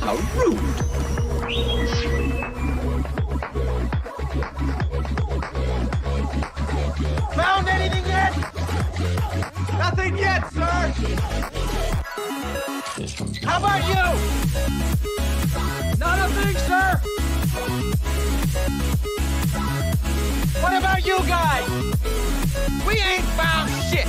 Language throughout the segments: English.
How rude! Found anything yet? Nothing yet, sir! How about you? Not a thing, sir! What about you guys? We ain't found shit!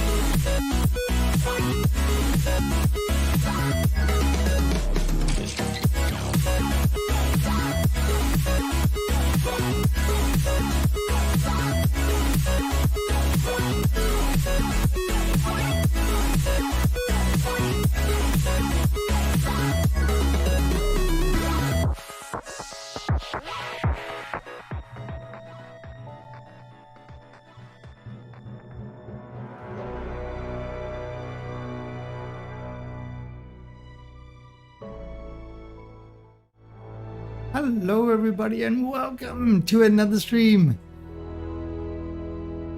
Hello everybody and welcome to another stream.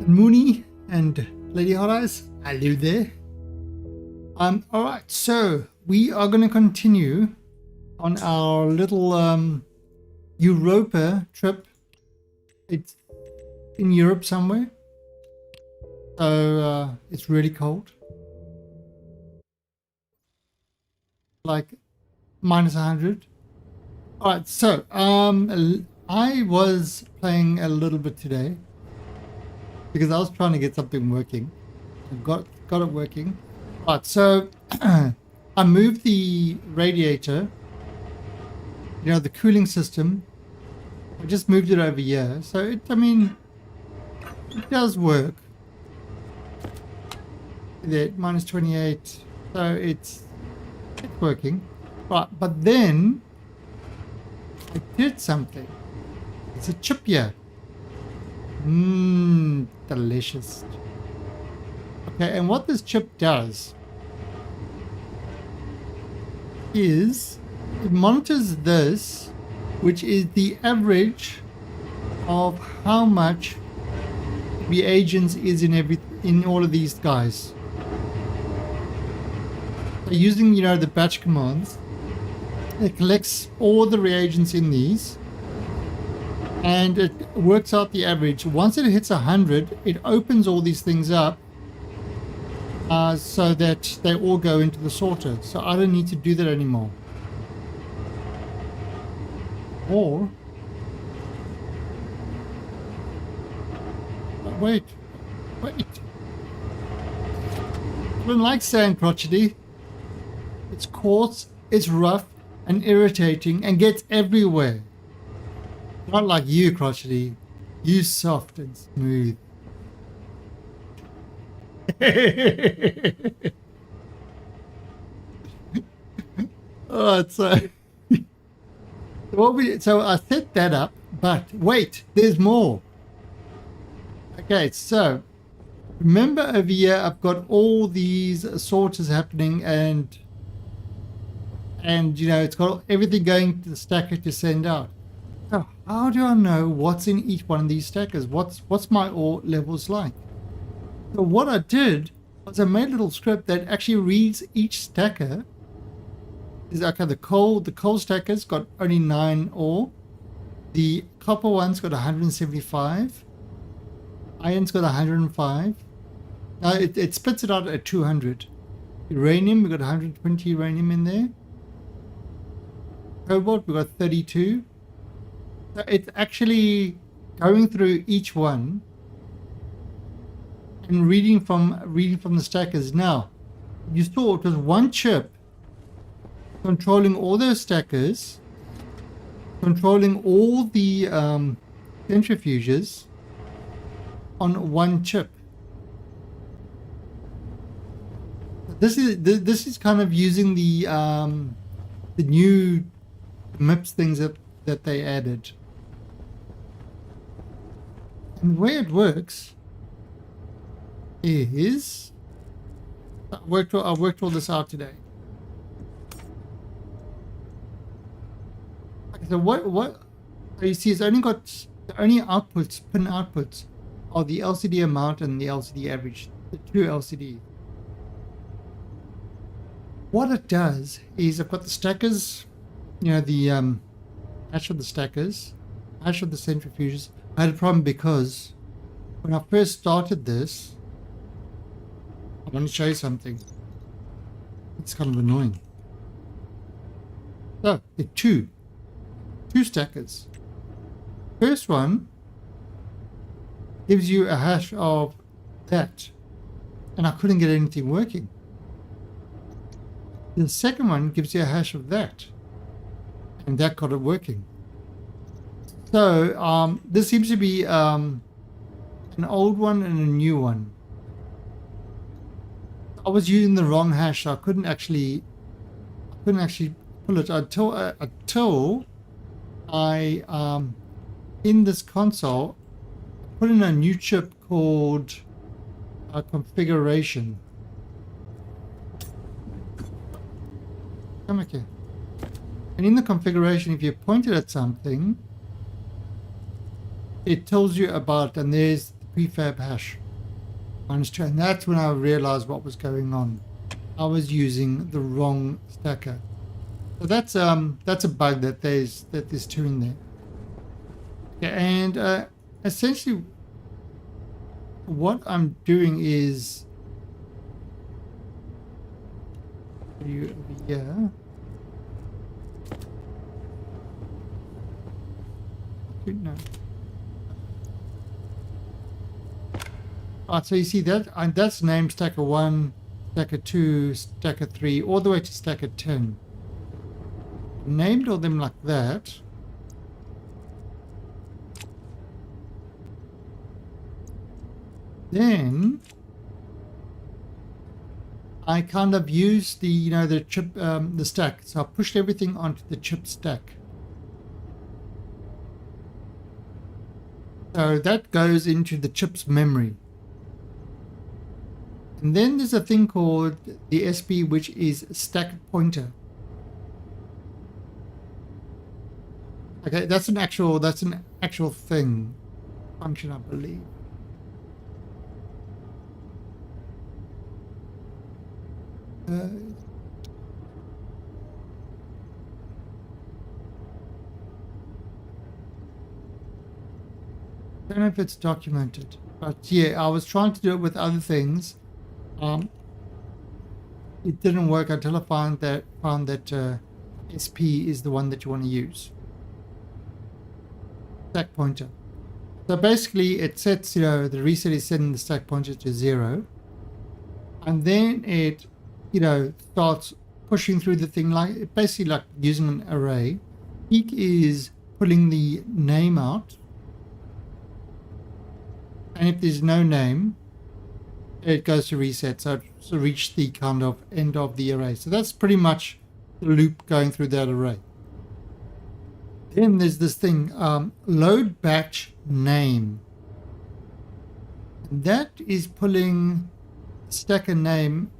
Mooney and Lady Hot Eyes, hello there. Alright, so we are going to continue on our little Europa trip. It's in Europe somewhere, so it's really cold, like minus 100. Alright, so I was playing a little bit today because I was trying to get something working. I got it working. Alright, so I moved the radiator, you know, the cooling system. I just moved it over here, so I mean, it does work. There, minus 28, so it's working. Right, but then I did something. It's a chip here. Delicious. Okay, and what this chip does is it monitors this, which is the average of how much reagents is in all of these guys. So using, you know, the batch commands, it collects all the reagents in these and it works out the average. Once it hits 100, it opens all these things up so that they all go into the sorter. So I don't need to do that anymore. Or wait. I don't like sand, crotchety. It's coarse, it's rough and irritating and gets everywhere. Not like you, crotchety. You soft and smooth. Alright, so I set that up, but wait, there's more. Okay, so remember over here I've got all these sorters happening and you know, it's got everything going to the stacker to send out. So how do I know what's in each one of these stackers? What's my ore levels like? So what I did was I made a little script that actually reads each stacker. Is okay, the coal stacker's got only 9 ore. The copper one's got 175. Iron's got 105. Now it splits it out at 200. Uranium, we've got 120 uranium in there. Cobalt, we've got 32. So it's actually going through each one and reading from the stackers. Now, you saw it was one chip controlling all those stackers, controlling all the centrifuges on one chip. This is kind of using the new MIPS things that they added. And the way it works is I worked all this out today. Okay, so what you see is only got the only outputs, pin outputs, are the LCD amount and the LCD average, the two LCD. What it does is I've got the stackers, you know, the hash of the stackers, hash of the centrifuges. I had a problem because when I first started this, I want to show you something. It's kind of annoying. So, there are two stackers. First one gives you a hash of that, and I couldn't get anything working. The second one gives you a hash of that, and that got it working. So this seems to be an old one and a new one. I was using the wrong hash, so I couldn't actually pull it until I in this console put in a new chip called configuration. Come here. And in the configuration, if you point it at something, it tells you about, and there's the prefab hash -2, and that's when I realized what was going on. I was using the wrong stacker. So that's a bug that there's two in there. Okay, and essentially what I'm doing is over here. No. Alright, so you see that, and that's named stacker 1, stacker 2, stacker 3, all the way to stacker 10. Named all them like that. Then I kind of used the chip, the stack. So I pushed everything onto the chip stack. So that goes into the chip's memory. And then there's a thing called the SP, which is stack pointer. Okay, that's an actual thing, function, I believe. I don't know if it's documented, but yeah, I was trying to do it with other things. It didn't work until I found that SP is the one that you want to use. Stack pointer. So basically, it sets, the reset is setting the stack pointer to 0, and then it, starts pushing through the thing like basically like using an array. Peak is pulling the name out. And if there's no name, it goes to reset. So it's reached the kind of end of the array. So that's pretty much the loop going through that array. Then there's this thing, load batch name. And that is pulling stacker name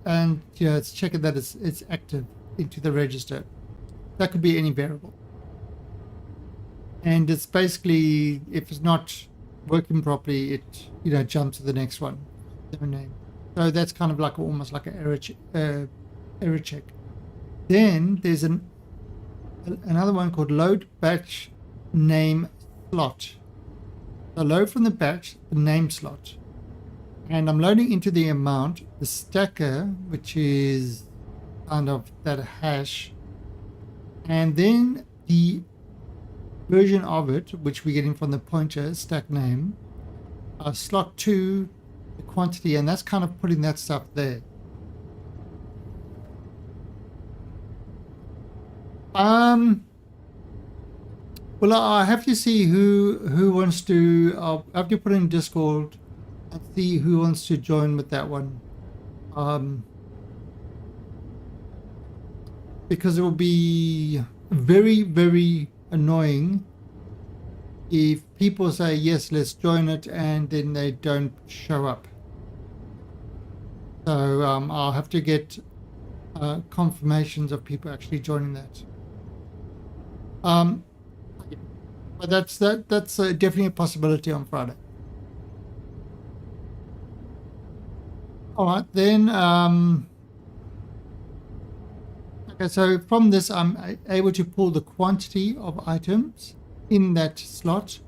and it's checking that it's active into the register. That could be any variable. And it's basically, if it's not working properly, it jumps to the next one. No name. So that's kind of like almost like an error check. Then there's another one called load batch name slot. So load from the batch the name slot, and I'm loading into the amount the stacker, which is kind of that hash, and then the version of it, which we're getting from the pointer stack name, slot 2, the quantity, and that's kind of putting that stuff there. Well, I have to see who wants to. I have to put in Discord and see who wants to join with that one. Because it will be very, very annoying if people say yes, let's join it, and then they don't show up. So I'll have to get confirmations of people actually joining that. But that's definitely a possibility on Friday. All right, then. Okay, so from this, I'm able to pull the quantity of items in that slot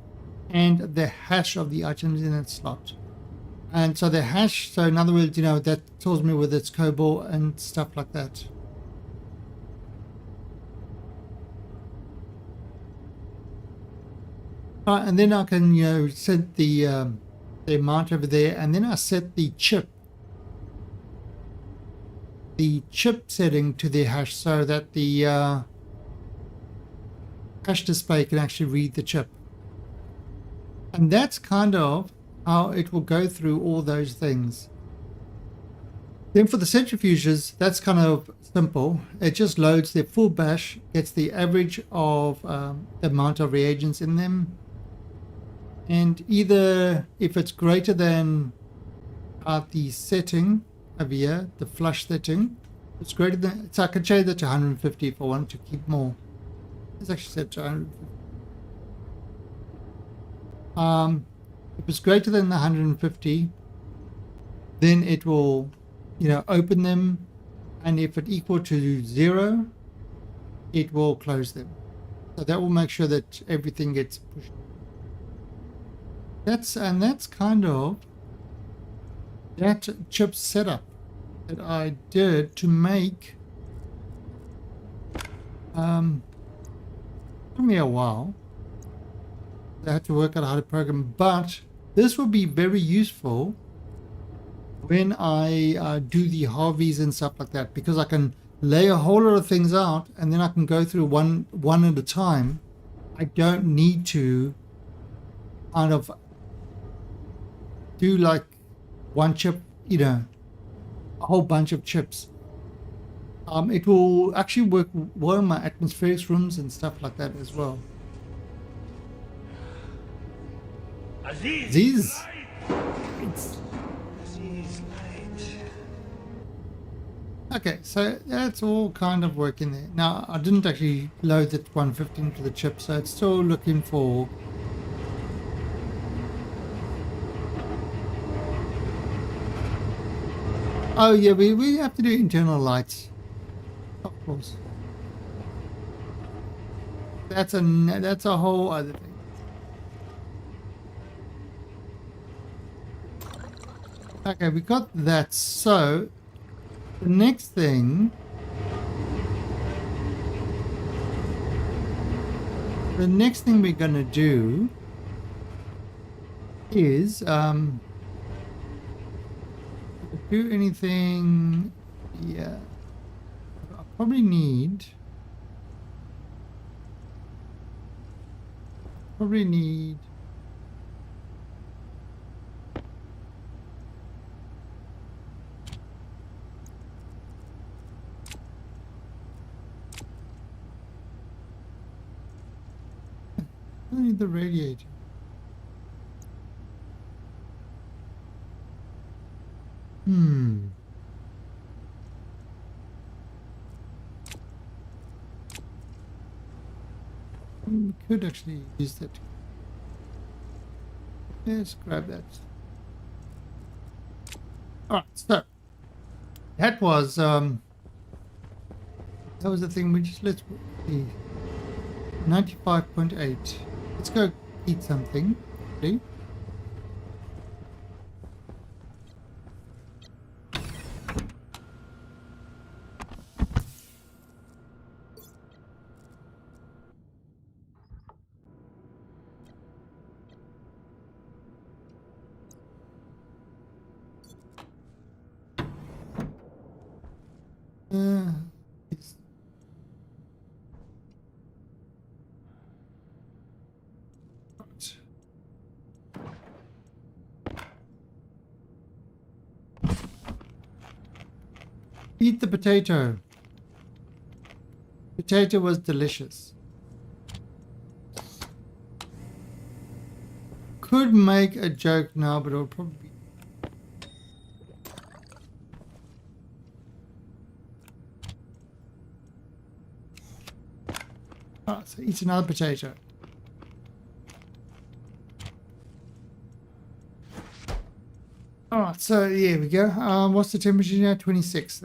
and the hash of the items in that slot. And so the hash, so in other words, that tells me whether it's COBOL and stuff like that. And then I can, set the amount over there, and then I set the chip setting to the hash so that the hash display can actually read the chip. And that's kind of how it will go through all those things. Then for the centrifuges, that's kind of simple. It just loads their full bash, gets the average of the amount of reagents in them. And either if it's greater than the setting over here, the flush setting, it's greater than, so I can change that to 150 if I want to keep more. It's actually set to 150. If it's greater than the 150, then it will, open them, and if it equal to 0, it will close them. So that will make sure that everything gets pushed. That's kind of that chip setup that I did to make. Took me a while. I had to work out how to program, but this will be very useful when I do the Harveys and stuff like that, because I can lay a whole lot of things out and then I can go through one at a time. I don't need to kind of do like one chip, a whole bunch of chips. It will actually work well in my atmospherics rooms and stuff like that as well. Aziz. Okay, so that's all kind of working there. Now, I didn't actually load that 150 into the chip, so it's still looking for... Oh yeah, we have to do internal lights. Of course. That's a whole other thing. Okay, we got that. So the next thing we're gonna do is do anything. Yeah, I probably need the radiator. We could actually use that. Let's grab that. Alright, so that was the thing. We just, let's see, 95.8. Let's go eat something, please. Eat the potato. Potato was delicious. Could make a joke now, but it'll probably be... Alright, so eat another potato. Alright, so here we go. What's the temperature now? 26.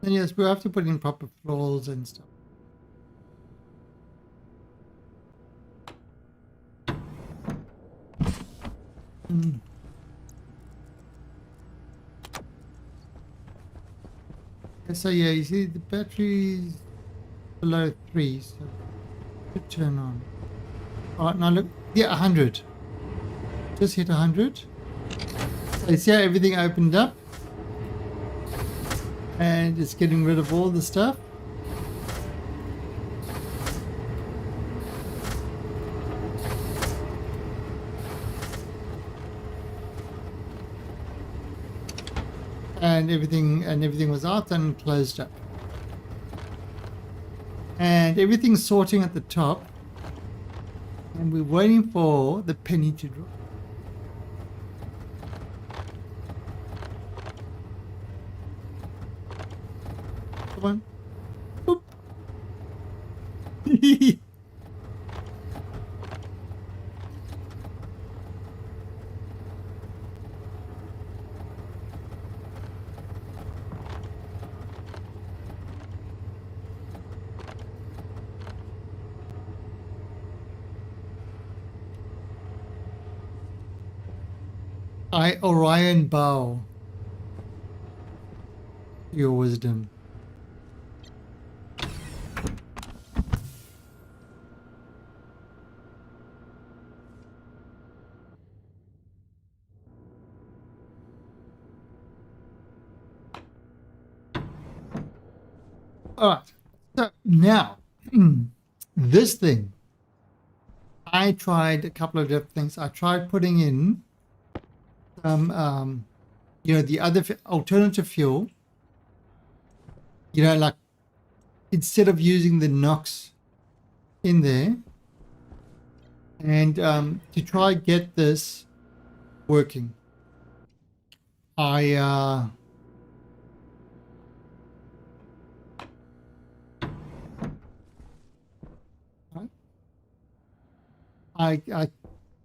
And yes, we have to put in proper floors and stuff. So yeah, you see the battery's below 3, so it should turn on. Alright, now look, yeah, 100. Just hit 100. So you see how everything opened up? And it's getting rid of all the stuff. And everything was out and closed up. And everything's sorting at the top. And we're waiting for the penny to drop. Come on. Boop. Orion bow your wisdom. All right, so now this thing, I tried a couple of different things. I tried putting in some, the other alternative fuel, like instead of using the NOx in there, and to try get this working, I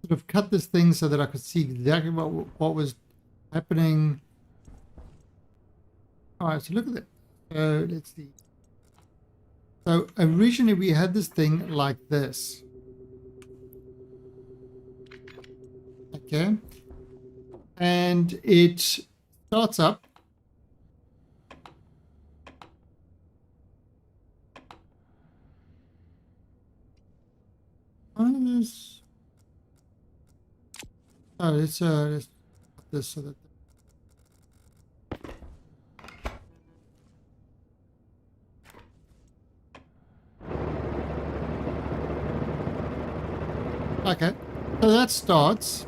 sort of cut this thing so that I could see exactly what was happening. All right, so look at that. So let's see. So originally we had this thing like this. Okay. And it starts up. Let's put this so that. Okay, so that starts.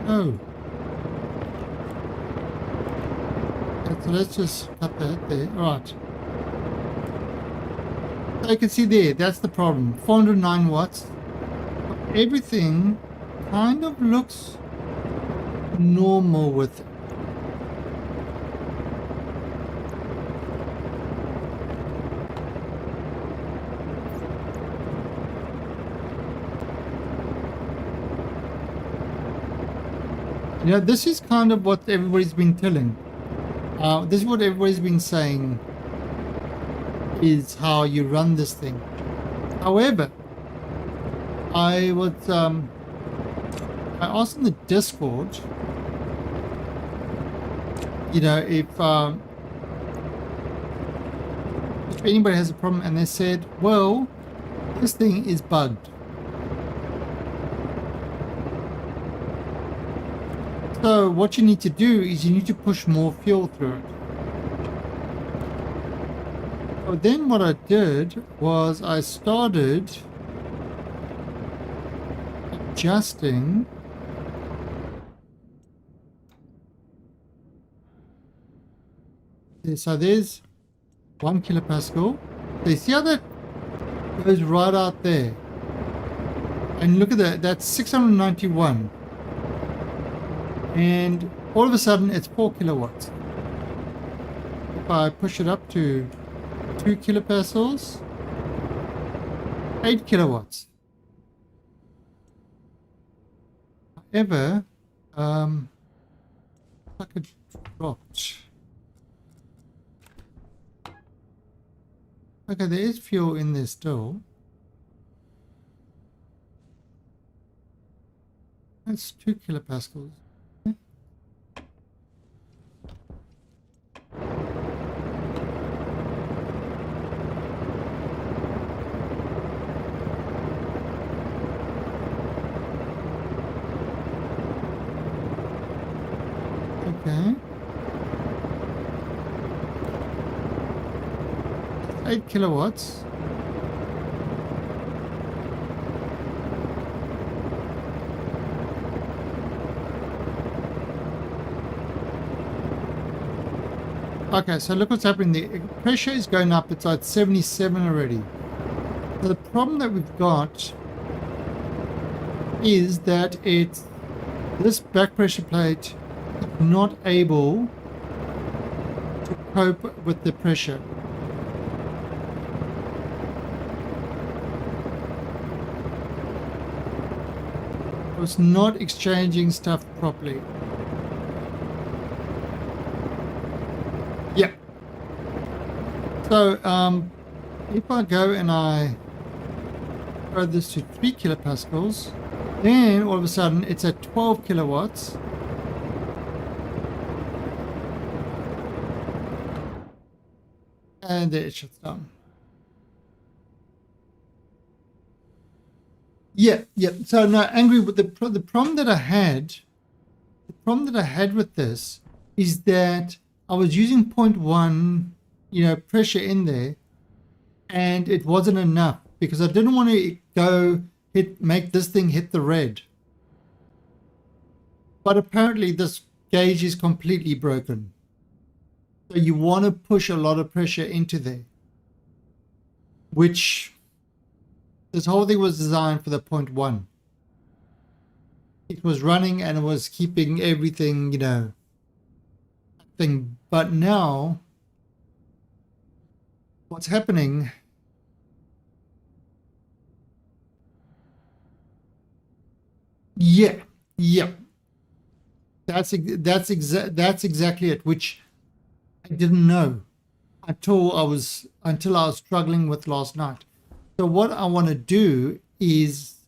Oh. So let's just cut that there. Right. So you can see there, that's the problem. 409 watts. Everything kind of looks normal with it. This is kind of what everybody's been telling. This is what everybody's been saying is how you run this thing. However, I asked in the Discord, if anybody has a problem, and they said, well, this thing is bugged. So what you need to do is you need to push more fuel through it. So then what I did was I started adjusting so there's 1 kilopascal. So you see how that goes right out there? And look at that, that's 691. And all of a sudden it's 4 kilowatts. If I push it up to 2 kilopascals, 8 kilowatts. However, I could drop. Okay, there is fuel in there still. That's 2 kilopascals. Okay. 8 kilowatts. Okay, so look what's happening. The pressure is going up. It's at 77 already. So the problem that we've got is that this back pressure plate is not able to cope with the pressure. It's not exchanging stuff properly. Yeah. So if I go and I throw this to 3 kilopascals, then all of a sudden it's at 12 kilowatts. And there it shuts down. Yeah. So now, angry with the problem that I had. The problem that I had with this is that I was using 0.1, pressure in there, and it wasn't enough because I didn't want to make this thing hit the red. But apparently, this gauge is completely broken. So you want to push a lot of pressure into there, which. This whole thing was designed for the 0.1. It was running and it was keeping everything, thing. But now, what's happening? Yeah. That's exactly it. Which I didn't know until I was struggling with last night. So what I want to do is,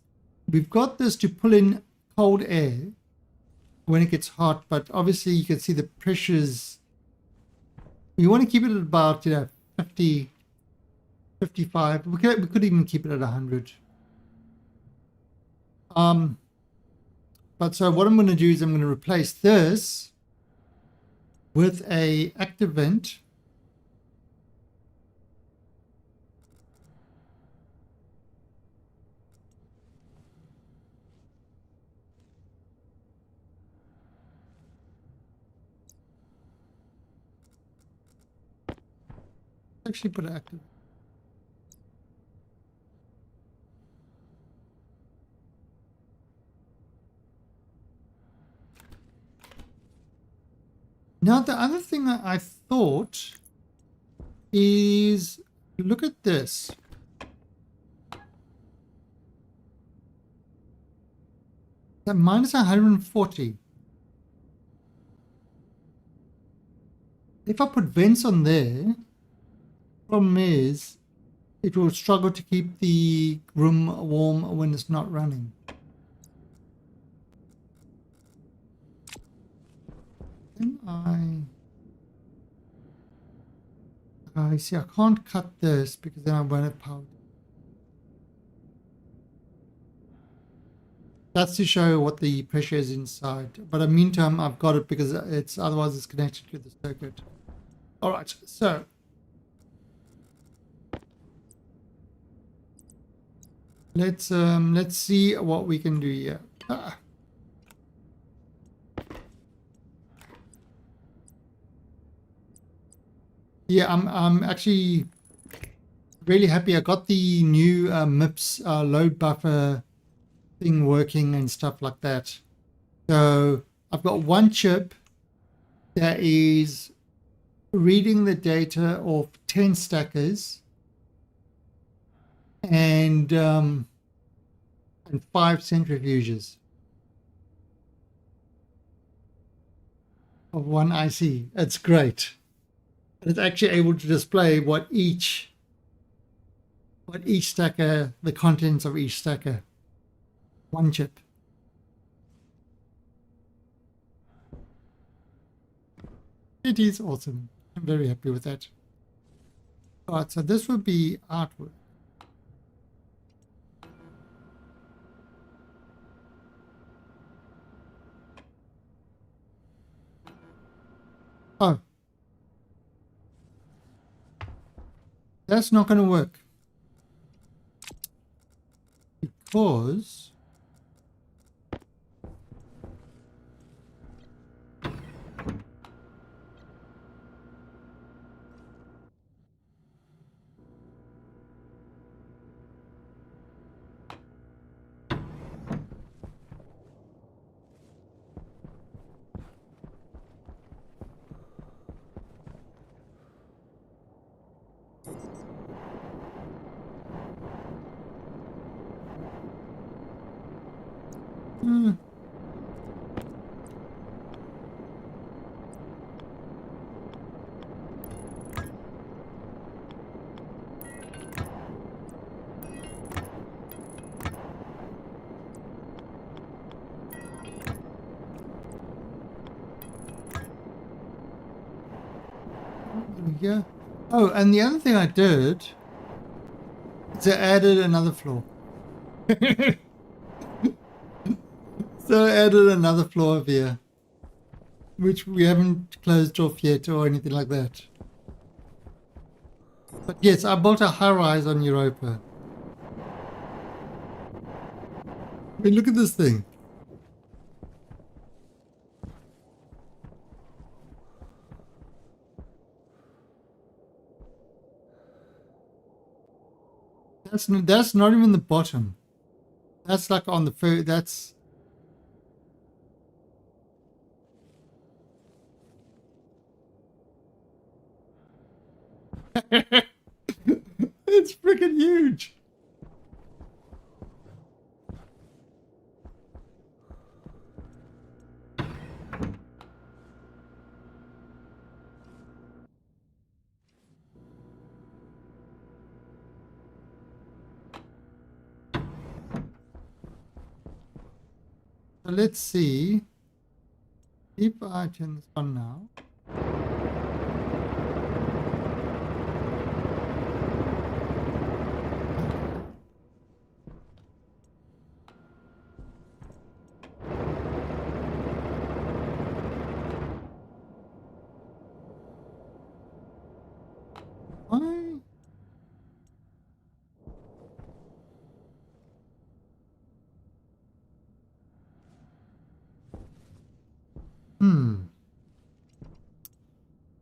we've got this to pull in cold air when it gets hot, but obviously you can see the pressures. We want to keep it at about 50, 55. We could even keep it at 100. But so what I'm going to do is I'm going to replace this with a active vent. Actually put it active. Now the other thing that I thought is, look at this. That minus 140. If I put vents on there, problem is it will struggle to keep the room warm when it's not running. Then I see I can't cut this because then I won't have power. That's to show what the pressure is inside. But in the meantime, I've got it because it's otherwise it's connected to the circuit. All right, so let's see what we can do here. Yeah, I'm actually really happy. I got the new MIPS load buffer thing working and stuff like that. So I've got one chip that is reading the data of 10 stackers and 5 centrifuges of one IC. It's great. It's actually able to display what each stacker, the contents of each stacker. One chip. It is awesome. I'm very happy with that. All right, so this would be artwork. Oh. That's not going to work. Because yeah. Oh, and the other thing I did is I added another floor. So I added another floor over here, which we haven't closed off yet or anything like that. But yes, I built a high-rise on Europa. I mean, look at this thing. That's not even the bottom. That's like on the first. That's it's freaking huge. So let's see if I turn this on now. Why?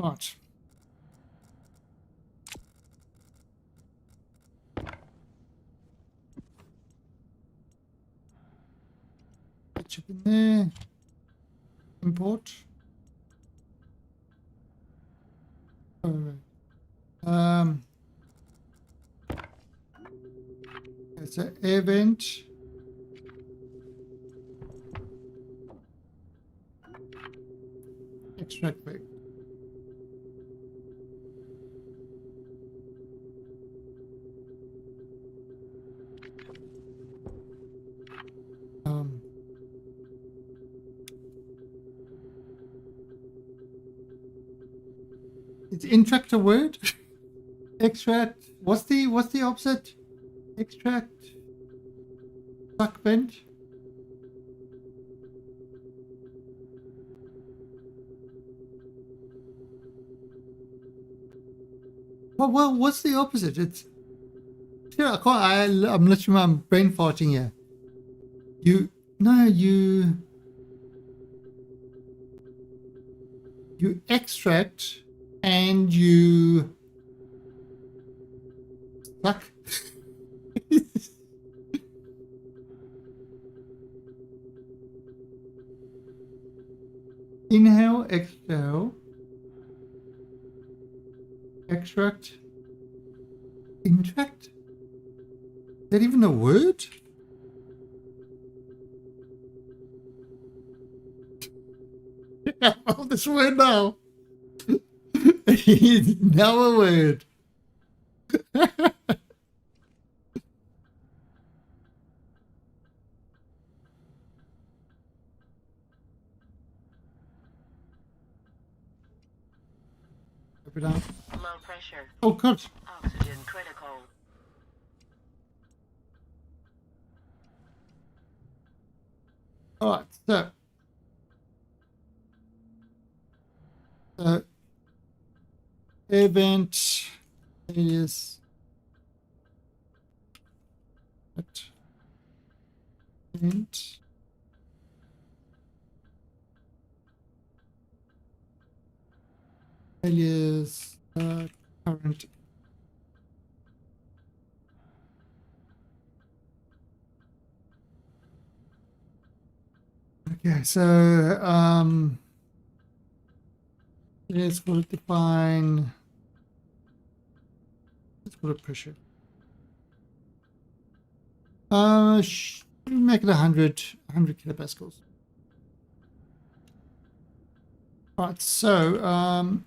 Right. Chip in there. Import. Alright. It's an air vent. Extract bag. Is intract a word? Extract. What's the opposite? Extract. Suck vent. Well, what's the opposite? It's yeah, I can't. I'm literally I'm brain farting here. You no you extract and you suck. Inhale, exhale, extract, intract. Is that even a word? I found this word now. It's now a word. Up it down. Low pressure. Oh God. Oxygen critical. All right. So event is event alias current. Okay, so let's call it define. Let's call it pressure. Make it 100 kilopascals. Right, so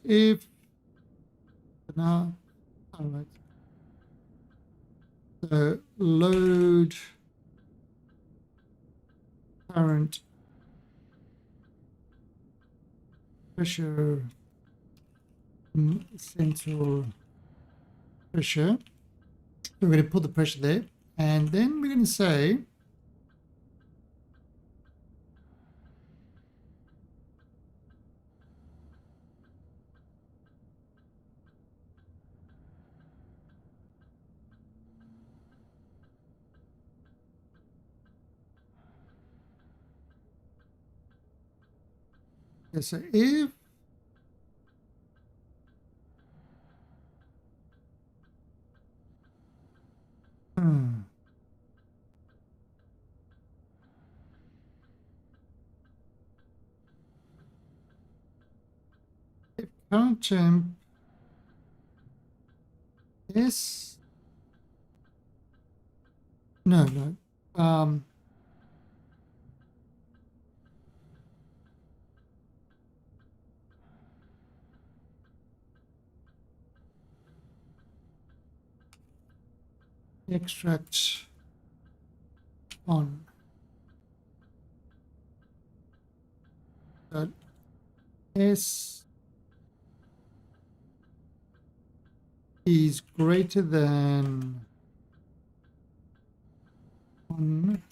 if now, all right. So load current pressure central pressure. We're going to put the pressure there, and then we're going to say okay, so if if current temp is no extract on that S is greater than 1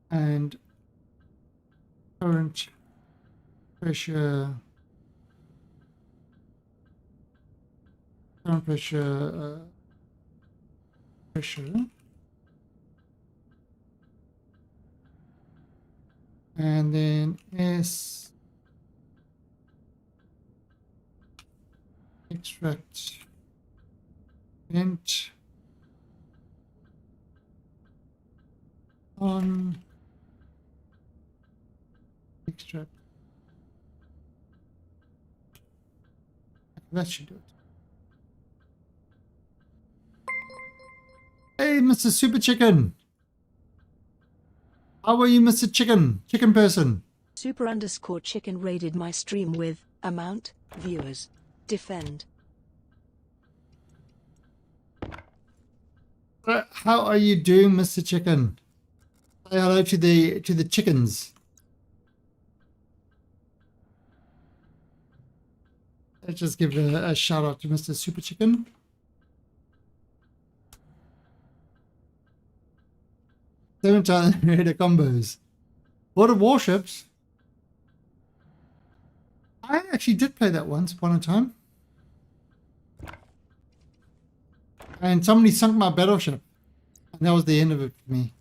and current pressure pressure and then S extract vent on extract. That should do it. Hey, Mr. Super Chicken. How are you, Mr. Chicken? Chicken person. Super_chicken raided my stream with amount, viewers. Defend. How are you doing, Mr. Chicken? Say hello to the chickens. Let's just give a shout out to Mr. Super Chicken. Seven times the combos. What are warships? I actually did play that once upon a time. And somebody sunk my battleship. And that was the end of it for me.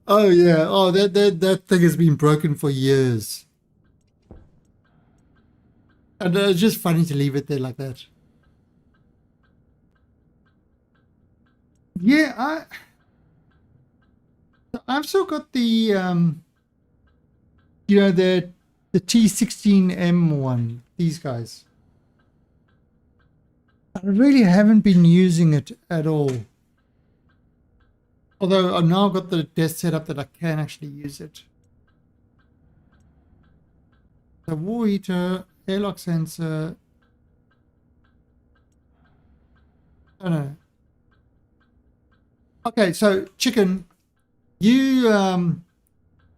Oh yeah. Oh, that thing has been broken for years. And it's just funny to leave it there like that. Yeah, I've still got the you know, the T16M one, these guys. I really haven't been using it at all. Although I've now got the desk set up that I can actually use it. The war heater, airlock sensor. I don't know. Okay, so Chicken, you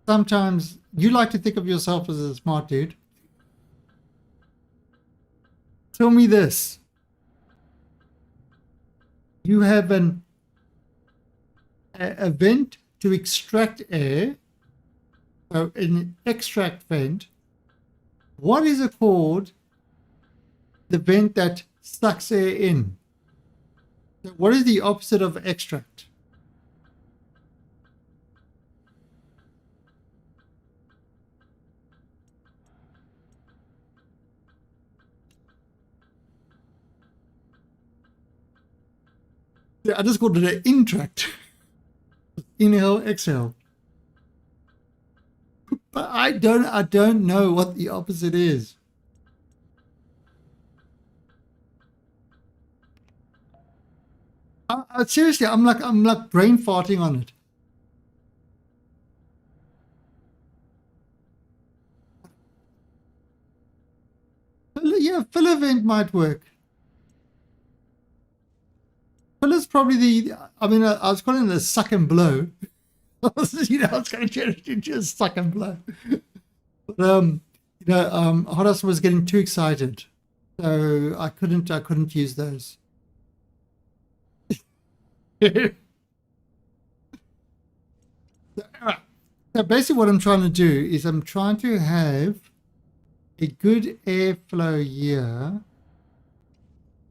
sometimes you like to think of yourself as a smart dude. Tell me this. You have a vent to extract air, so an extract vent. What is it called? The vent that sucks air in. So what is the opposite of extract? Yeah, I just called it an intract. Inhale, exhale. But I don't know what the opposite is. Seriously, I'm like brain farting on it. Yeah, filler vent might work. Filler's probably I was calling it a suck and blow. I was going to turn it into a suck and blow. But, Horace was getting too excited. So I couldn't use those. So basically what I'm trying to do is I'm trying to have a good airflow here.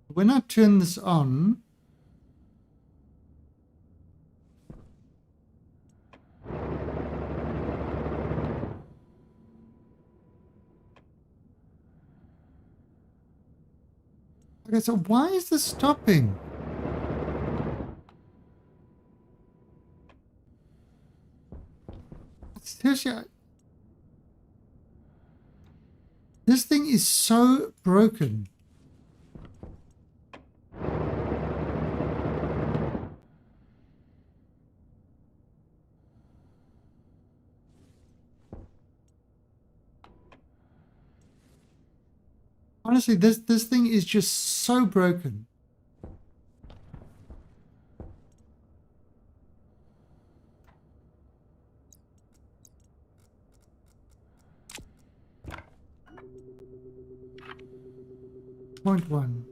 When I turn this on, okay, so why is this stopping? Seriously, this thing is so broken. Honestly, this thing is just so broken. Point one.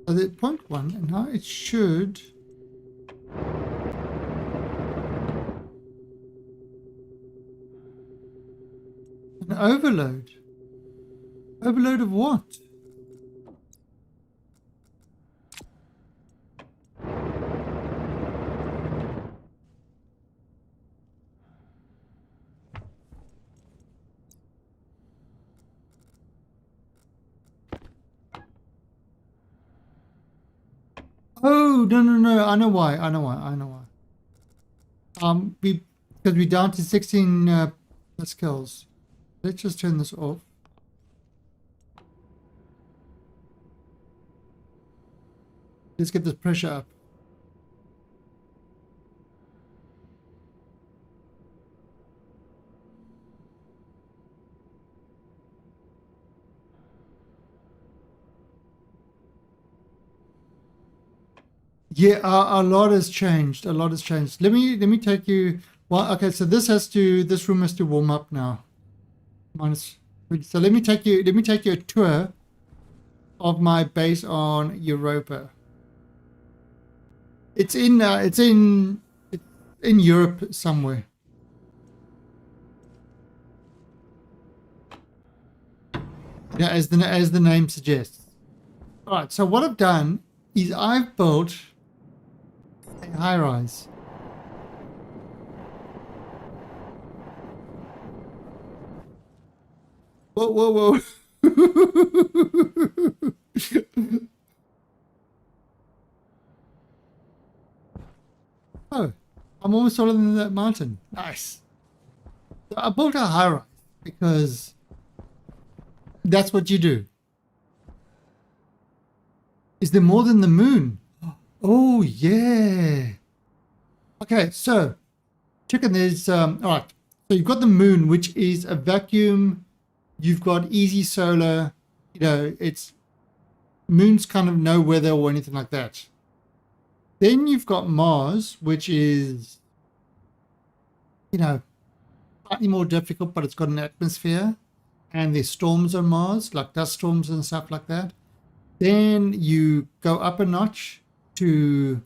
So the point one, and now it should. An overload. Overload of what? Oh, no. I know why. Because we're down to 16 pascals. Let's just turn this off. Let's get this pressure up. Yeah, a lot has changed. Let me take you. Well, okay, so this room has to warm up now. So let me take you a tour of my base on Europa. It's in Europe somewhere. Yeah, as the name suggests. All right, so what I've done is I've built a high-rise. Whoa, whoa, whoa. Oh, I'm almost taller than that mountain. Nice. So I built a high-rise because that's what you do. Is there more than the moon? Oh, yeah. Okay, so chicken, there's all right. So you've got the moon, which is a vacuum. You've got easy solar. You know, it's moon's kind of no weather or anything like that. Then you've got Mars, which is, you know, slightly more difficult, but it's got an atmosphere. And there's storms on Mars, like dust storms and stuff like that. Then you go up a notch to,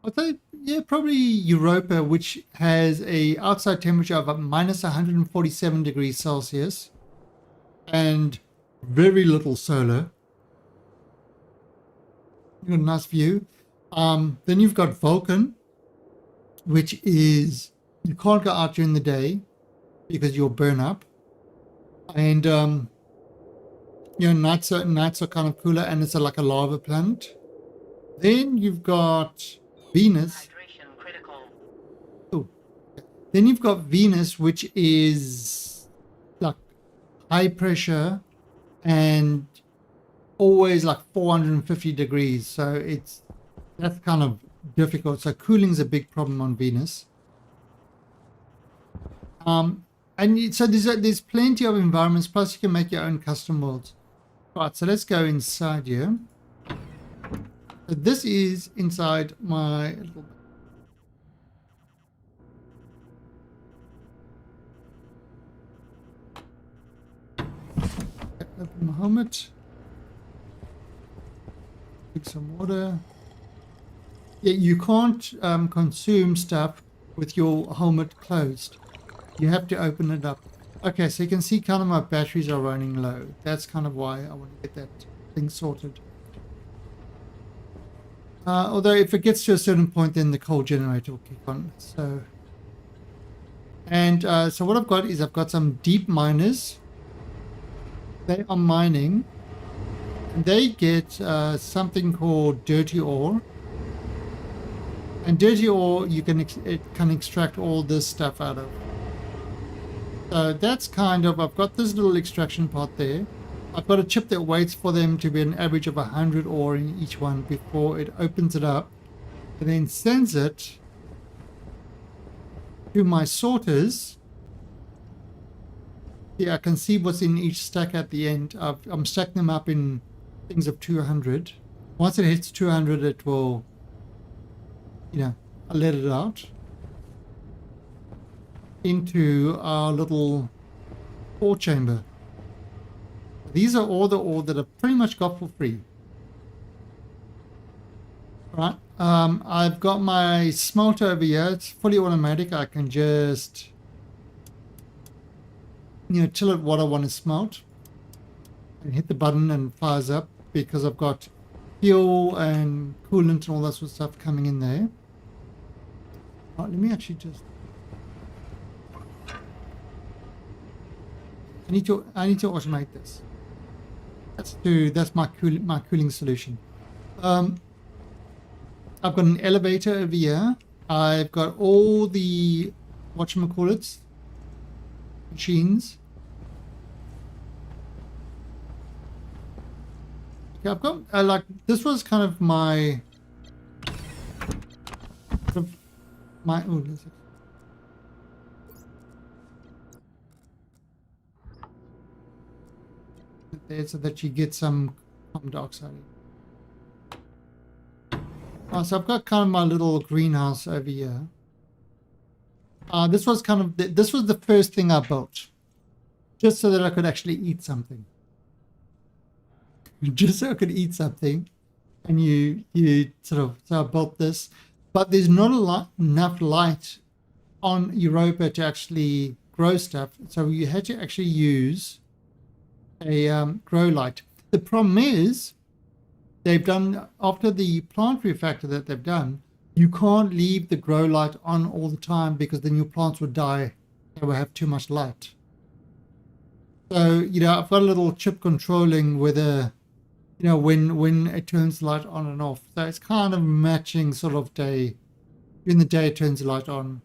I think, yeah, probably Europa, which has a outside temperature of minus 147 degrees Celsius and very little solar. You got a nice view. Then you've got Vulcan, which is you can't go out during the day because you'll burn up, and you know, nights are kind of cooler, and it's like a lava planet. Then you've got Venus. Hydration critical. Oh, then you've got Venus, which is like high pressure and always like 450 degrees. So that's kind of difficult. So cooling's a big problem on Venus. So there's plenty of environments. Plus, you can make your own custom worlds. Right. So let's go inside here. So this is inside my little. Open my helmet. Drink some water. Yeah, you can't consume stuff with your helmet closed. You have to open it up. Okay, so you can see kind of my batteries are running low. That's kind of why I want to get that thing sorted. Although if it gets to a certain point, then the coal generator will kick on. So what I've got is I've got some deep miners. They are mining. And they get something called dirty ore. And dirty ore, it can extract all this stuff out of. So that's kind of, I've got this little extraction pot there. I've got a chip that waits for them to be an average of 100 ore in each one before it opens it up and then sends it to my sorters. Yeah, I can see what's in each stack at the end. I'm stacking them up in things of 200. Once it hits 200, it will, you know, I'll let it out into our little ore chamber. These are all the ore that I've pretty much got for free. Right. I've got my smelter over here. It's fully automatic. I can just, you know, tell it what I want to smelt and hit the button and it fires up because I've got fuel and coolant and all that sort of stuff coming in there. Right, let me actually just, I need to automate this. That's my cooling solution. I've got an elevator over here. I've got all the whatchamacallits machines. Okay, I've got like this was kind of my oh, let's see. There so that you get some carbon dioxide. Oh, so I've got kind of my little greenhouse over here. This was kind of this was the first thing I built, just so that I could actually eat something. Just so I could eat something, and you sort of so I built this, but there's not enough light on Europa to actually grow stuff, so you had to actually use a grow light. The problem is they've done, after the plant refactor that they've done, you can't leave the grow light on all the time because then your plants would die. They will have too much light. So, you know, I've got a little chip controlling whether, you know, when it turns the light on and off. So it's kind of matching sort of day. During the day it turns the light on,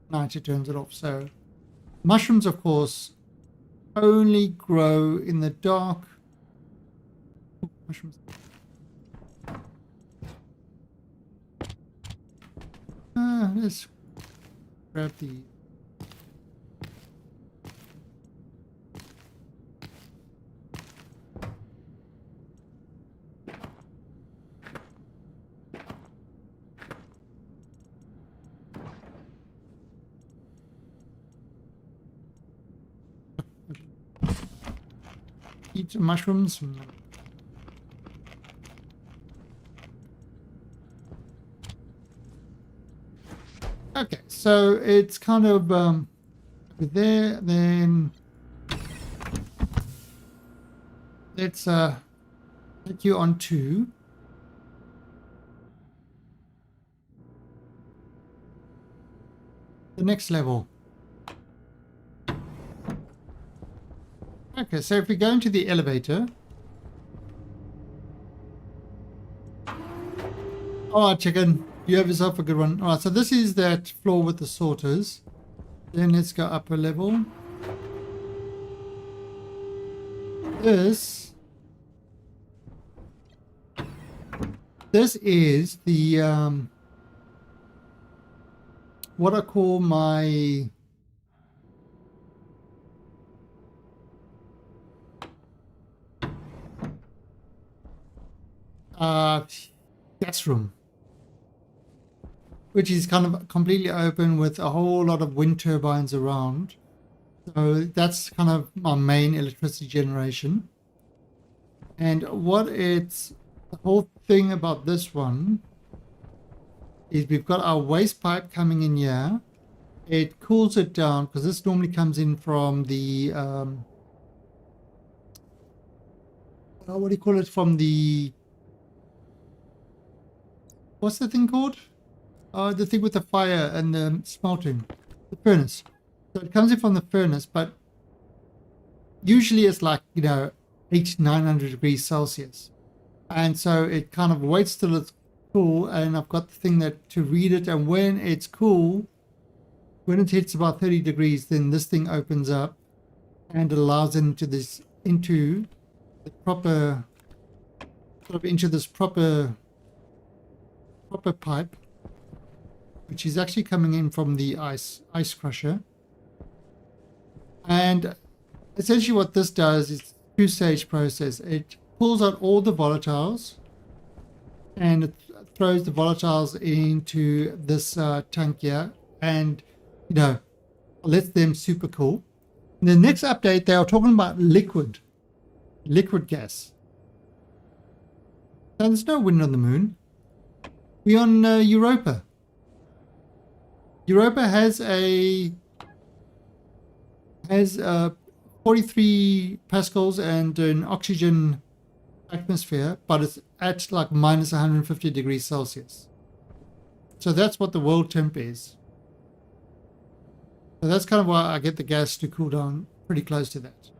night it turns it off. So mushrooms, of course, only grow in the dark. Ooh, mushrooms. Let's grab the... Eat some mushrooms. Okay, so it's kind of over there. Then let's take you on to the next level. Okay, so if we go into the elevator. Alright, chicken. You have yourself a good one. Alright, so this is that floor with the sorters. Then let's go up a level. This is the what I call my gas room, which is kind of completely open with a whole lot of wind turbines around. So that's kind of my main electricity generation. And what it's, the whole thing about this one is we've got our waste pipe coming in here. It cools it down because this normally comes in from the what do you call it, from the, what's the thing called? The thing with the fire and the smelting, the furnace. So it comes in from the furnace, but usually it's like, you know, 800-900 degrees Celsius. And so it kind of waits till it's cool, and I've got the thing that to read it, and when it's cool, when it hits about 30 degrees, then this thing opens up and it allows into this, into the proper, sort of into this proper pipe, which is actually coming in from the ice crusher. And essentially what this does is a two-stage process. It pulls out all the volatiles and it throws the volatiles into this tank here, and, you know, lets them super cool. In the next update, they are talking about liquid gas. And there's no wind on the moon. We're on Europa. Europa has 43 pascals and an oxygen atmosphere, but it's at like minus 150 degrees Celsius. So that's what the world temp is. So that's kind of why I get the gas to cool down pretty close to that.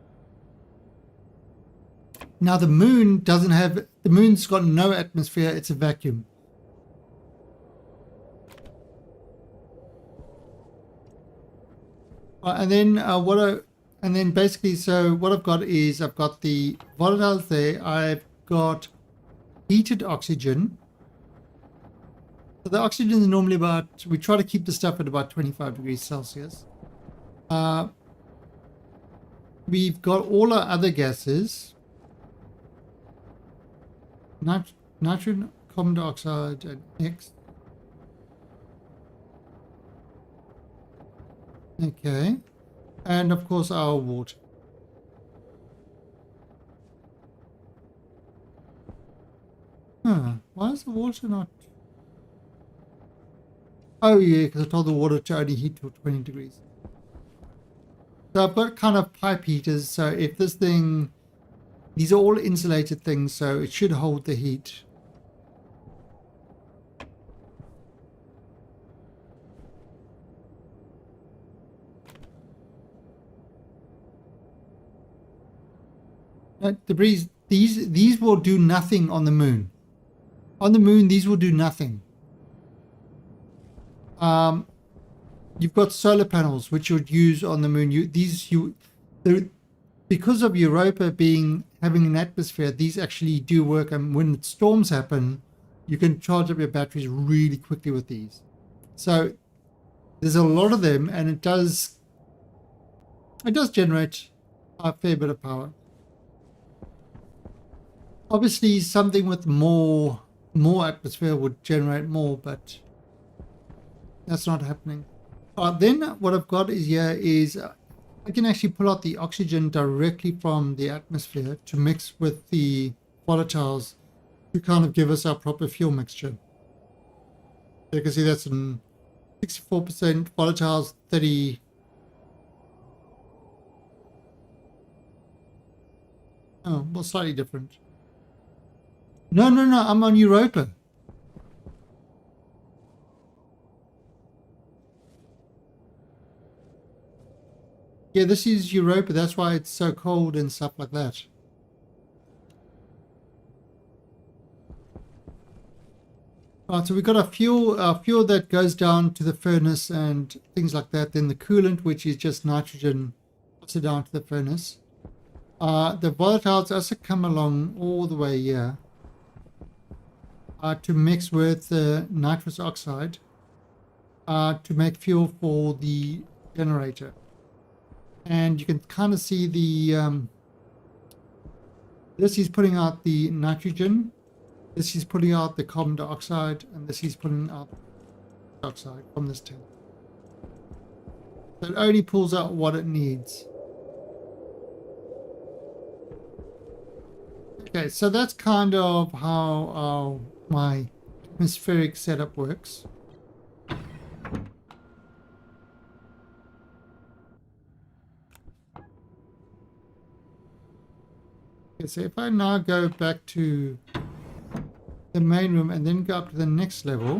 Now the moon doesn't have, the moon's got no atmosphere, it's a vacuum. And then basically, so what I've got is I've got the volatiles there. I've got heated oxygen. So the oxygen is normally about, we try to keep the stuff at about 25 degrees Celsius. We've got all our other gases. Nitrogen, carbon dioxide, and X. Okay. And of course our water. Huh. Why is the water not... Oh yeah, because I told the water to only heat to 20 degrees. So I've got kind of pipe heaters, so if this thing... These are all insulated things, so it should hold the heat. The breeze, these will do nothing on the moon. On the moon, these will do nothing. You've got solar panels which you would use on the moon. Because of Europa having an atmosphere, these actually do work. And when storms happen, you can charge up your batteries really quickly with these. So there's a lot of them, and it does generate a fair bit of power. Obviously, something with more atmosphere would generate more, but that's not happening. Then what I've got is I can actually pull out the oxygen directly from the atmosphere to mix with the volatiles to kind of give us our proper fuel mixture. You can see that's in 64% volatiles, 30. Oh, well, slightly different. No, I'm on Europa. Yeah, this is Europa. That's why it's so cold and stuff like that. Right, so we've got a fuel that goes down to the furnace and things like that. Then the coolant, which is just nitrogen, also down to the furnace. The volatiles also come along all the way here to mix with nitrous oxide to make fuel for the generator. And you can kind of see this is putting out the nitrogen, this is putting out the carbon dioxide, and this is putting out the dioxide from this tank. So it only pulls out what it needs. Okay, so that's kind of how my atmospheric setup works. Okay, so if I now go back to the main room and then go up to the next level,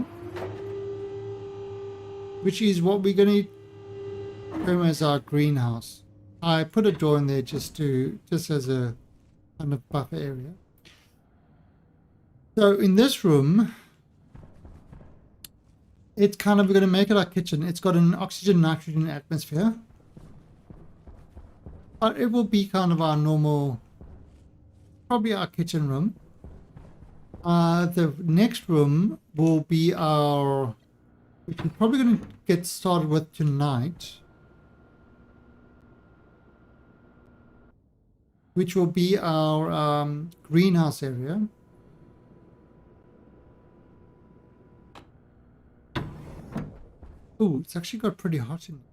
which is what we're going to term as our greenhouse. I put a door in there just as a kind of buffer area. So in this room, it's kind of going to make it our kitchen. It's got an oxygen nitrogen atmosphere, but it will be kind of our normal, probably our kitchen room. The next room will be which we're probably going to get started with tonight, which will be our greenhouse area. Oh, it's actually got pretty hot in here.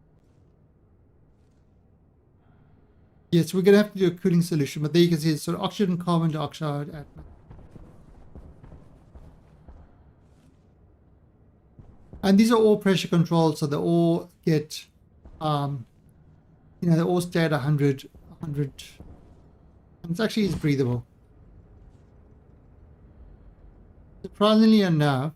Yes, we're going to have to do a cooling solution, but there you can see it's sort of oxygen, carbon dioxide. And these are all pressure controlled, so they all get, they all stay at 100. And it actually is breathable. Surprisingly enough,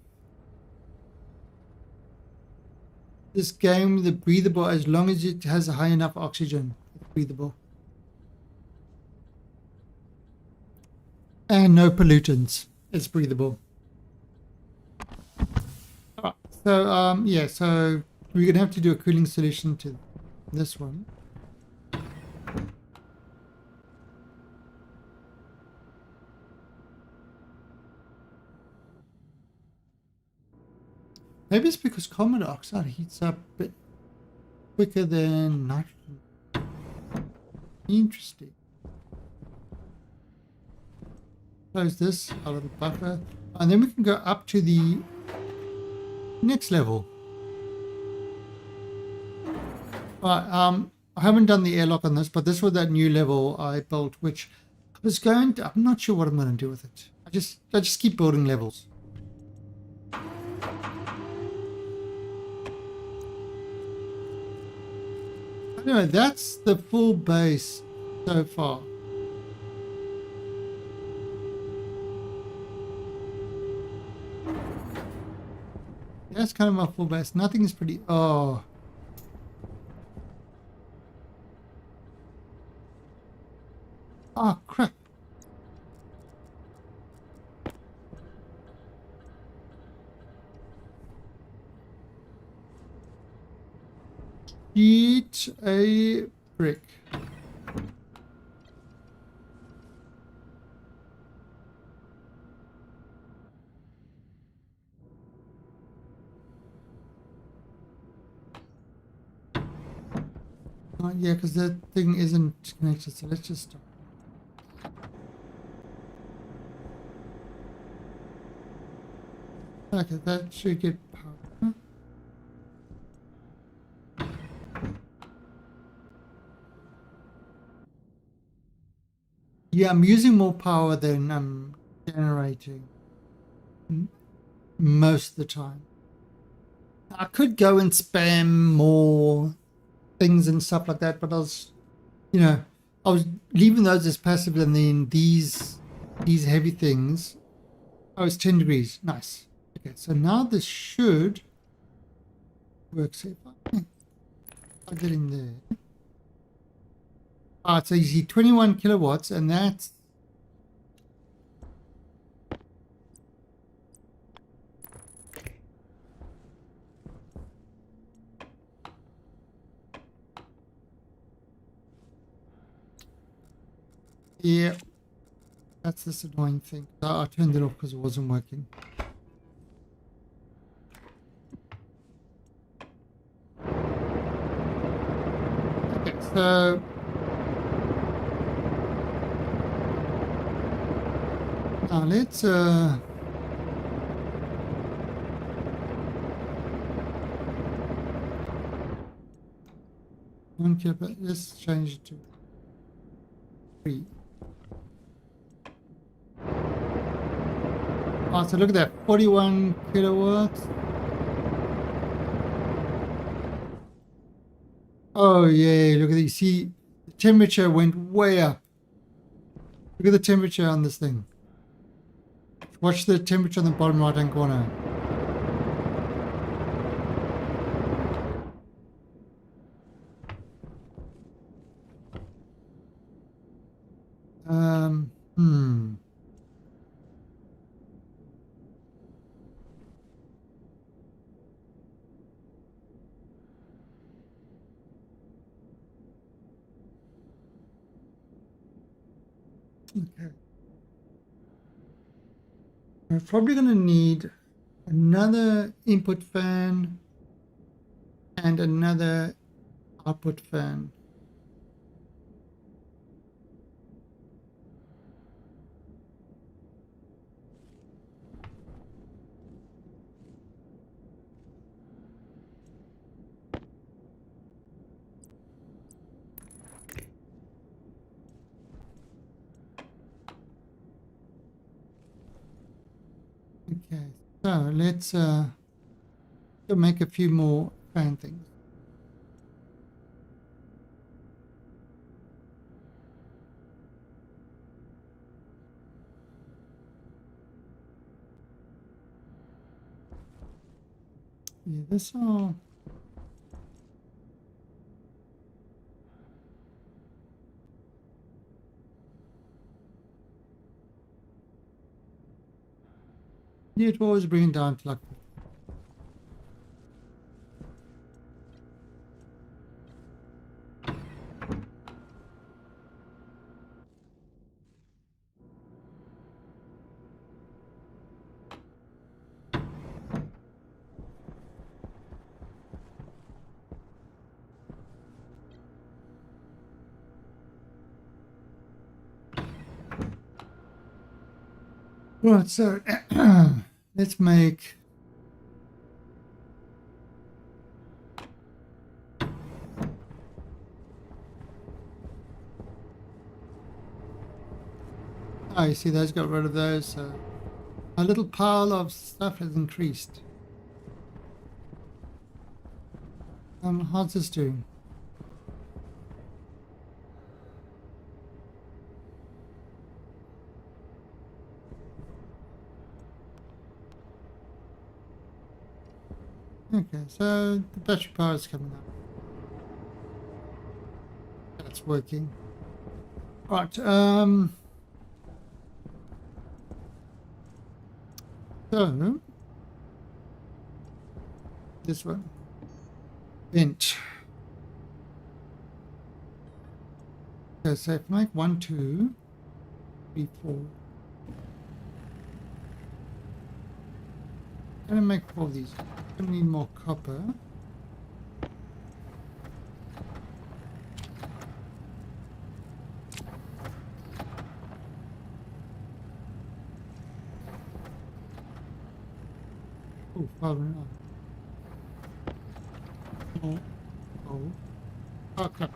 this game, the breathable, as long as it has high enough oxygen, it's breathable. And no pollutants, it's breathable. Alright, so yeah, so we're gonna have to do a cooling solution to this one. Maybe it's because carbon dioxide heats up a bit quicker than nitrogen. Interesting. Close this, our little buffer, and then we can go up to the next level. Right, I haven't done the airlock on this, but this was that new level I built, which I was going to, I'm not sure what I'm going to do with it. I just keep building levels. Anyway, that's the full base so far. That's kind of my full base. Nothing is pretty. Oh. Oh, crap. Eat a brick. Oh, yeah, because that thing isn't connected, so let's just stop. Okay, that should get power. Yeah, I'm using more power than I'm generating most of the time. I could go and spam more things and stuff like that, but I was, I was leaving those as passive, and then these heavy things. Oh, it's 10 degrees. Nice. Okay, so now this should work. So if I get in there. So you see 21 kilowatts, and that's yeah. That's this annoying thing. I turned it off because it wasn't working. Okay, so now let's let's change it to 3. Oh, so look at that, 41 kilowatts. Oh yeah, look at these. See, the temperature went way up. Look at the temperature on this thing. Watch the temperature on the bottom right hand corner. Hmm. Okay. We're probably going to need another input fan and another output fan. Okay, so let's make a few more fan things. Yeah, this all. Yeah, it will always bring it down to like. Right, so let's make. Oh, you see, those got rid of those. So a little pile of stuff has increased. How's this doing? Okay, so the battery power is coming up. That's working. Right, so this one. Vent. Okay, so if I make 1, 2, 3, 4. I'm gonna make 4 of these. I need more copper. Oh, 5 and oh, crap.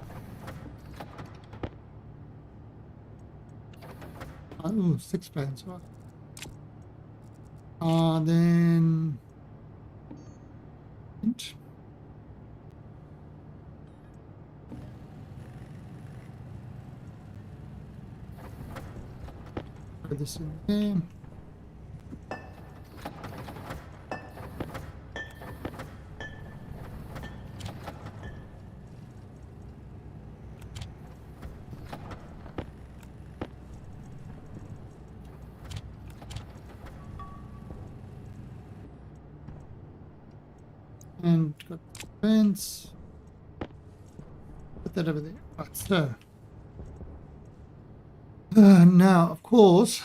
Oh, 6 plants, right. Then put this in there. And got the fence. Put that over there. Right, so now, of course,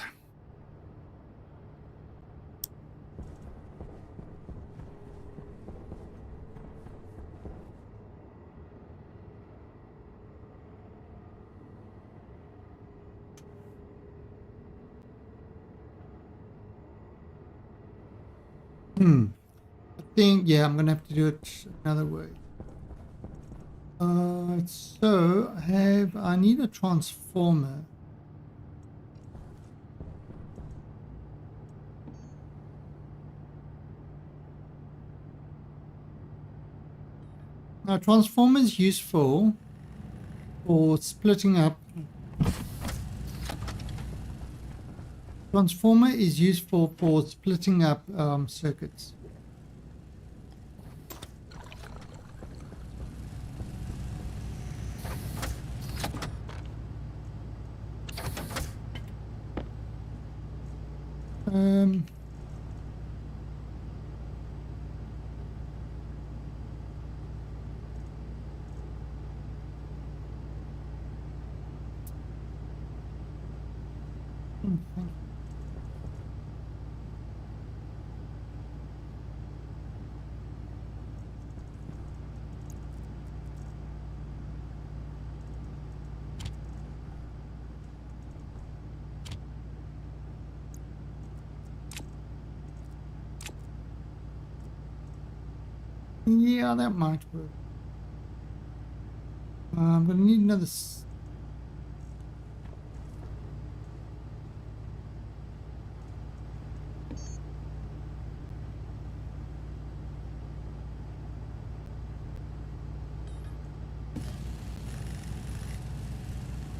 I think, yeah, I'm gonna have to do it another way. So I need a transformer. Now, transformer is useful for splitting up. Transformer is useful for splitting up circuits. Yeah, that might work. I'm gonna need another.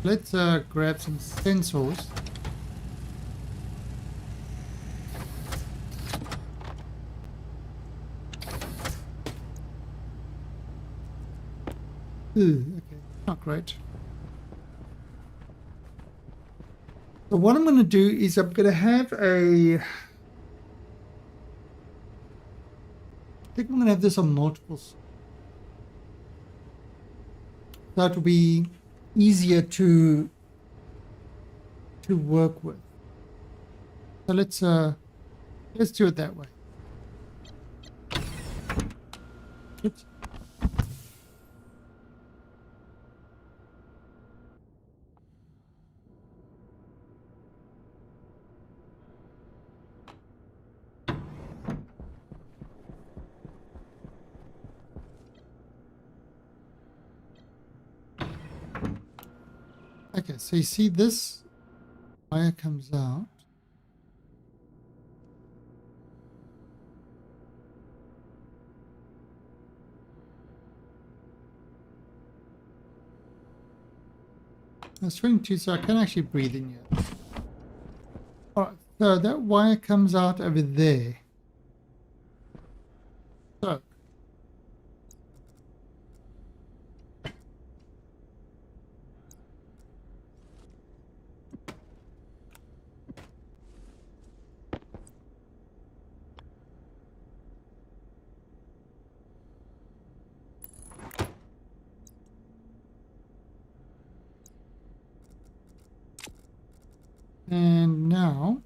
Let's grab some sensors. Ooh, okay, not great. So what I'm going to do is I'm going to have I think I'm going to have this on multiples. That will be easier to work with. So let's do it that way. Oops. Okay, so you see this Wire comes out. It's 22, so I can actually breathe in here. Alright, so that wire comes out over there. So and now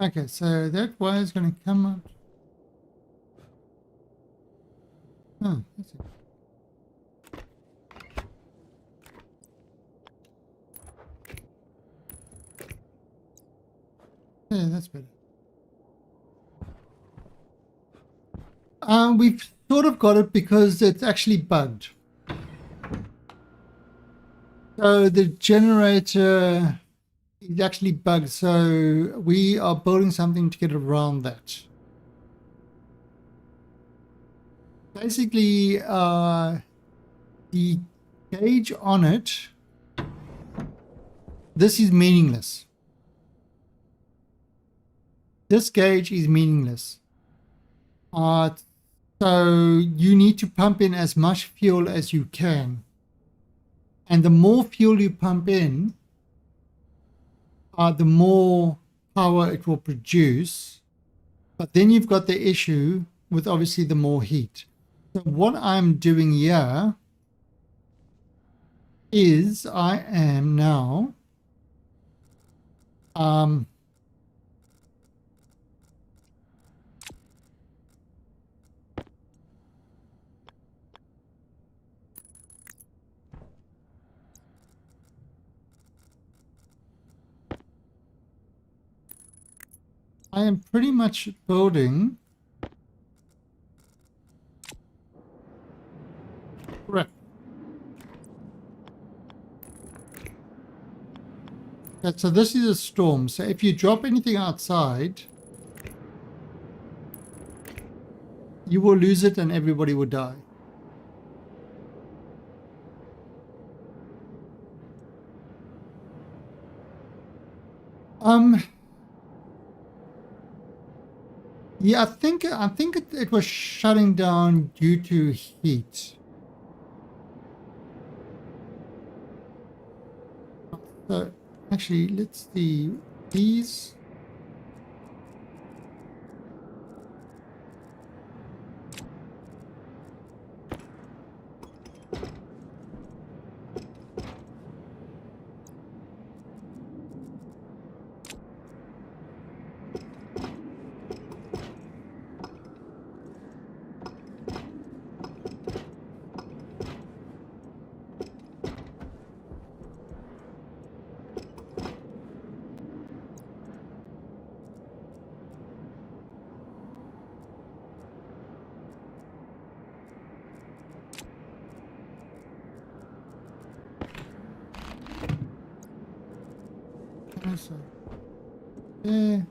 okay, so that wire is going to come up. Oh, that's it. Yeah, that's better. We've sort of got it because it's actually bugged. So the generator is actually bugged, so we are building something to get around that. Basically, the gauge on it, this is meaningless. This gauge is meaningless. So you need to pump in as much fuel as you can. And the more fuel you pump in, the more power it will produce. But then you've got the issue with obviously the more heat. So what I'm doing here is I am now pretty much building. Correct. Okay, so this is a storm. So if you drop anything outside, you will lose it and everybody will die. Yeah, I think it was shutting down due to heat. So actually, let's see these. So, yeah.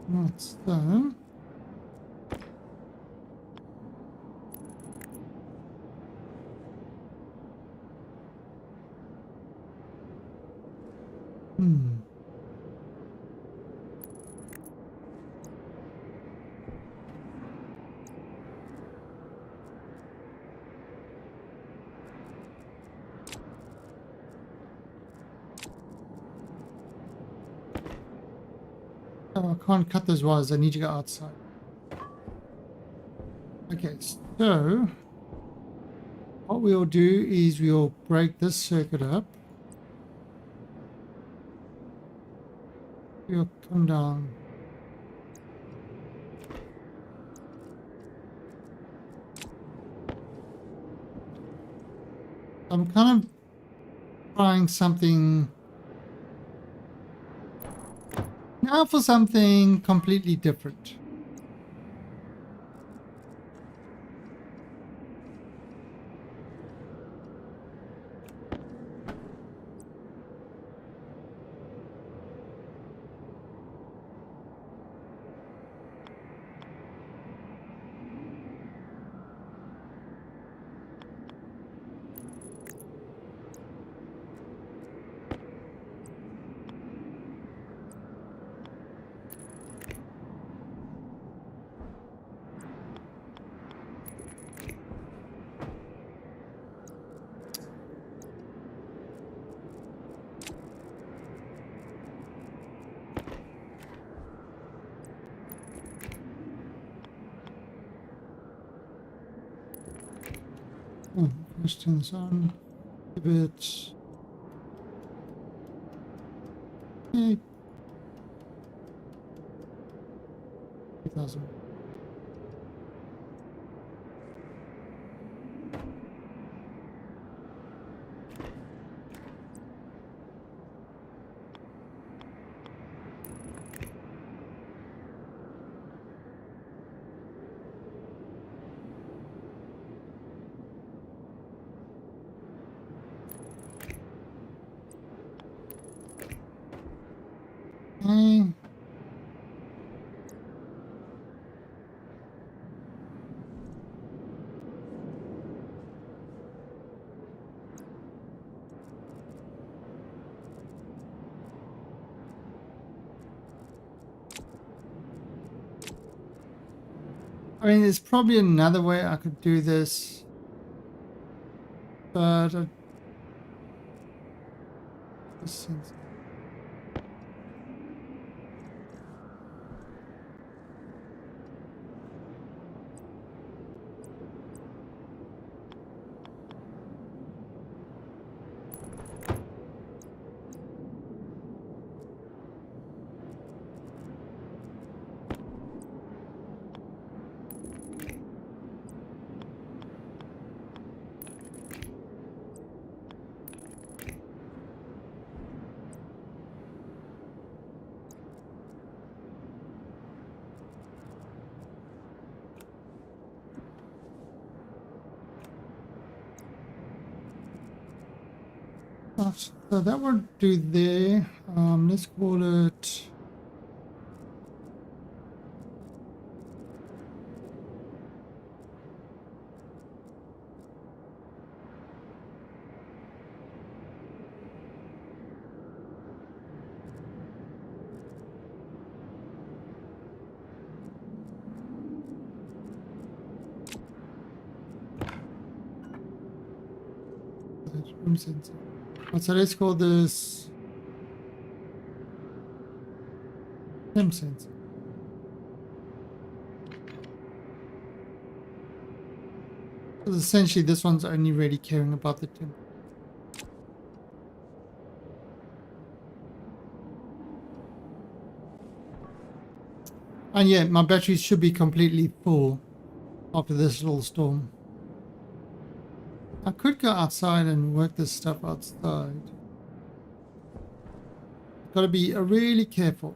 What's that? Oh, I can't cut those wires. I need to go outside. Okay, so what we'll do is we'll break this circuit up. We'll come down. I'm kind of trying something now for something completely different. Oh, questions on a bit. Okay. 2000. Okay. I mean, there's probably another way I could do this, but this seems. So that would do there. Let's call it. Room sensor. So let's call this temp sensor. Because essentially this one's only really caring about the temp. And yeah, my batteries should be completely full after this little storm. I could go outside and work this stuff outside. Gotta be really careful.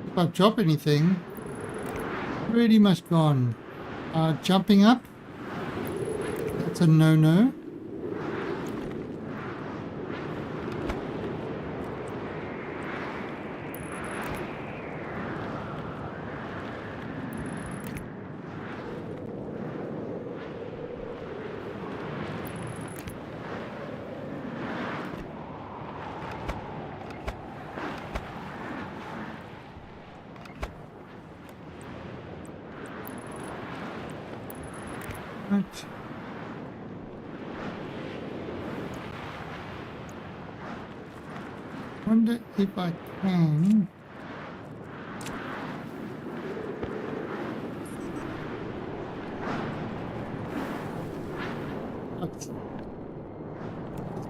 If I drop anything, pretty much gone. Jumping up, that's a no-no. Right. Wonder if I can. It's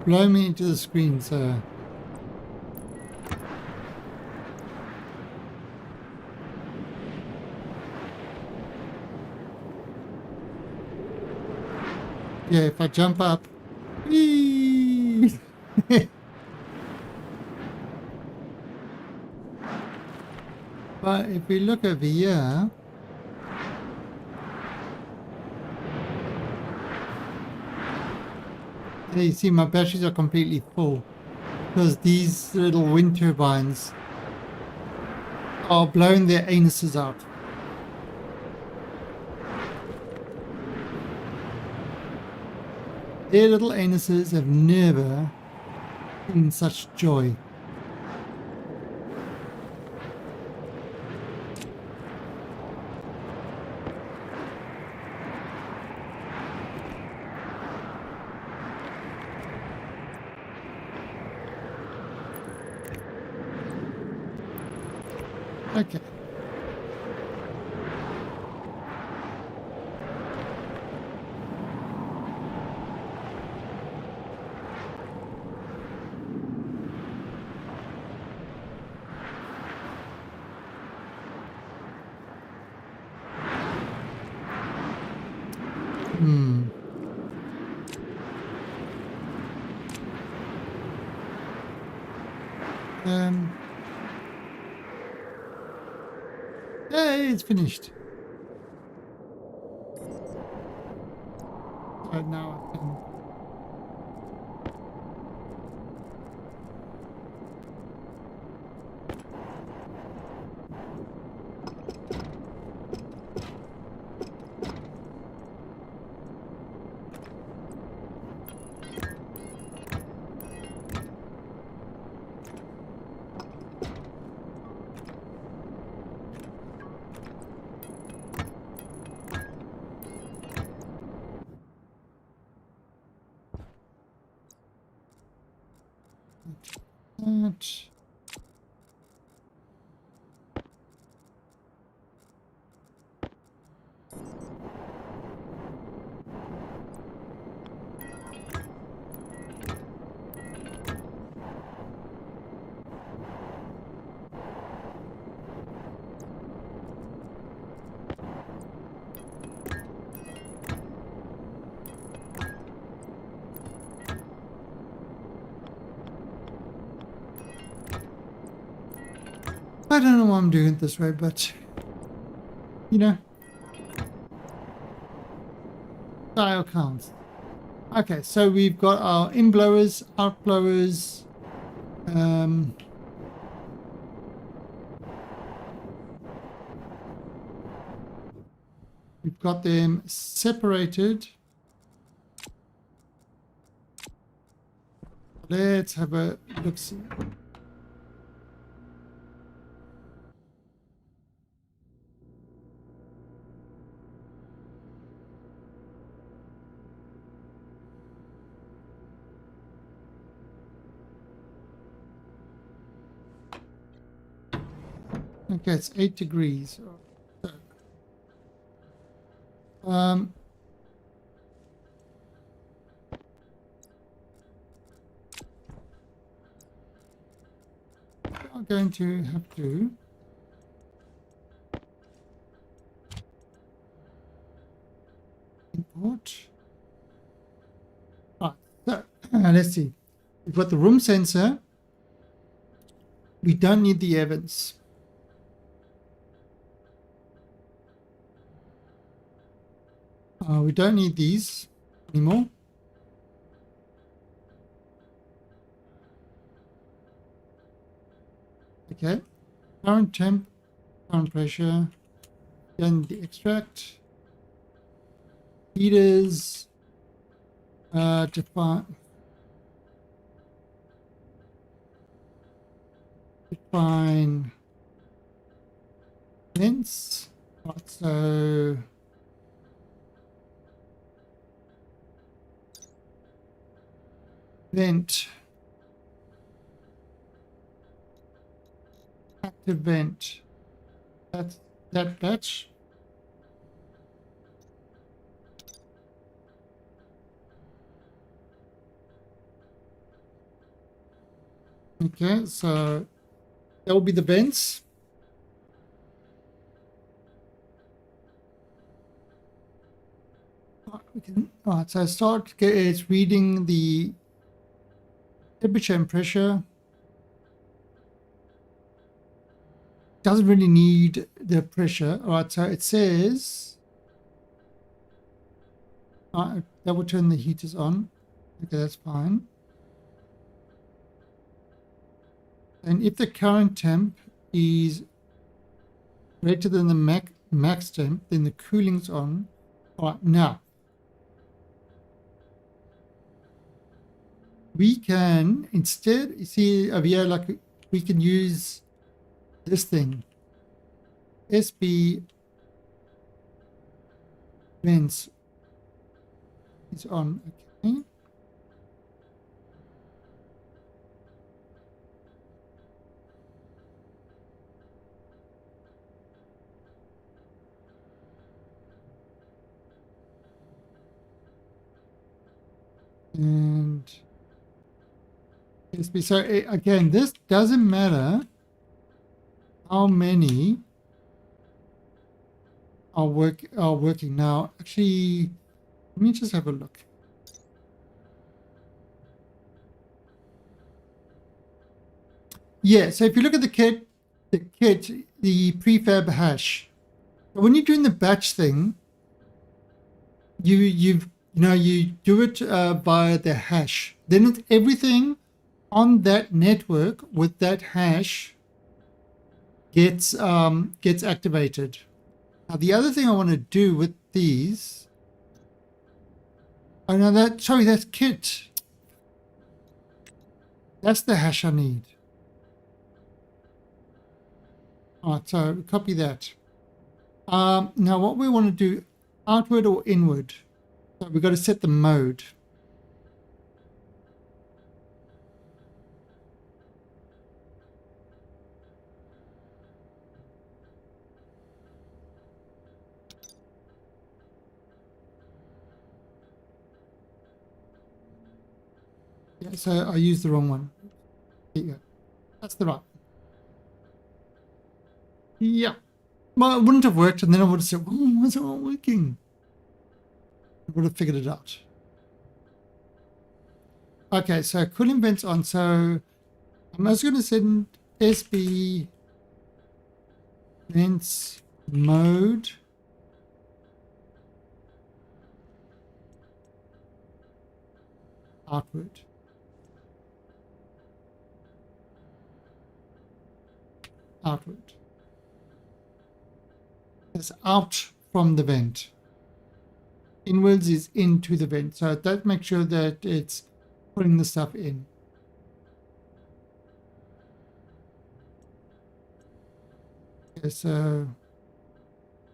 blowing me into the screen, so. Yeah, if I jump up. Whee! But if we look over here, there you see my batteries are completely full because these little wind turbines are blowing their anuses out. Their little anuses have never seen such joy. Okay. Hmm. Hey, it's finished. So now I can. That. I don't know why I'm doing it this way, but you know, style counts. Okay, so we've got our in blowers, out blowers. We've got them separated. Let's have a look. See. Okay, it's 8 degrees. Um, I'm going to have to import. Right, so let's see. We've got the room sensor. We don't need the Evans. We don't need these anymore. Okay. Current temp, current pressure. Then the extract. Heaters. Define lengths. Right, so vent, active vent. That's that batch. Okay, so that will be the vents. Alright, so start is reading the temperature and pressure. Doesn't really need the pressure. Alright, so it says that will turn the heaters on. Okay, that's fine. And if the current temp is greater than the max temp, then the cooling's on. Alright, now we can instead, you see over here, like we can use this thing. SB vents is on. Okay. And SB. So again, this doesn't matter how many are working now. Actually, let me just have a look. Yeah, so if you look at the kit, the prefab hash. When you're doing the batch thing, you do it via the hash. Then it's everything on that network with that hash gets activated. Now the other thing I want to do with these, oh no, that's kit. That's the hash I need. Alright, so copy that. Now what we want to do, outward or inward. So we've got to set the mode. Yeah, so I used the wrong one. There you go. That's the right. Yeah. Well, it wouldn't have worked, and then I would have said, "Oh, why is it not working?" I would have figured it out. Okay, so cooling vents on. So I'm just going to send SB vents mode. Outward. Outward. It's out from the vent. Inwards is into the vent. So that makes sure that it's putting the stuff in. Okay, so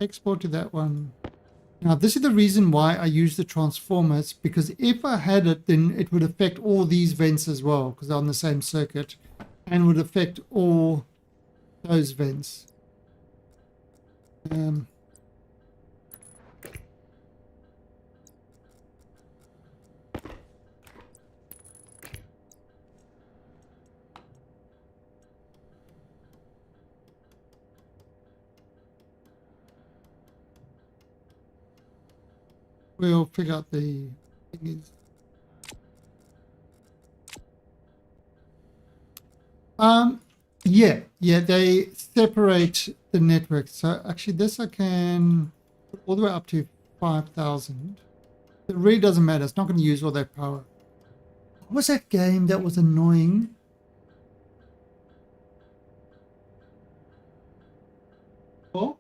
export to that one. Now this is the reason why I use the transformers, because if I had it, then it would affect all these vents as well, because they're on the same circuit, and would affect all those vents. We'll figure out the thing is. Yeah, they separate the network. So actually this I can put all the way up to 5,000. It really doesn't matter. It's not going to use all that power. What was that game that was annoying? Oh,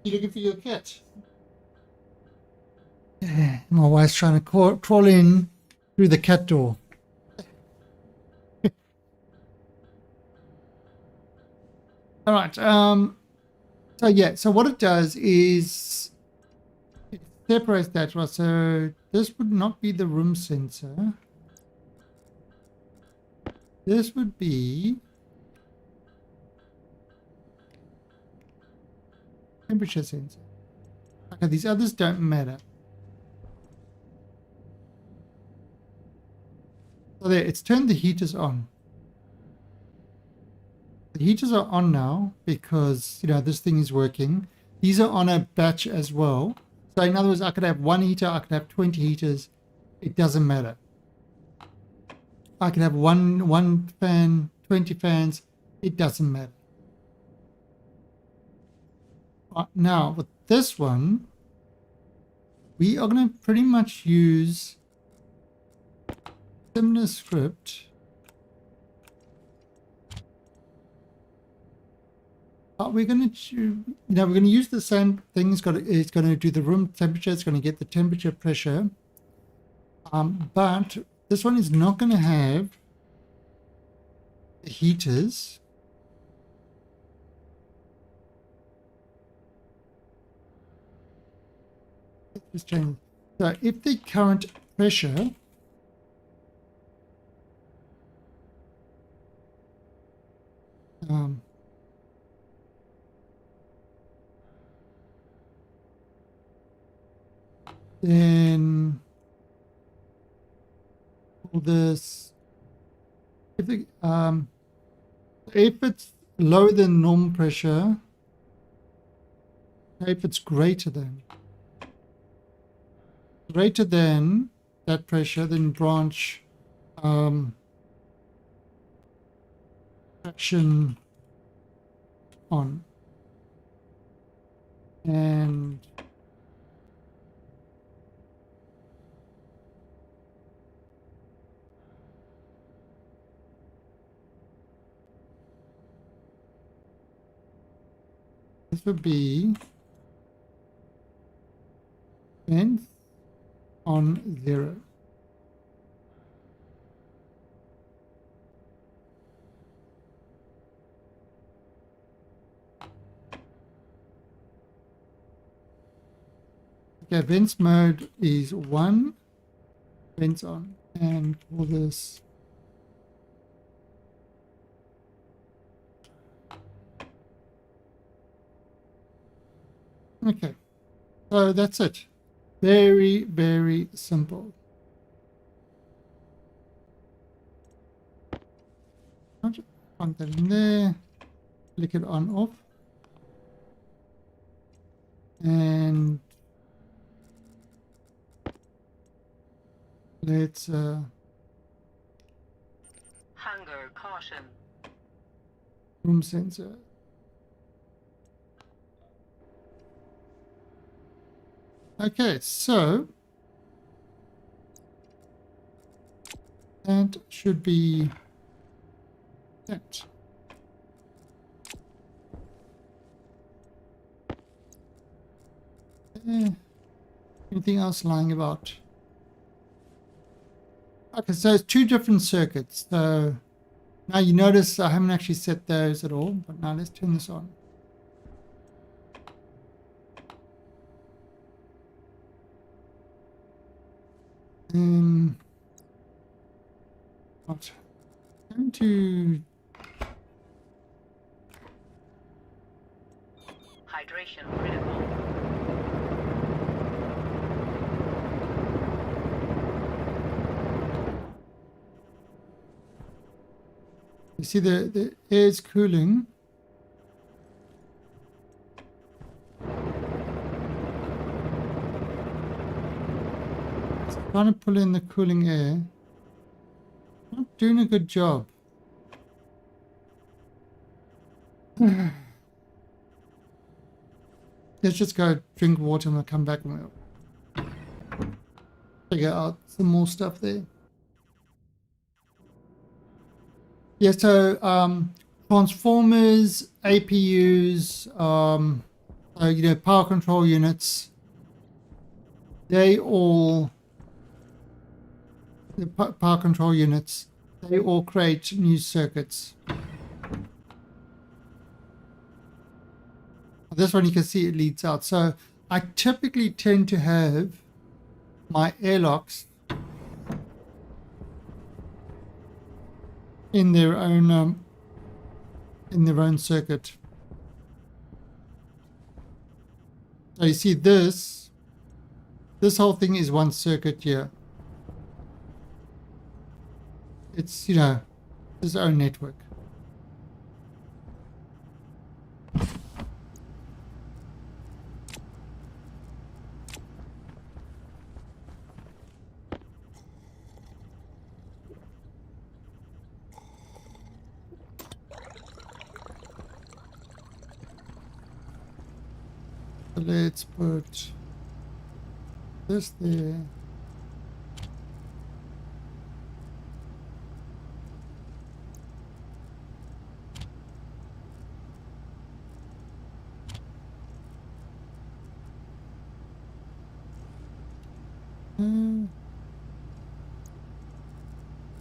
you looking for your cat? Yeah, my wife's trying to crawl in through the cat door. All right. So yeah. So what it does is it separates that. Right. So this would not be the room sensor. This would be temperature sensor. Okay, these others don't matter. So there, it's turned the heaters on. The heaters are on now because, you know, this thing is working. These are on a batch as well. So in other words, I could have one heater, I could have 20 heaters. It doesn't matter. I could have one fan, 20 fans. It doesn't matter. Now, with this one, we are going to pretty much use similar script. But we're going to, we're going to use the same thing. It's going to do the room temperature. It's going to get the temperature pressure. But this one is not going to have the heaters. Just change. So if the current pressure then all this, if it's lower than normal pressure, if it's greater than that pressure, then branch traction on, and this would be vents on 0. Okay, vents mode is 1, vents on, and for this okay, so that's it. Very, very simple. I'll just plug that in there, click it on off, and let's Hunger caution. room sensor. Okay, so that should be that. Anything else lying about? Okay, so it's 2 different circuits. So now you notice I haven't actually set those at all, but now let's turn this on. What? Going to Hydration critical. you see the air is cooling. It's trying to pull in the cooling air. Not doing a good job. Let's just go drink water and we'll come back and we'll figure out some more stuff there. Yeah, so transformers, APUs, you know, power control units, they all, the power control units, they all create new circuits. This one you can see it leads out. So I typically tend to have my airlocks in their own circuit. So you see this whole thing is one circuit here. It's, you know, its own network. So let's put this there.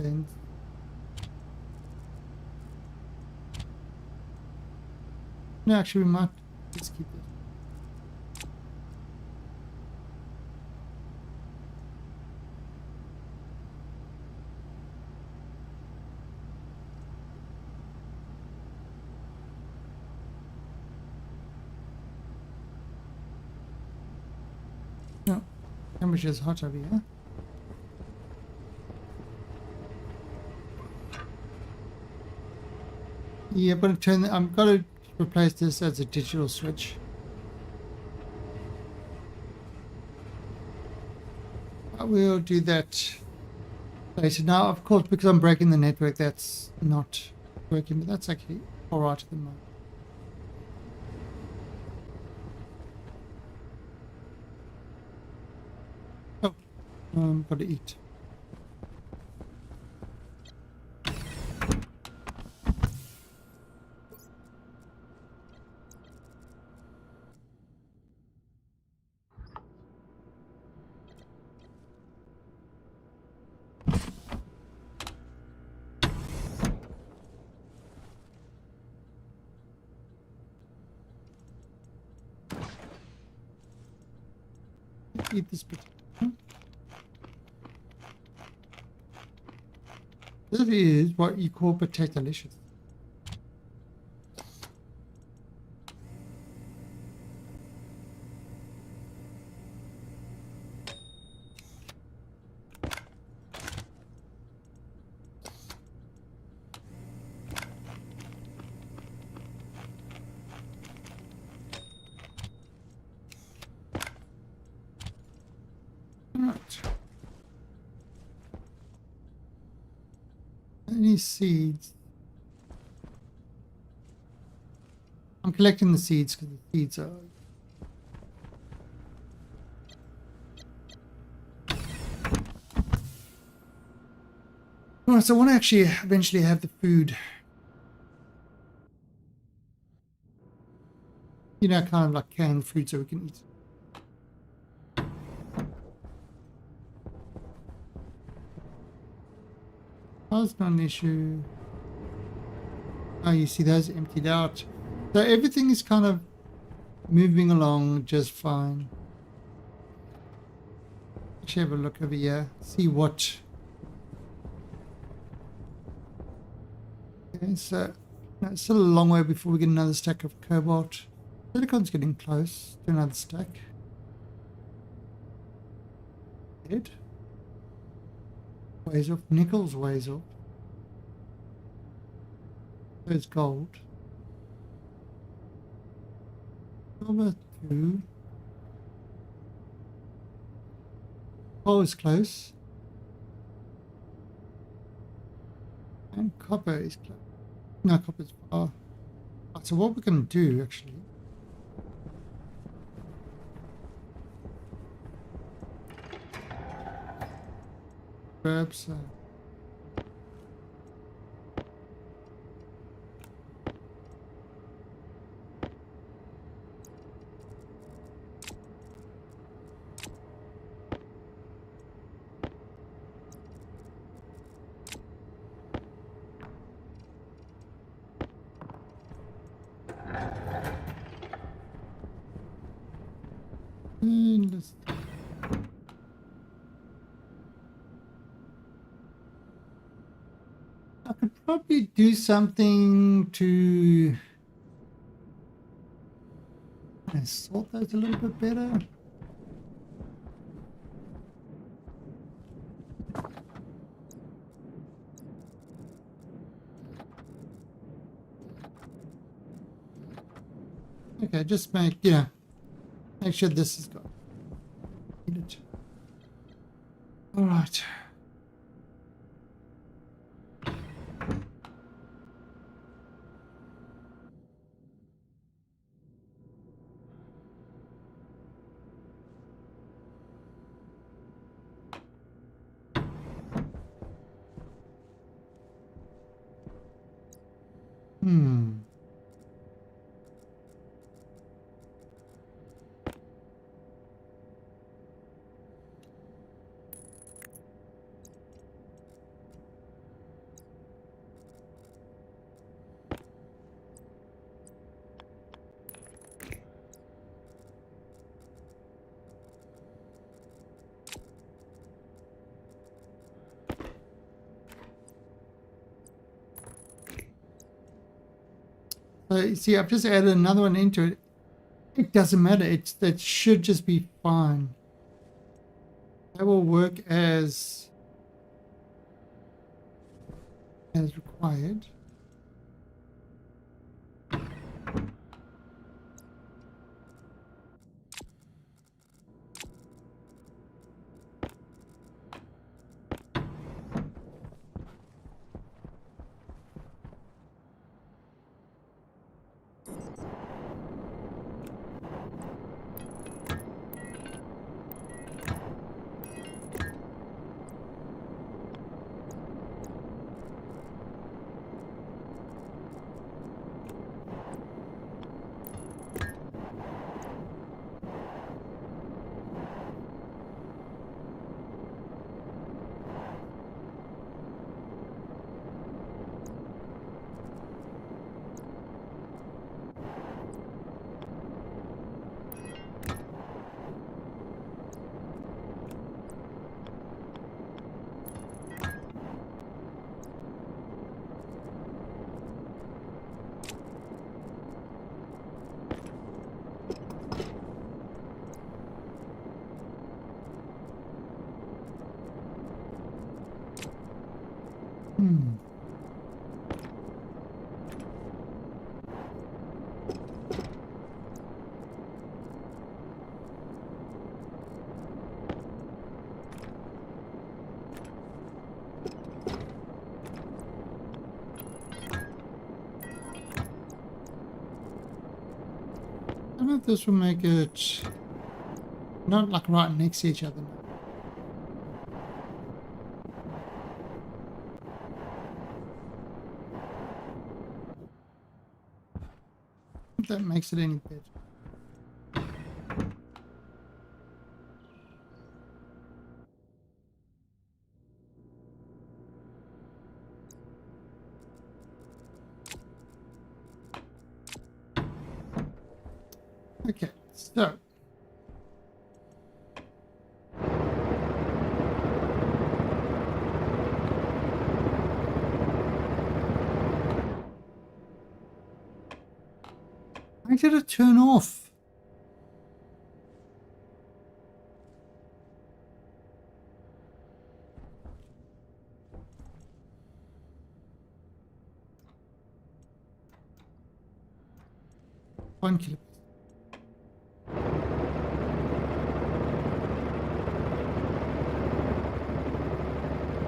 And no, actually, we might just keep it. No, temperature is hot over here. Yeah, I'm gonna I'm gonna replace this as a digital switch. I will do that later. Now, of course, because I'm breaking the network, that's not working, but that's actually alright at the moment. Oh, gotta eat. Eat this bit. This is what you call potato-licious. Right. Any seeds? I'm collecting the seeds because the seeds are... Alright, so I want to actually eventually have the food. You know, kind of like canned food so we can eat. That's not an issue. Oh, you see those emptied out. So everything is kind of moving along just fine. Actually have a look over here. See what... Okay, so it's still a long way before we get another stack of cobalt. Silicon's getting close to another stack. Lead. Ways off. Nickel's ways off. There's gold. Silver 2. Coal is close. And copper is close. No, copper's far. Right, so what we're going to do actually... grab some... And let's... I could probably do something to sort those a little bit better. Okay, just make sure this is got it. All right. Hmm. So you see, I've just added another one into it. It doesn't matter. That should just be fine. That will work as required. Hmm. I don't know if this will make it not like right next to each other. If that makes it any better. Okay, so why did it turn off? One kilo.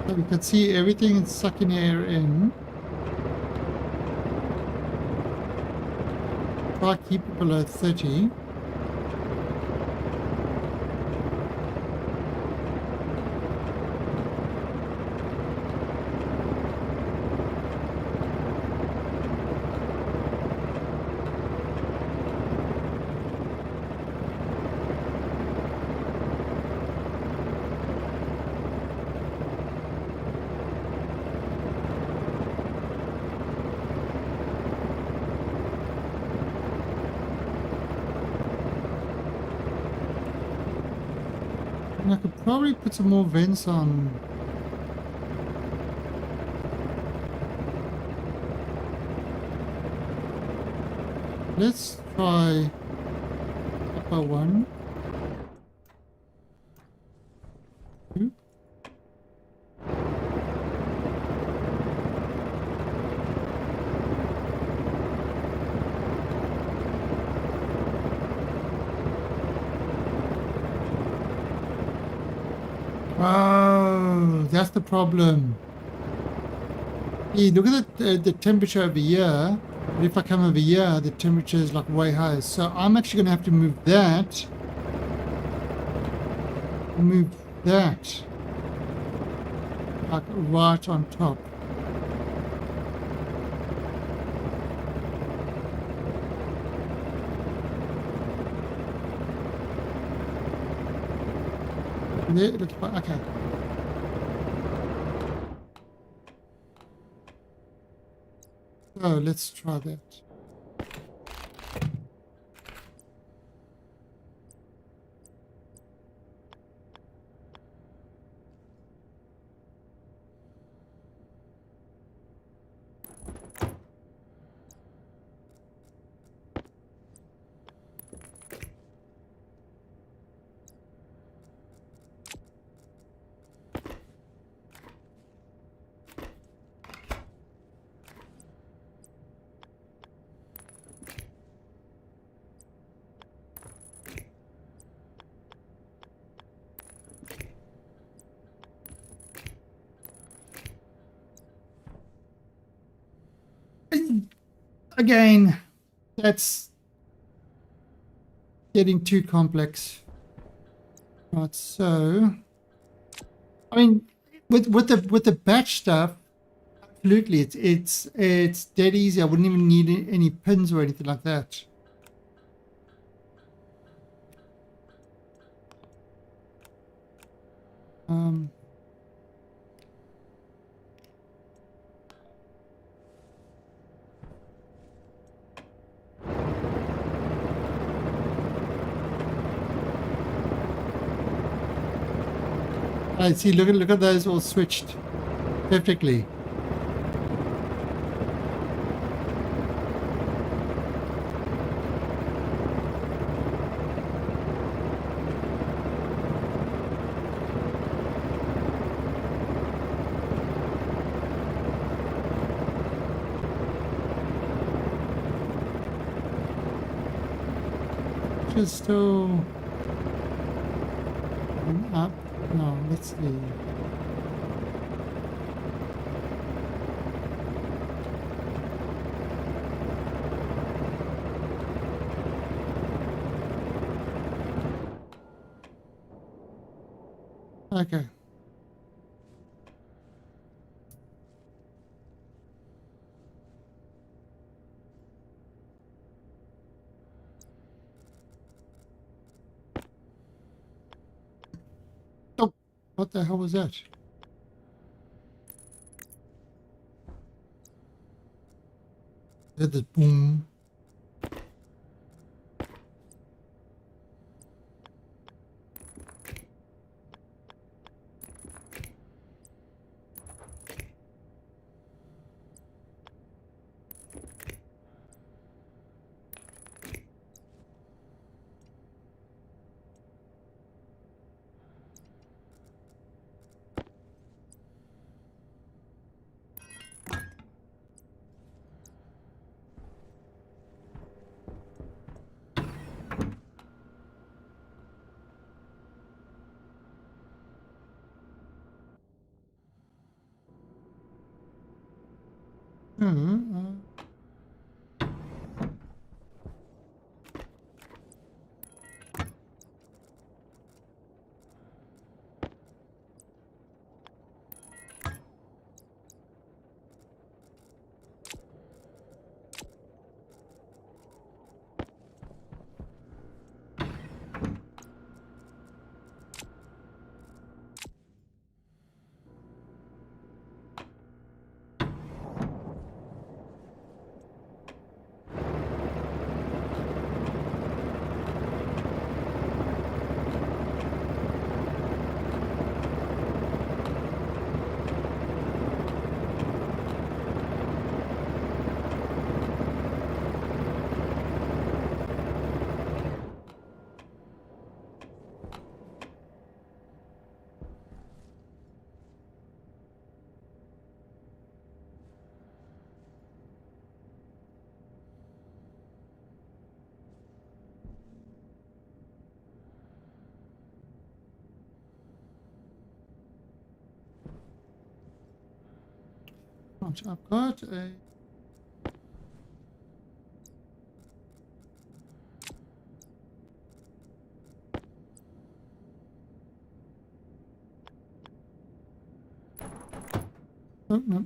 So we can see everything is sucking air in. Try keep it below 30. And I could probably put some more vents on. let's try upper one. Two. Oh, that's the problem. Hey, look at the temperature over here. But if I come over here, the temperature is like way higher. So I'm actually going to have to move that. Move that. Like right on top. There, it looks like, okay. So let's try that. Again, that's getting too complex. Right, so I mean, with the batch stuff, absolutely, it's dead easy. I wouldn't even need any pins or anything like that. I see. Look at those all switched perfectly. Just still up. No, let's see. Okay. Oh, what the hell was that? Did this boom? Hmm. Right, I've got a... Oh, no.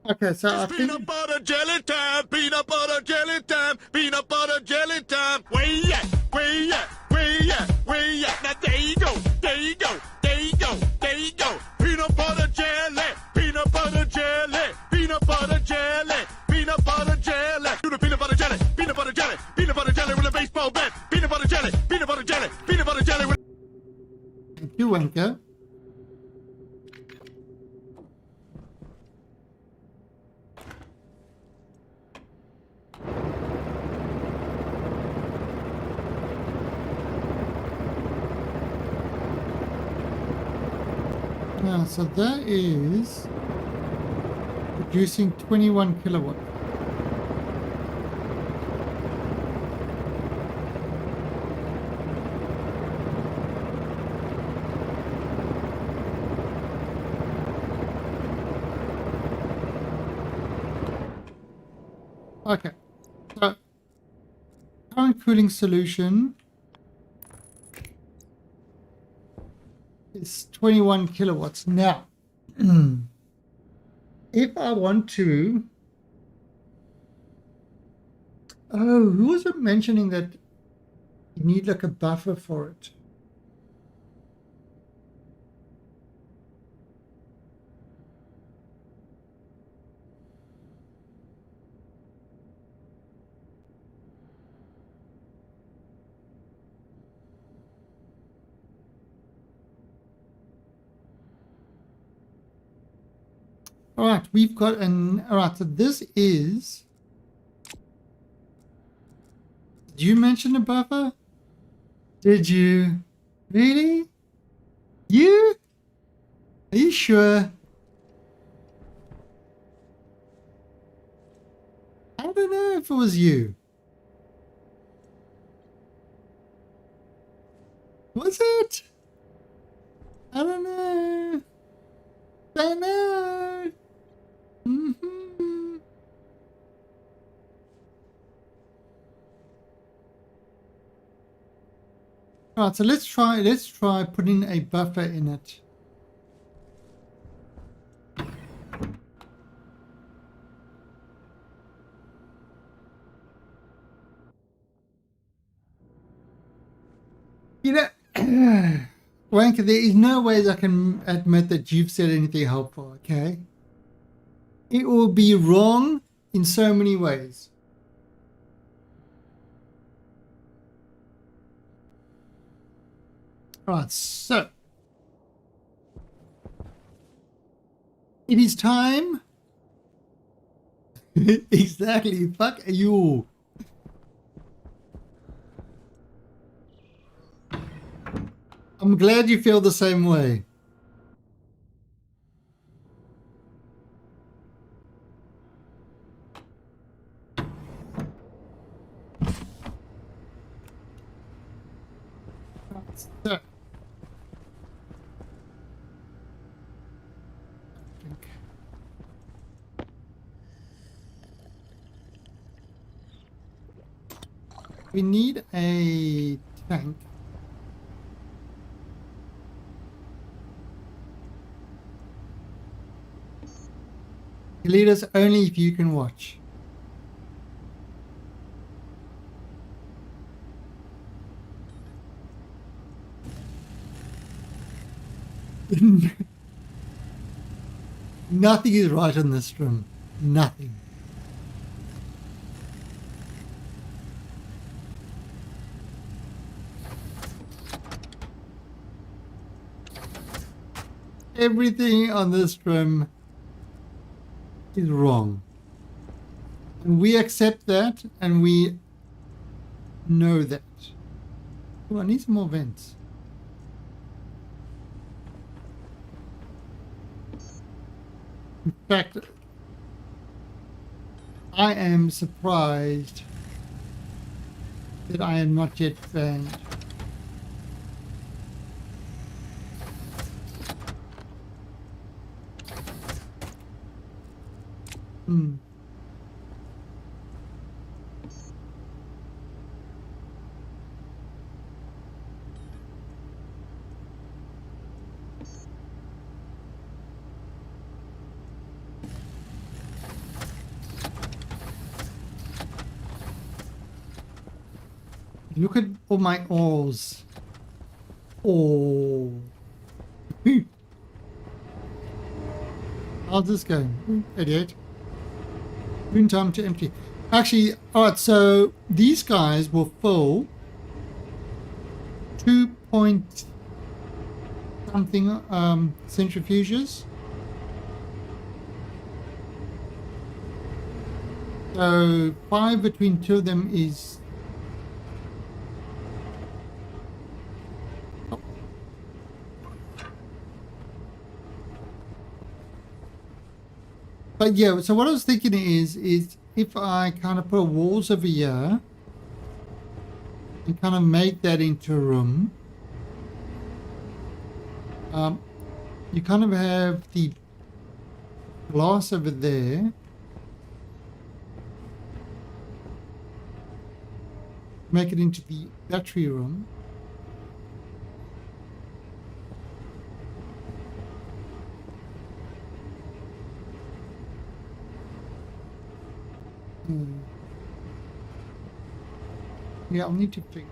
Okay, so I think... Peanut butter jelly time, peanut butter jelly time, peanut butter jelly time. Where you at? Where you at? Where you at? Where you at? Now there you go, there you go, there you go, there you go. Peanut butter jelly, peanut butter jelly, peanut butter jelly, peanut butter jelly. Do the peanut butter jelly, peanut butter jelly, peanut butter jelly with a baseball bat. Peanut butter jelly, peanut butter jelly, peanut butter jelly with... Thank you, Wenka. Yeah, so that is producing 21 kilowatt. Okay, so current cooling solution is 21 kilowatts. Now, if I want to... Oh, who was it mentioning that you need like a buffer for it? All right, we've got an... All right, so this is... Did you mention a buffer? Did you? Really? You? Are you sure? I don't know if it was you. Was it? I don't know. Don't know. Mm-hmm. All right, so let's try putting a buffer in it. You know, Wanker, there is no ways I can admit that you've said anything helpful, okay? It will be wrong in so many ways. All right, so It is time. Exactly. Fuck you. I'm glad you feel the same way. So, we need a tank. Lead us only if you can watch. Nothing is right in this room. Nothing. Everything on this room is wrong. And we accept that and we know that. Oh, I need some more vents. In fact, I am surprised that I am not yet banned. Look at all my ores. Oh. How's this going? 88. Boon time to empty. Actually, alright, so these guys will fill 2 point something centrifuges. So 5 between 2 of them is But yeah, so what I was thinking is if I kind of put walls over here and kind of make that into a room, you kind of have the glass over there. Make it into the battery room. Yeah, I'll need to figure.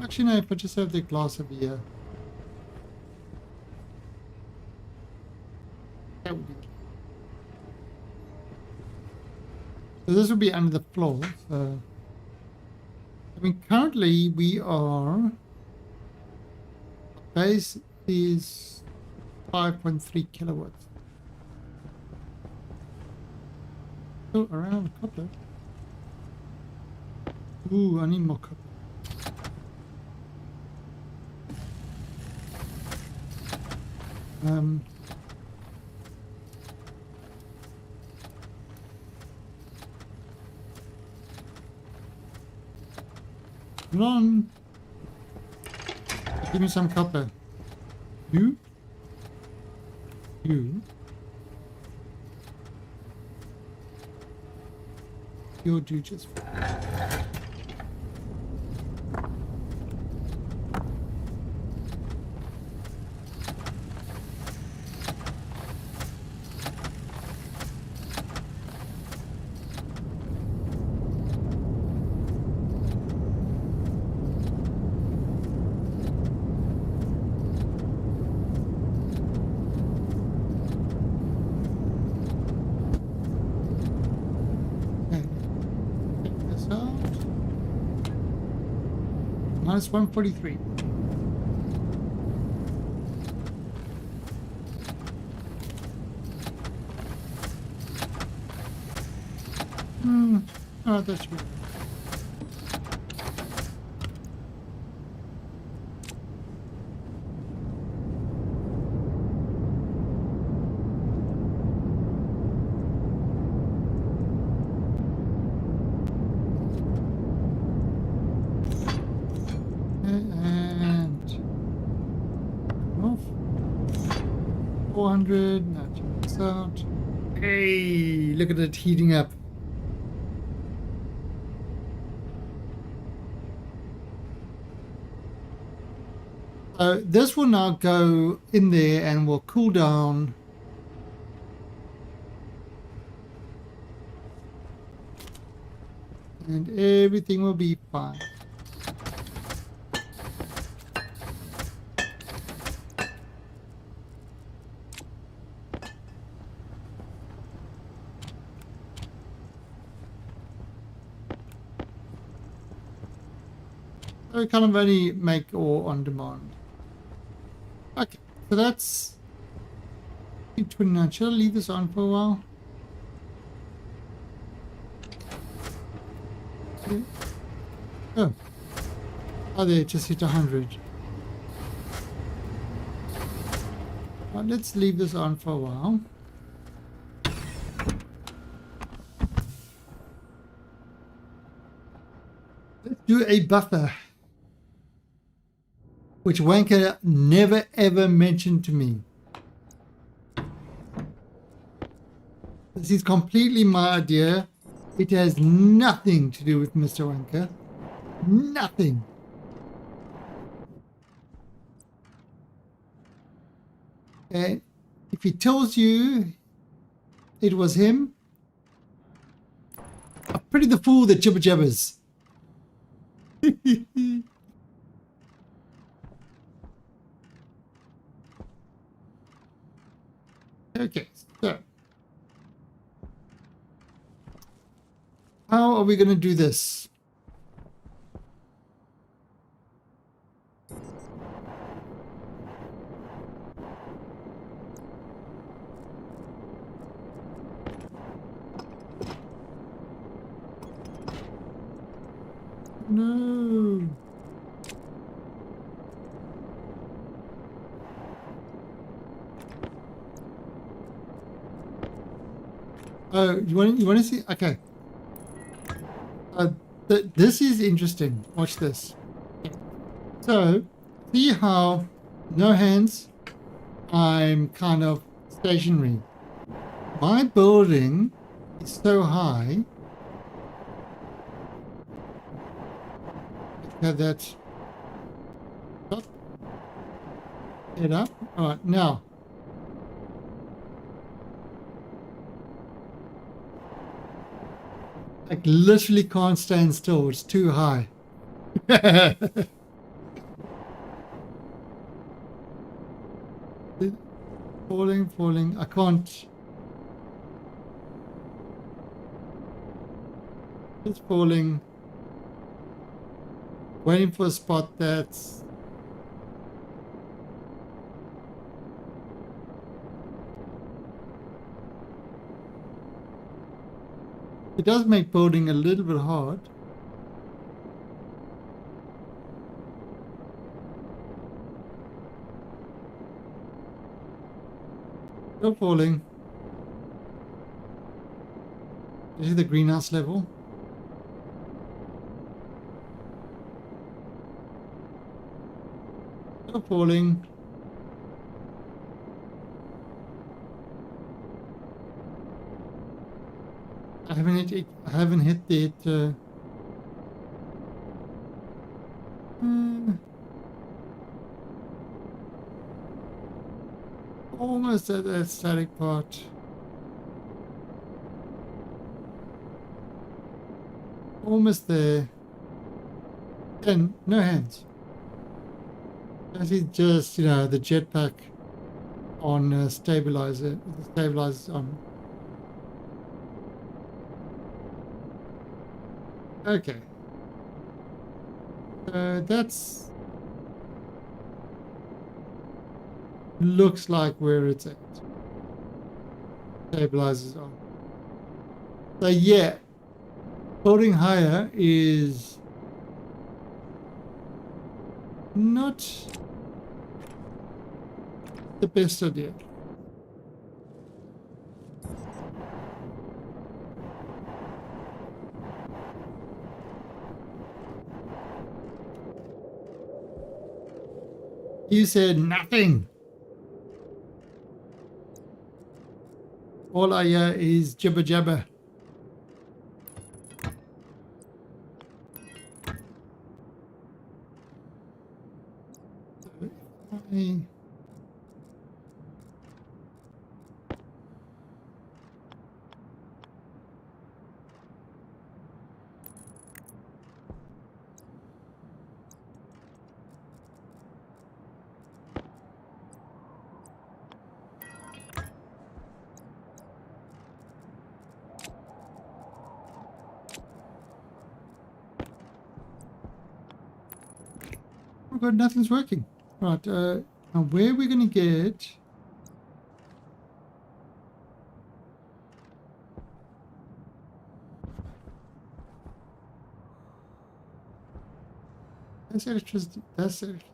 Actually, no, if I just have the glass over here. That would be good. So this will be under the floor. So, I mean, currently we are. Base is 5.3 kilowatts. Oh, around copper. Ooh, I need more copper. Come on. Give me some copper. You? You'll do just fine. Minus 143. Oh, that should be. And off. 400. Now check this out. Hey, look at it heating up. This will now go in there and will cool down. And everything will be fine. So kind of only make ore on demand. Okay, so that's 29. Should I leave this on for a while? Okay. Oh, there, it just hit 100. Right, let's leave this on for a while. Let's do a buffer, which Wanker never ever mentioned to me. This is completely my idea. It has nothing to do with Mr. Wanker. Nothing. And if he tells you it was him, I pity the fool that jibber jabbers. Okay, so how are we going to do this? No. Oh, you want to see? Okay. This is interesting. Watch this. So, see how no hands? I'm kind of stationary. My building is so high. Let's have that. Up. Head up. All right, now. I literally can't stand still. It's too high. Falling. I can't. It's falling. Waiting for a spot that's. It does make building a little bit hard. Still falling. This is the greenhouse level. Still falling. I haven't hit it. Almost at that static part. Almost there. And no hands. That is just, you know, the jetpack on stabilizer. The stabilizer's on. Okay. That's looks like where it's at. Stabilizers on. So yeah, Building higher is not the best idea. You said nothing. All I hear is jibber jabber. Oh god, nothing's working. Right, now where are we going to get... That's electricity. That's electricity.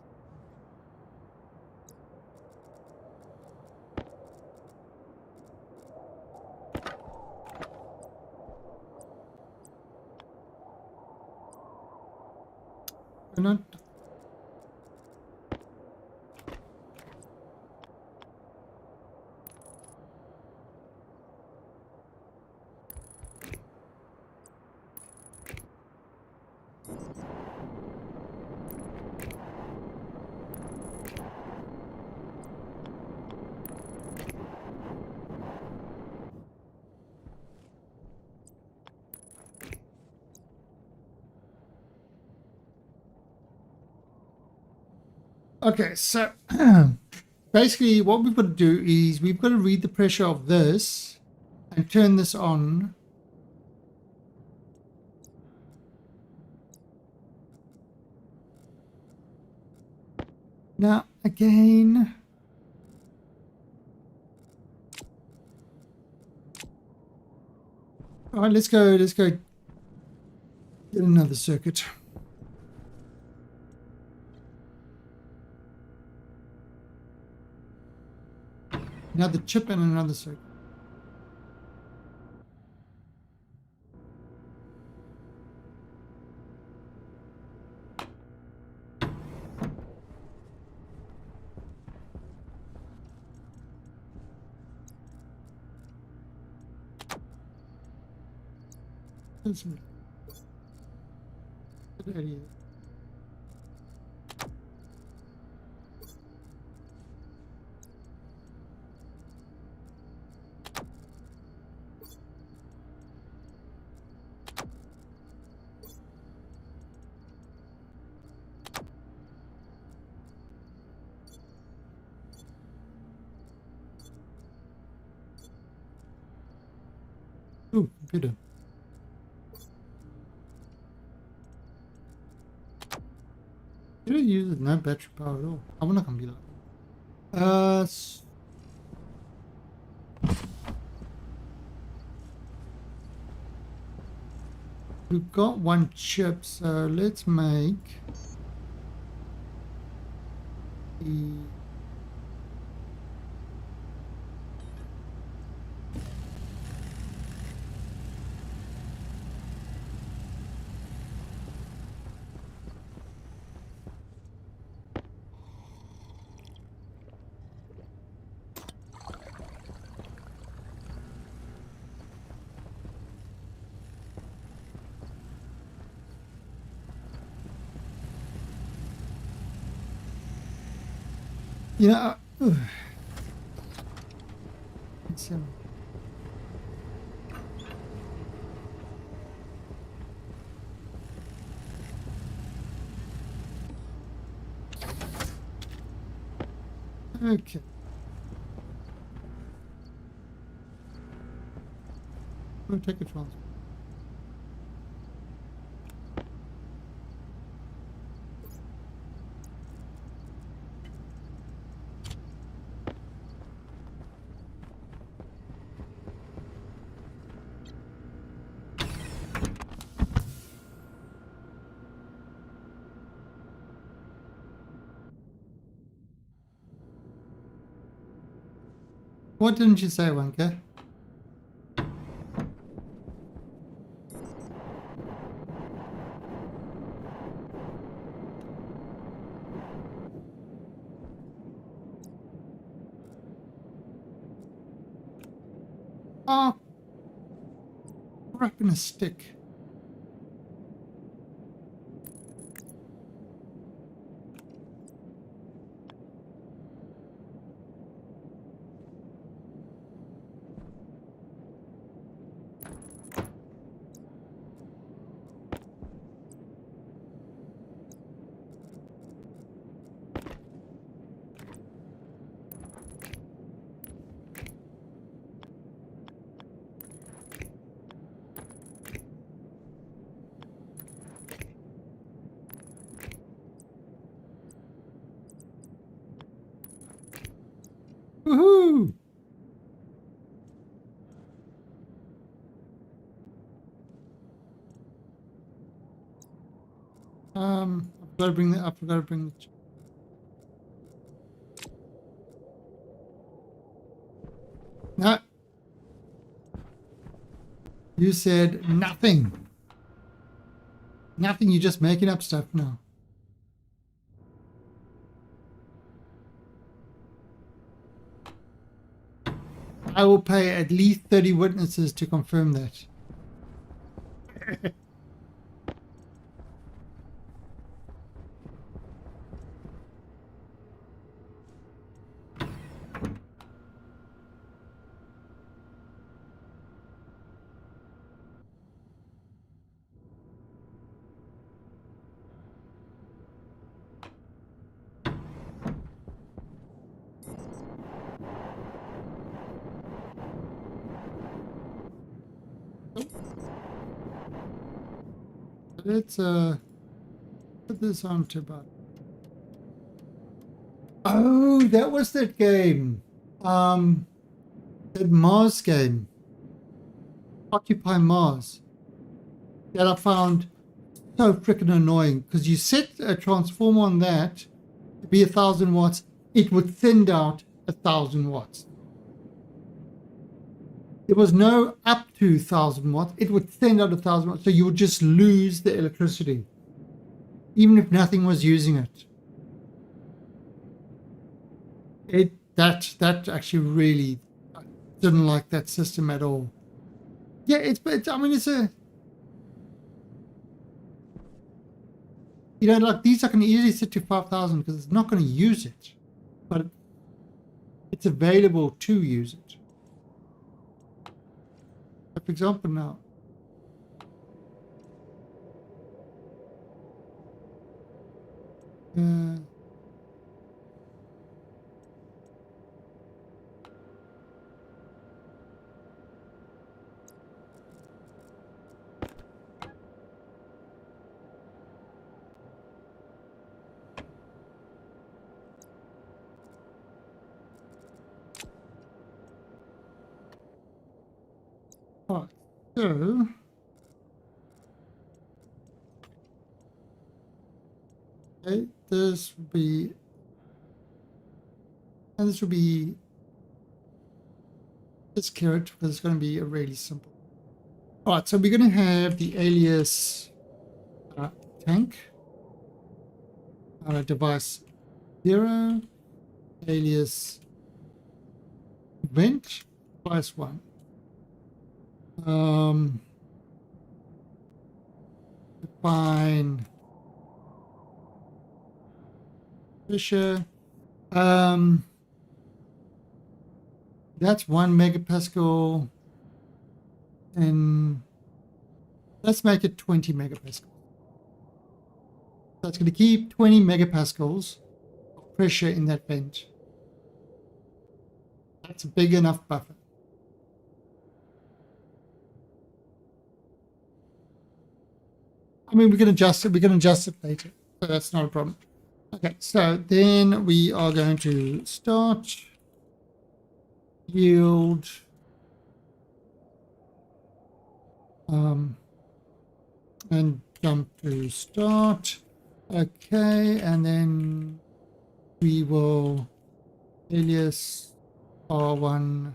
We're not... Okay, so basically what we've got to do is we've got to read the pressure of this and turn this on. Now, again... All right, let's go get another circuit. Another chip and another circuit. That's good idea. Ooh, computer. It uses no battery power at all. I want a computer. We've got one chip, so let's make the you know, so, okay. We'll take a transfer. What didn't you say, Wanker? Oh, crap in a stick. Woohoo! I've got to bring that up. I've got to bring the. No. You said nothing. Nothing. You're just making up stuff now. I will pay at least 30 witnesses to confirm that. Let's put this on to about. Oh, that was that game. That Mars game. Occupy Mars. That I found so freaking annoying because you set a transformer on that to be 1,000 watts, it would send out 1,000 watts. There was no up to 1,000 watts. It would send out 1,000 watts, so you would just lose the electricity, even if nothing was using it. That actually really didn't like that system at all. Yeah, it's I mean it's a, you know, like these I can easily set to 5,000 because it's not going to use it, but it's available to use it. For example, now. Right, so okay, this will be, and this will be this carrot because it's going to be a really simple. All right, so we're going to have the alias tank, device 0, alias vent, device 1. Define pressure. That's 1 megapascal, and let's make it 20 megapascals. That's going to keep 20 megapascals of pressure in that vent. That's a big enough buffer. I mean, we can adjust it. We can adjust it later, so that's not a problem. Okay, so then we are going to start yield. And jump to start. Okay, and then we will alias R1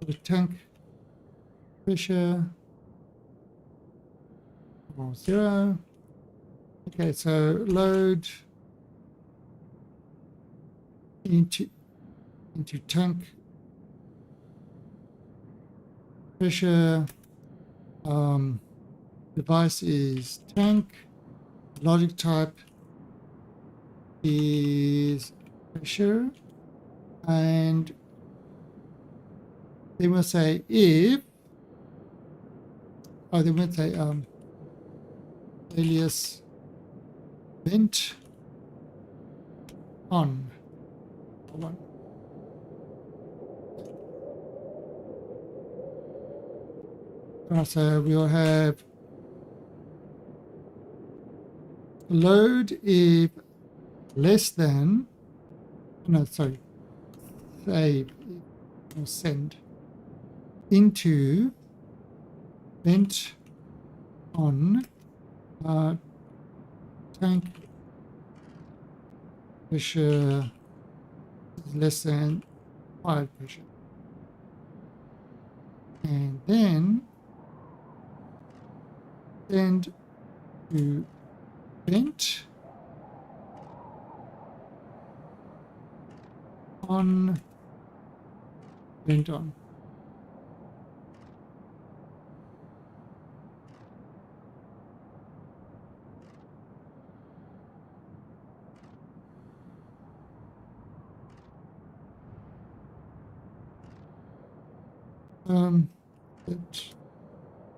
the tank pressure or 0. Okay, so load into tank pressure. Device is tank. Logic type is pressure, and then we'll say if. Oh, then we'll say alias vent on. One. So we'll have load if less than, no, sorry, save or send into vent on tank pressure is less than 5 pressure. And then send to vent on vent on.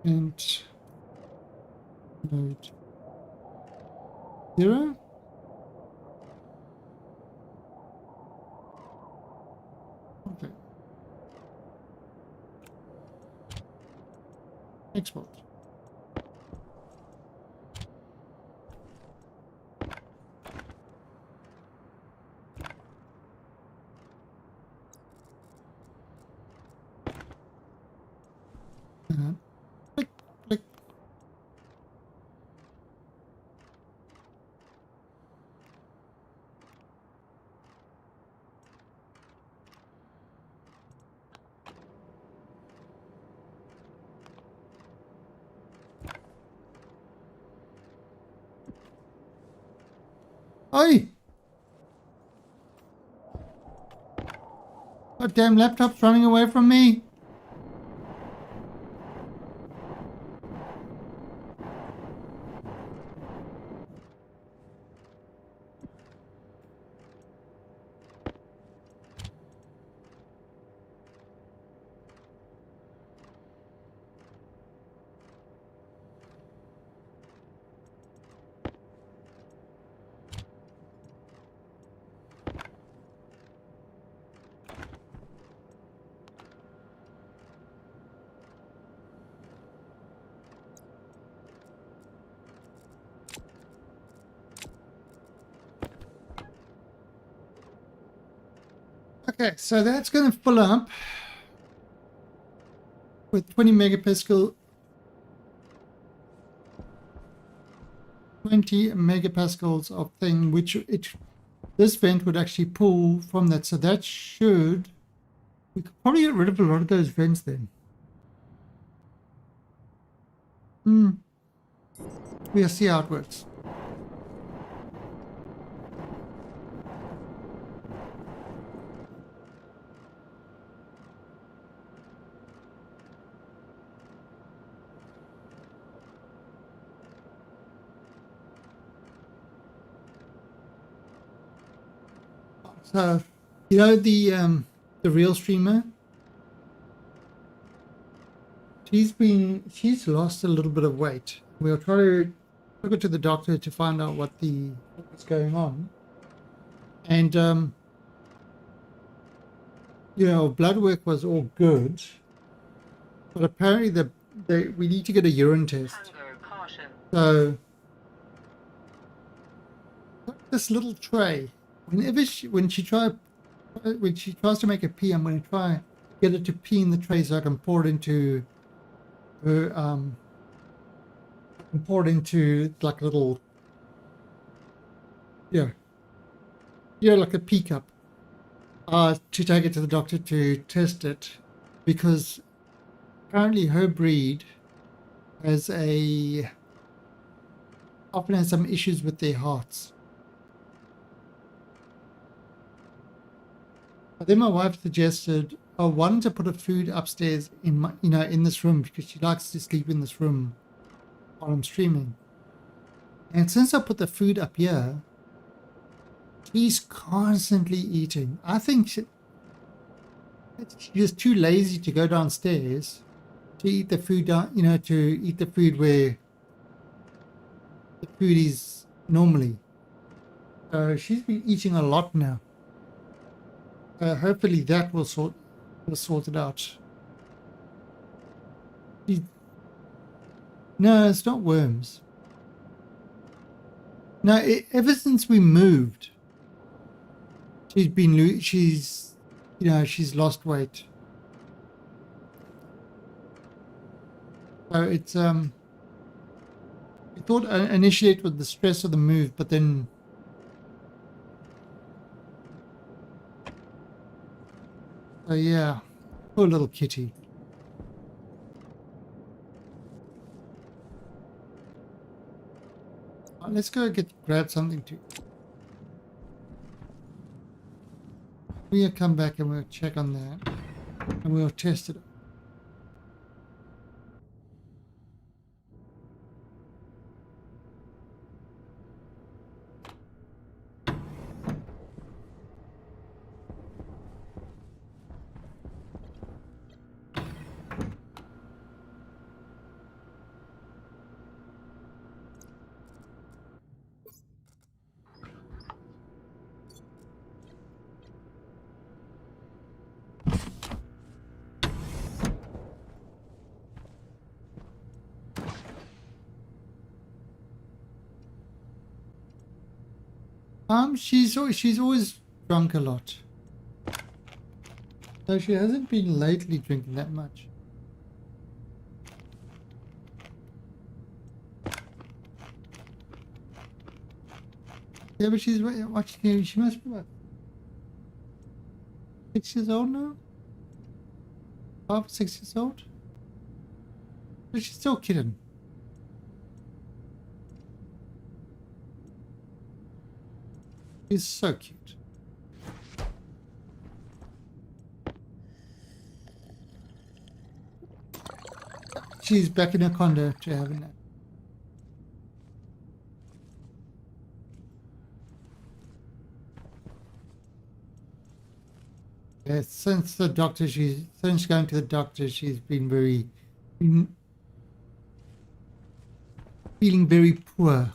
Vent node 0. Okay. Export. Click, click. Oi! That damn laptop's running away from me. Okay, so that's going to fill up with 20 megapascal, 20 megapascals of thing, which this vent would actually pull from that. So that should, we could probably get rid of a lot of those vents then. We'll see how it works. So, you know the real streamer? She's lost a little bit of weight. We'll try to took her to the doctor to find out what was going on. And you know, blood work was all good, but apparently we need to get a urine test. Hunger caution. So this little tray, when she tries to make a pee, I'm going to try get it to pee in the tray so I can pour it into her like a little like a pee cup. to take it to the doctor to test it, because currently her breed has often has some issues with their hearts. But then my wife suggested, oh, why don't I put a food upstairs in my, in this room, because she likes to sleep in this room while I'm streaming. And since I put the food up here, she's constantly eating. I think she's just too lazy to go downstairs to eat the food down, to eat the food where the food is normally. So she's been eating a lot now. Hopefully that will sort it out. No, it's not worms. No, ever since we moved, she's lost weight. So it's I thought initially it was the stress of the move, but then yeah, poor little kitty. Let's go grab something to. We'll come back and we'll check on that, and we'll test it. She's always drunk a lot. So she hasn't been lately drinking that much. Yeah, but she's watching. She must be what, 6 years old now? 5, 6 years old? But she's still kidding. He's so cute. She's back in her condo to have a nap. Yeah, since going to the doctor, she's been feeling very poor.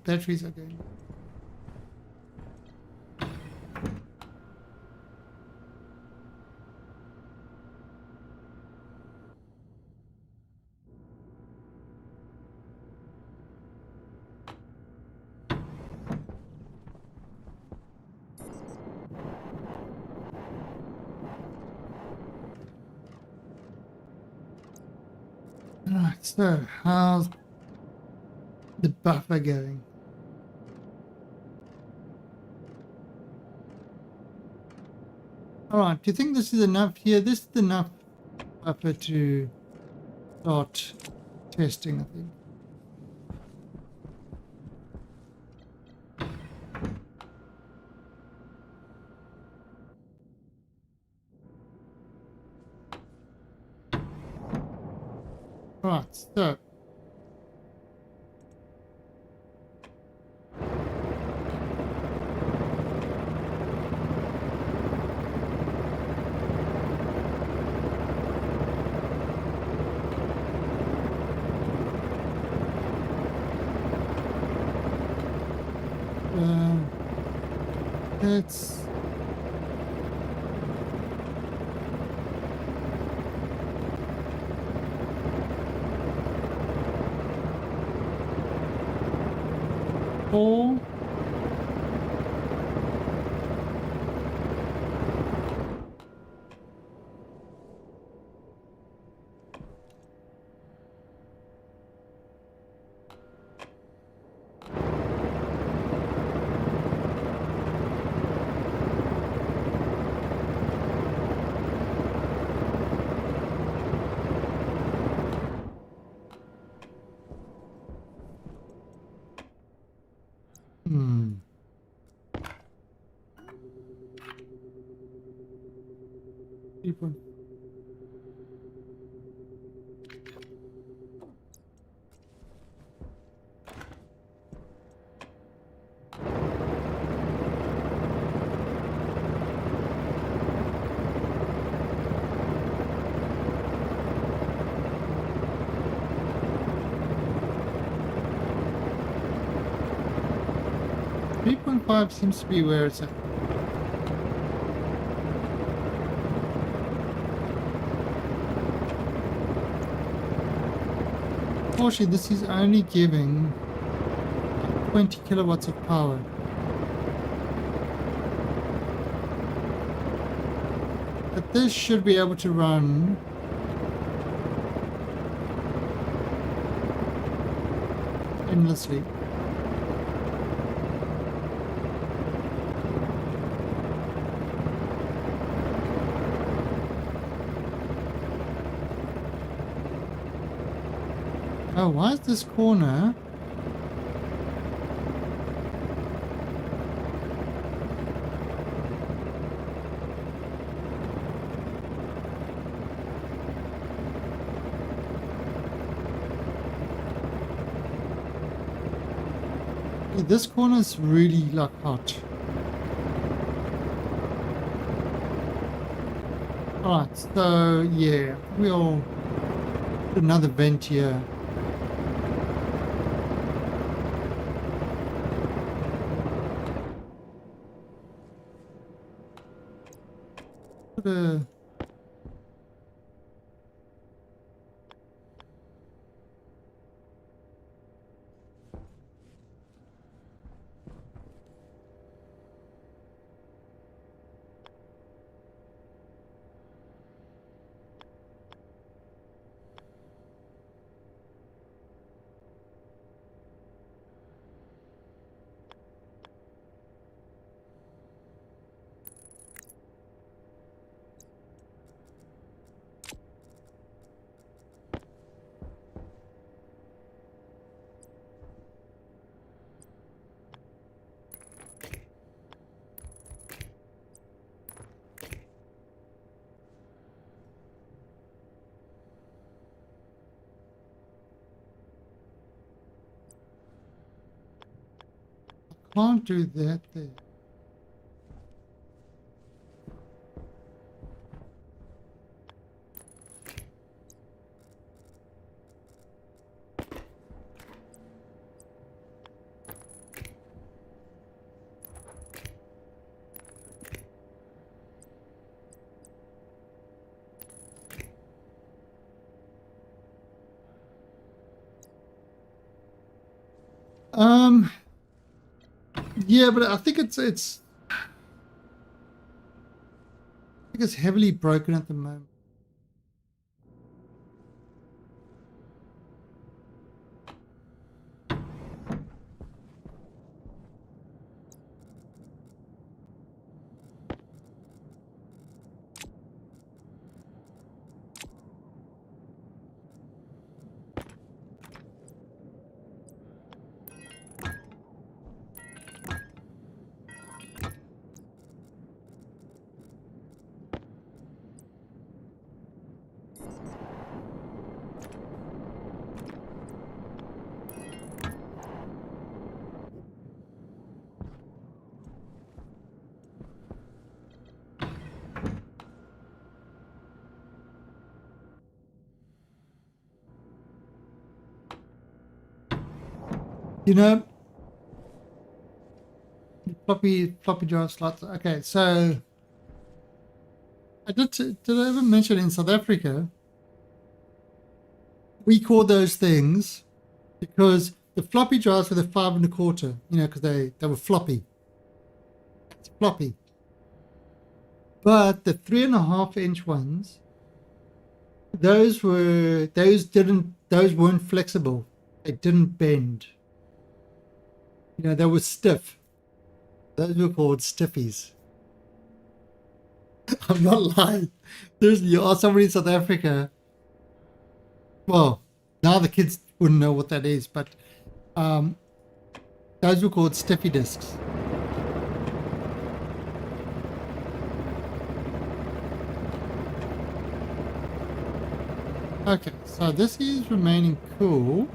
Batteries are going. Alright, so how's the buffer going? Alright, do you think this is enough here? This is enough buffer to start testing, I think. Alright, so let's 4. Hmm. People. Three point five seems to be where it's at. Unfortunately, this is only giving 20 kilowatts of power. But this should be able to run endlessly. Oh, why is this corner? This corner is really like hot. Alright, so yeah, we'll put another vent here. Put a can't do that there. Yeah, but I think it's I think it's heavily broken at the moment. You know, floppy drive slots. Okay, so did I ever mention in South Africa we call those things because the floppy drives were the 5 1/4, you know, because they were floppy. It's floppy. But the 3.5-inch ones, those weren't flexible. They didn't bend. You know, they were stiff. Those were called stiffies. I'm not lying. You ask somebody in South Africa. Well, now the kids wouldn't know what that is, but those were called stiffy discs. Okay, so this is remaining cool.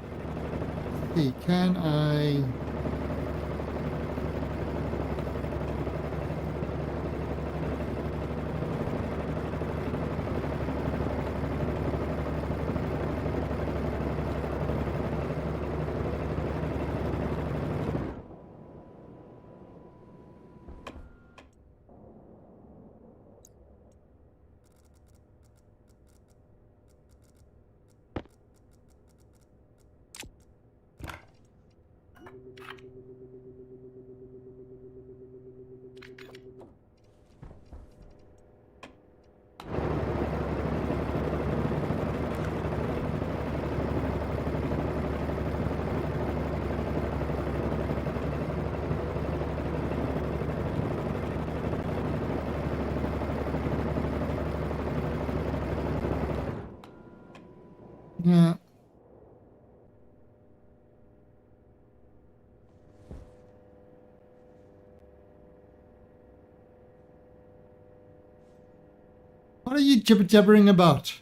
Let's see, can I... Yeah. What are you jibber-jabbering about?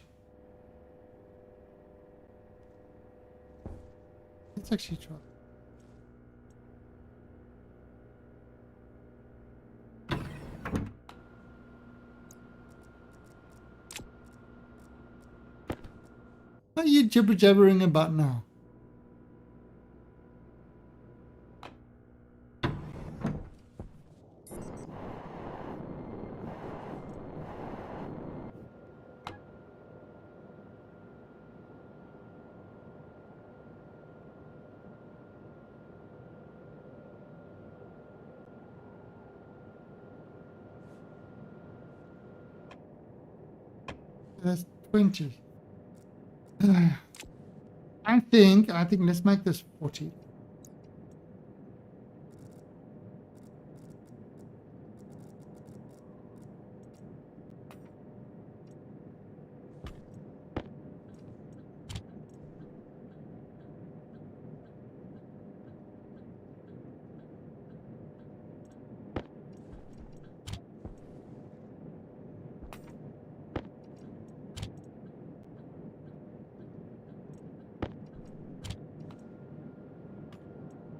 Let's actually try. What are you jibber-jabbering about now? That's 20. I think let's make this 40.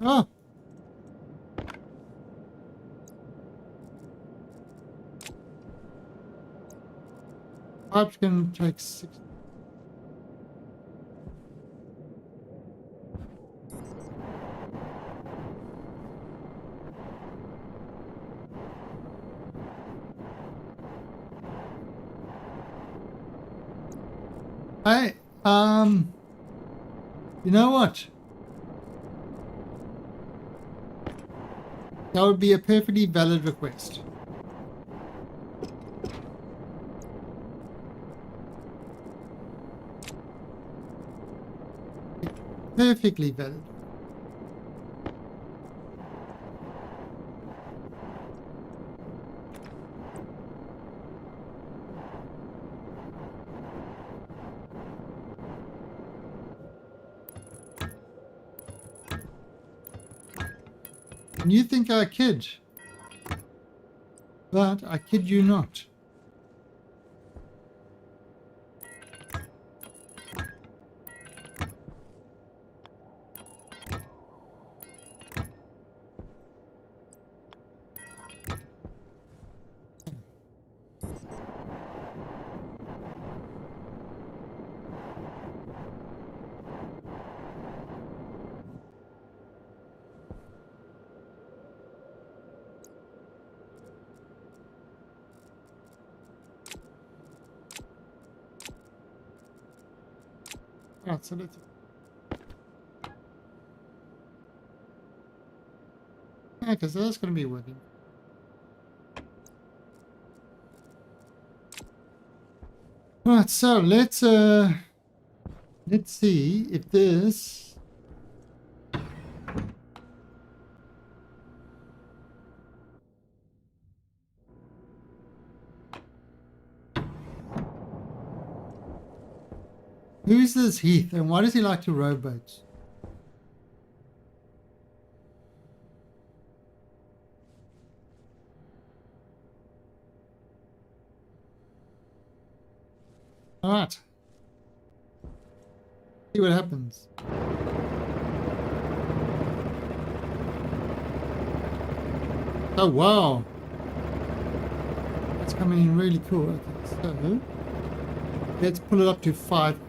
Oh. Pipes can take 6. Hey, you know what? That would be a perfectly valid request. Perfectly valid. And you think I kid, but I kid you not. Right, so let's... Okay, so that's going to be working. Right, so let's see if this who's this Heath and why does he like to row boats? All right. See what happens. Oh wow. That's coming in really cool. Okay, so let's pull it up to 5.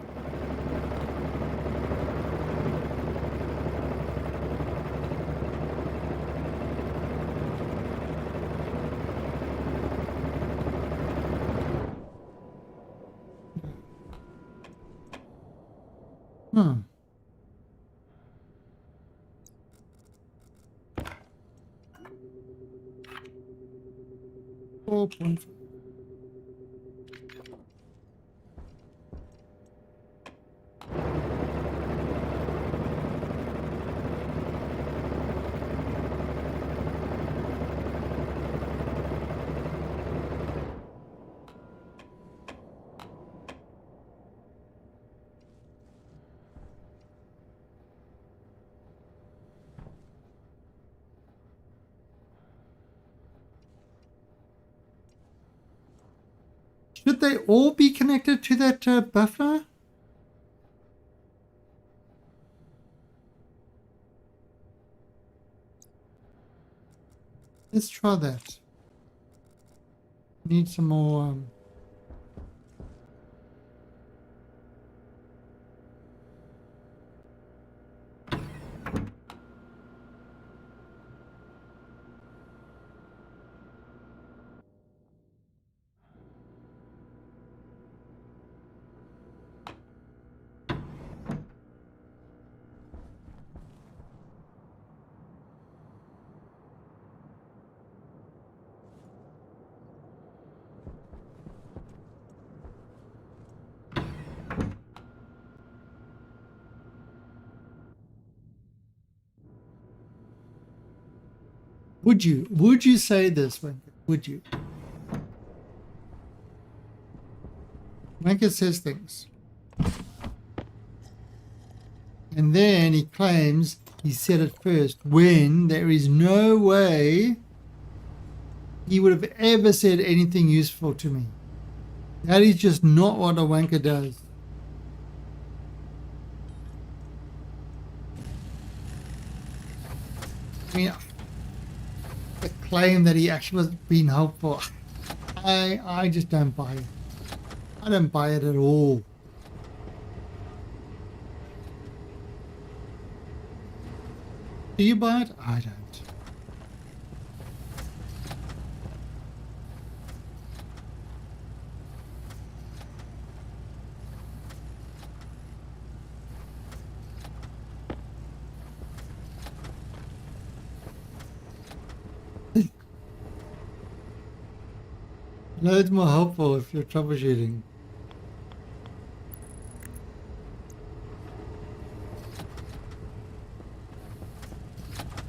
Hmm. Open. Should they all be connected to that buffer? Let's try that. Need some more. Would you say this, Wanker? Would you? Wanker says things. And then he claims he said it first when there is no way he would have ever said anything useful to me. That is just not what a wanker does. I mean, the claim that he actually was being helpful, I just don't buy it. I don't buy it at all. Do you buy it? I don't. Loads more helpful if you're troubleshooting.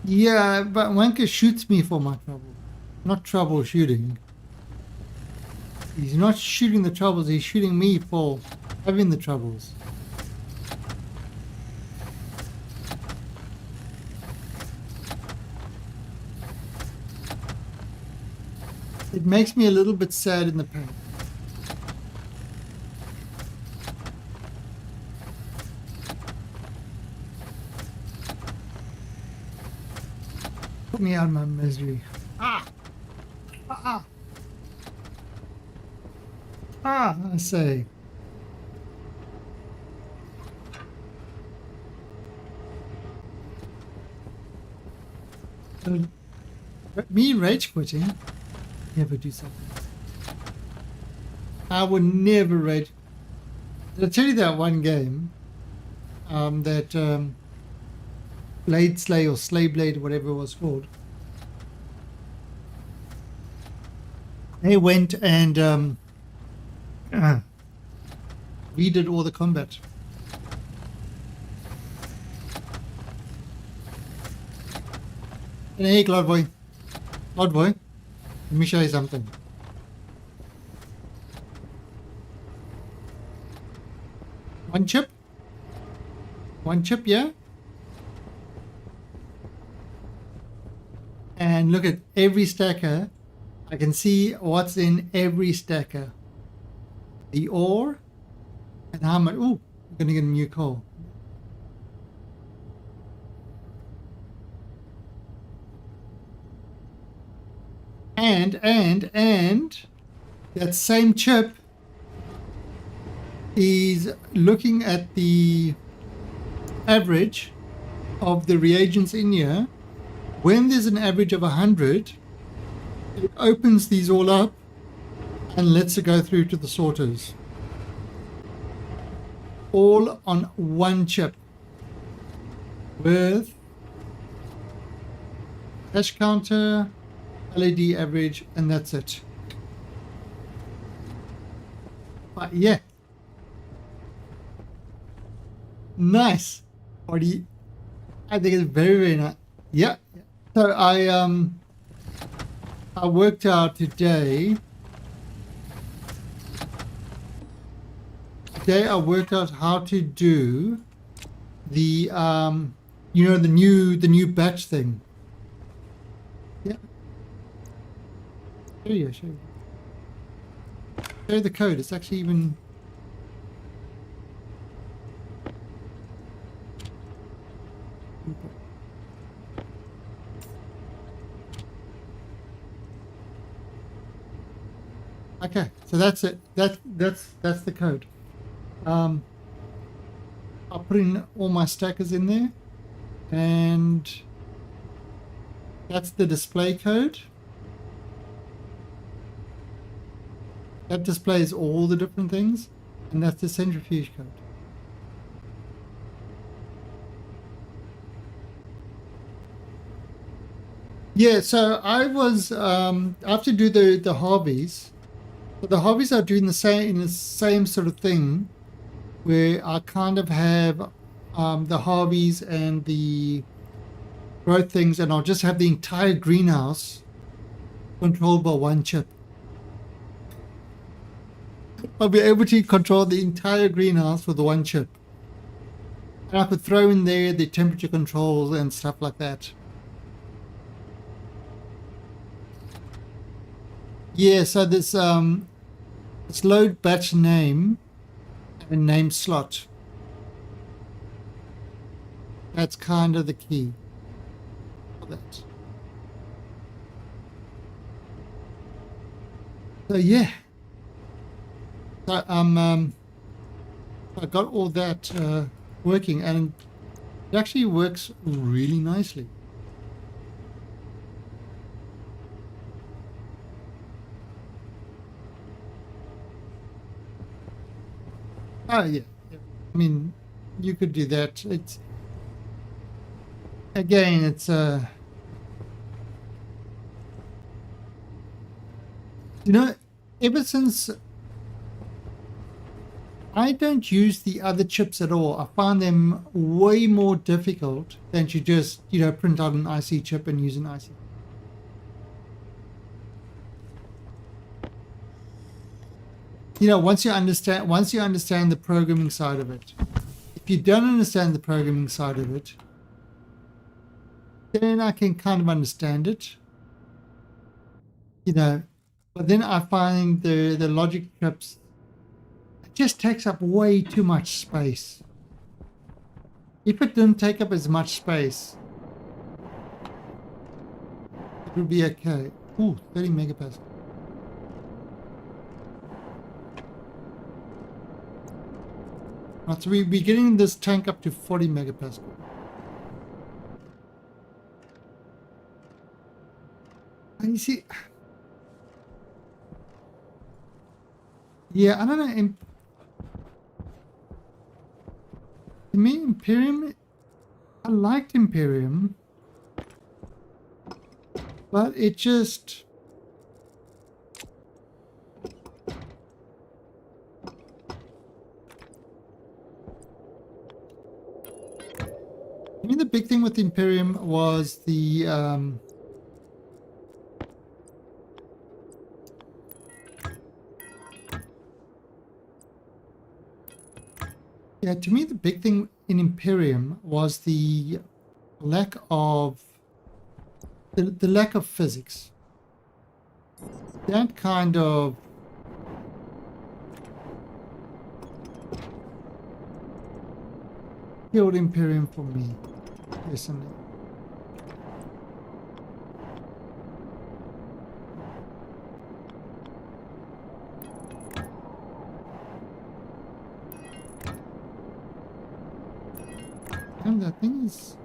Yeah, but Wanker shoots me for my trouble, not troubleshooting. He's not shooting the troubles, he's shooting me for having the troubles. It makes me a little bit sad in the pain. Put me out of my misery. Ah! Ah! Ah! I say. Me rage quitting. Never do something. I would never rage. Did I tell you that one game? That Blade Slay or Slay Blade, whatever it was called. they went and redid all the combat. And hey, Cloudboy. Cloudboy, let me show you something. One chip, yeah. And look at every stacker. I can see what's in every stacker. The ore and how much. Ooh, we're gonna get a new coal. And that same chip is looking at the average of the reagents in here. When there's an average of 100, it opens these all up and lets it go through to the sorters. All on one chip with hash counter, LED average, and that's it. But yeah. Nice. Already, I think it's very, very nice. Yeah. So I worked out today. Today I worked out how to do the you know, the new batch thing. Yeah. Show you. Show you the code. It's actually even. Okay, so that's it. That's the code. I'll put in all my stackers in there, and that's the display code. That displays all the different things, and that's the centrifuge code. Yeah, so I was I have to do the hobbies. So the hobbies are doing the same sort of thing, where I kind of have the hobbies and the growth things, and I'll just have the entire greenhouse controlled by one chip. I'll be able to control the entire greenhouse with the one chip. And I could throw in there the temperature controls and stuff like that. Yeah, so this load batch name and name slot. That's kind of the key for that. So yeah. So I got all that working, and it actually works really nicely. Oh yeah. I mean, you could do that. It's again, it's you know, ever since I don't use the other chips at all, I find them way more difficult than to just, you know, print out an IC chip and use an IC. You know, once you understand the programming side of it. If you don't understand the programming side of it, then I can kind of understand it. You know, but then I find the logic chips, it just takes up way too much space. If it didn't take up as much space, it would be okay. Ooh, 30 megapascal. So we're getting this tank up to 40 megapascal. And you see, yeah, I don't know. To me, Imperium, I liked Imperium, but it just, mean, the big thing with Imperium was the yeah, to me the big thing in Imperium was the lack of the lack of physics. That kind of killed Imperium for me, personally. And that thing is...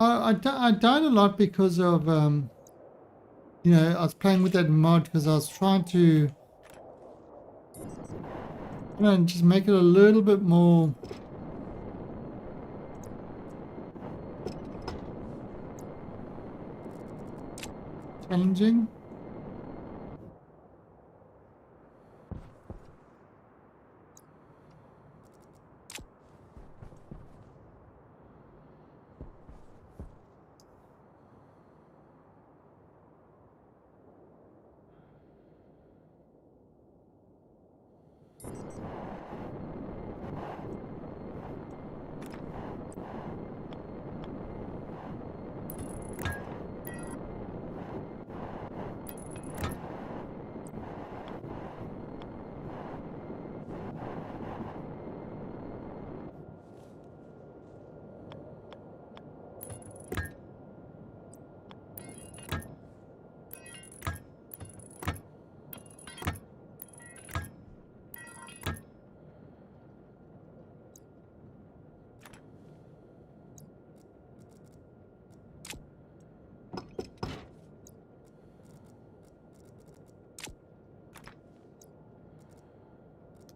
I died a lot because of, you know, I was playing with that mod because I was trying to, you know, just make it a little bit more challenging.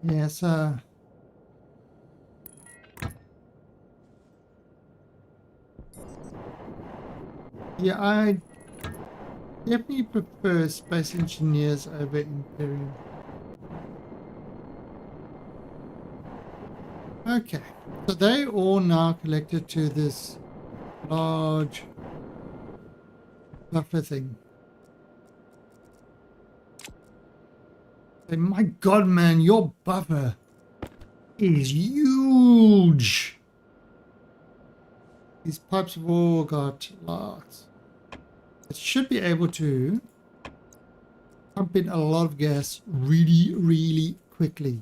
Yes, yeah, I definitely prefer Space Engineers over Imperium. Okay, so they all now collected to this large buffer thing. And my god, man, your buffer is huge. These pipes have all got lots. It should be able to pump in a lot of gas really, really quickly.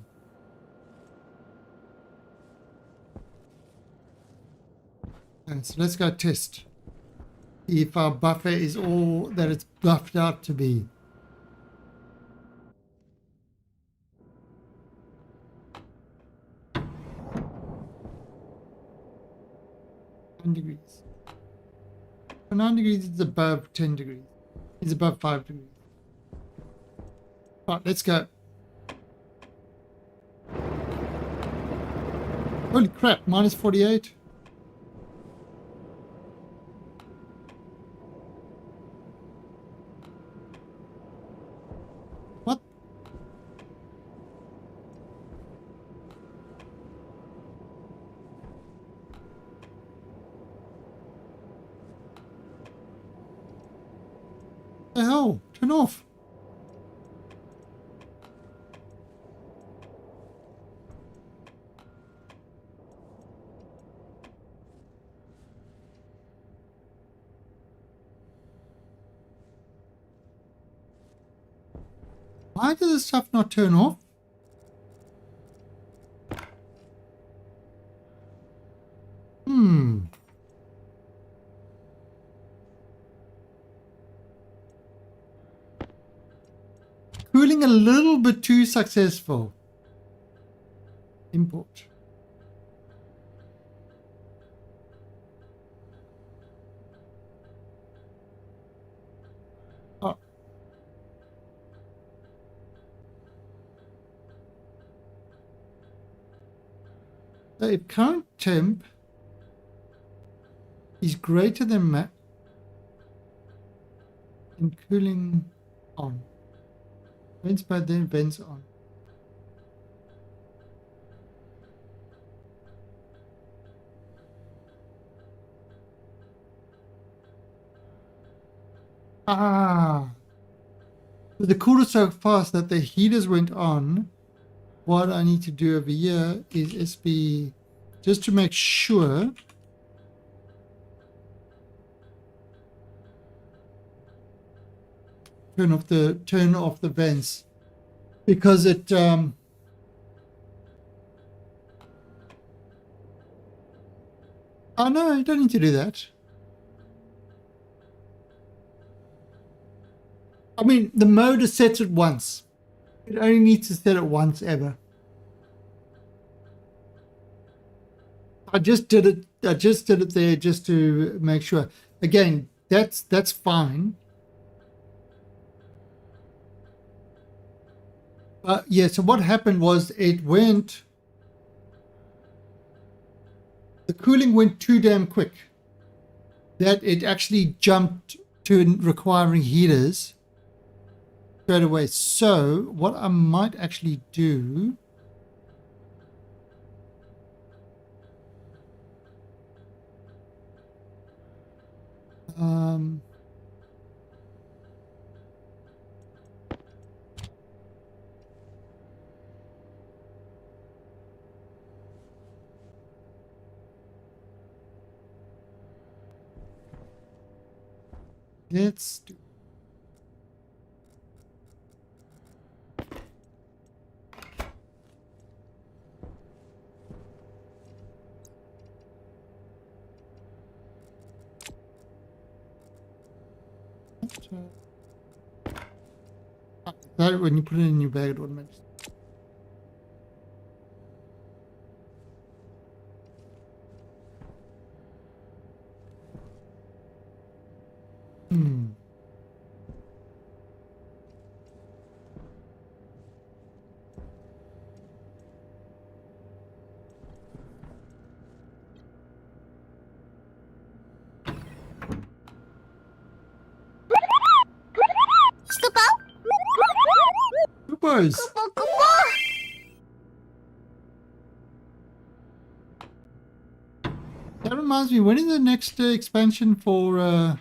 And so let's go test if our buffer is all that it's buffed out to be. Degrees. For 9 degrees, it's above 10 degrees. It's above 5 degrees. Right, let's go. Holy crap, minus 48. What? The hell? Turn off. Why does this stuff not turn off? Cooling a little bit too successful. Import. Oh. So if current temp is greater than max and cooling on. Vents by then vents on. Ah, so the cooler so fast that the heaters went on. What I need to do over here is SB just to make sure. Turn off the vents because it oh no, you don't need to do that. I mean, the mode is set at once. It only needs to set it once ever. I just did it there just to make sure. Again, that's fine. Yeah, so what happened was the cooling went too damn quick that it actually jumped to requiring heaters straight away. So what I might actually do let's do that. When you put it in your bag, it automatically. Supers. That reminds me, when is the next expansion for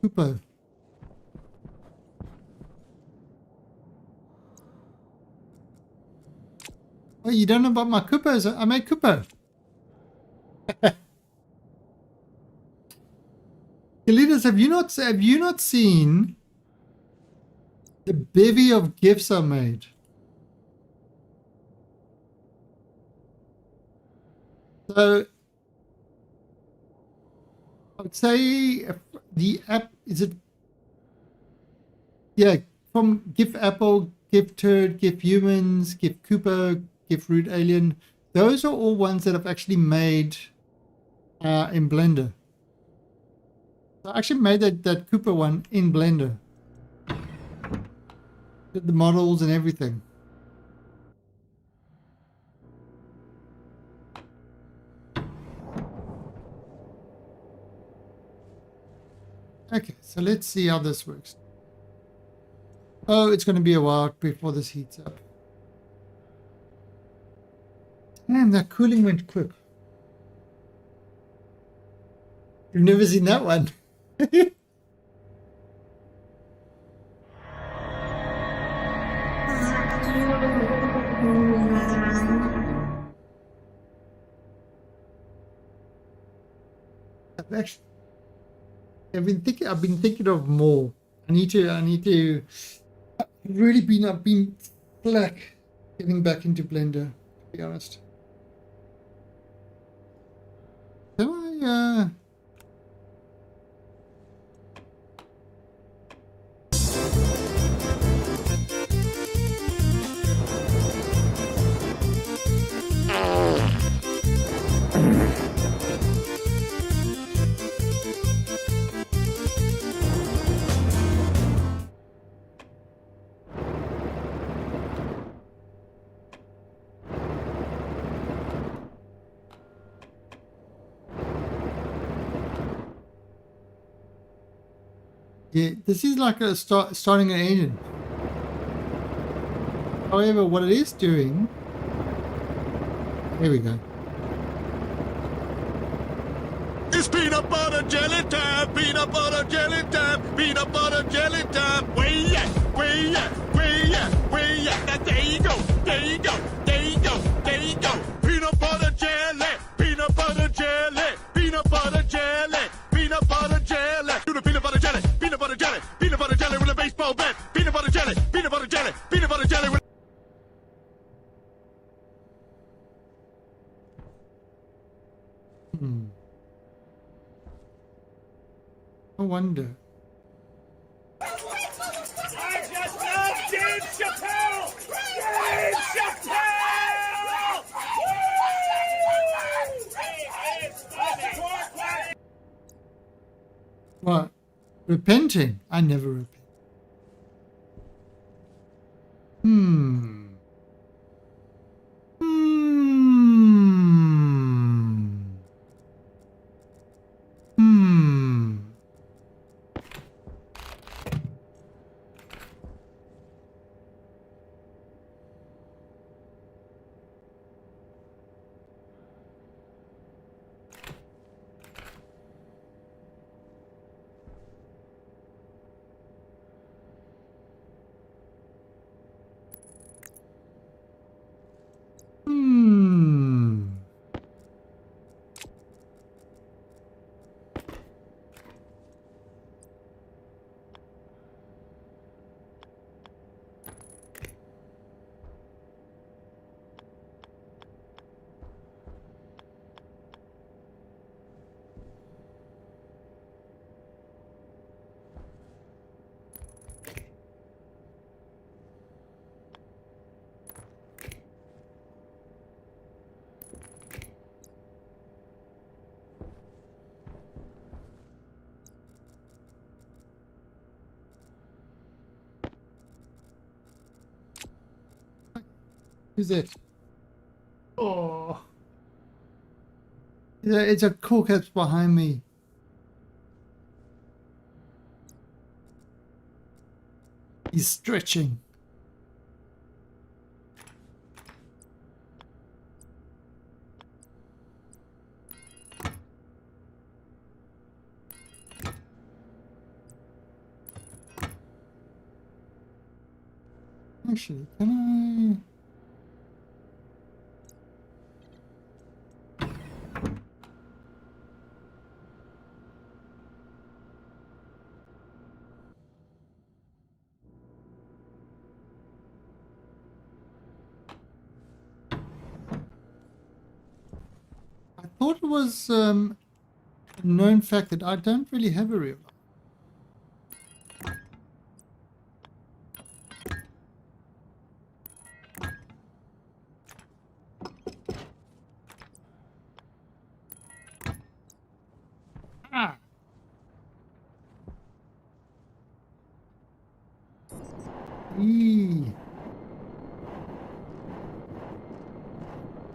Kupo? Oh, you don't know about my Kupos? I made Kupo. Kalidas, have you not seen the bevy of gifts I made? So I would say the app is it? Yeah, from GIF Apple, GIF Turd, GIF Humans, GIF Cooper, GIF Root Alien. Those are all ones that I've actually made in Blender. So I actually made that Cooper one in Blender. Did the models and everything. Okay, so let's see how this works. Oh, it's going to be a while before this heats up. Damn, that cooling went quick. You've never seen that one. I've been thinking of more. I've been slack getting back into Blender, to be honest. Can I Yeah, this is like a starting an engine. However, what it is doing... Here we go. It's peanut butter jelly time, peanut butter jelly time, peanut butter jelly time. Where you at? Where you at? Where you at? Where you at? Now there you go, there you go, there you go, there you go. Peanut butter jelly, peanut butter jelly, peanut butter jelly, peanut butter jelly. Do the peanut butter jelly, peanut butter jelly, peanut butter jelly with a baseball bat. Peanut butter jelly, peanut butter jelly, peanut butter jelly with... I wonder. I just love Dave Chappelle! Dave Chappelle! What? Repenting? I never repent. Hmm. Who's it? Oh. It's a cool cat's behind me. He's stretching. Actually, can I... I thought it was a known fact that I don't really have a real life. Ah.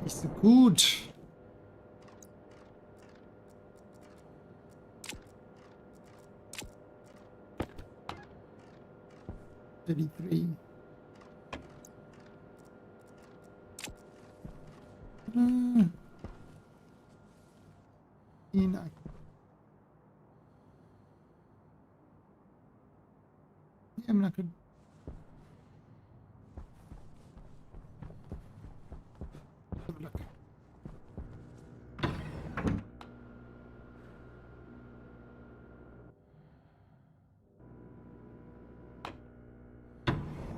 Ist so gut. $33. Yeah, I'm not good. Have a look.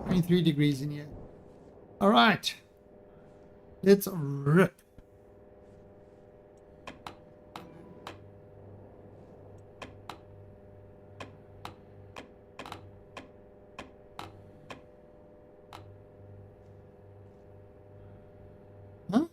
$23 in here. All right, let's rip. Huh?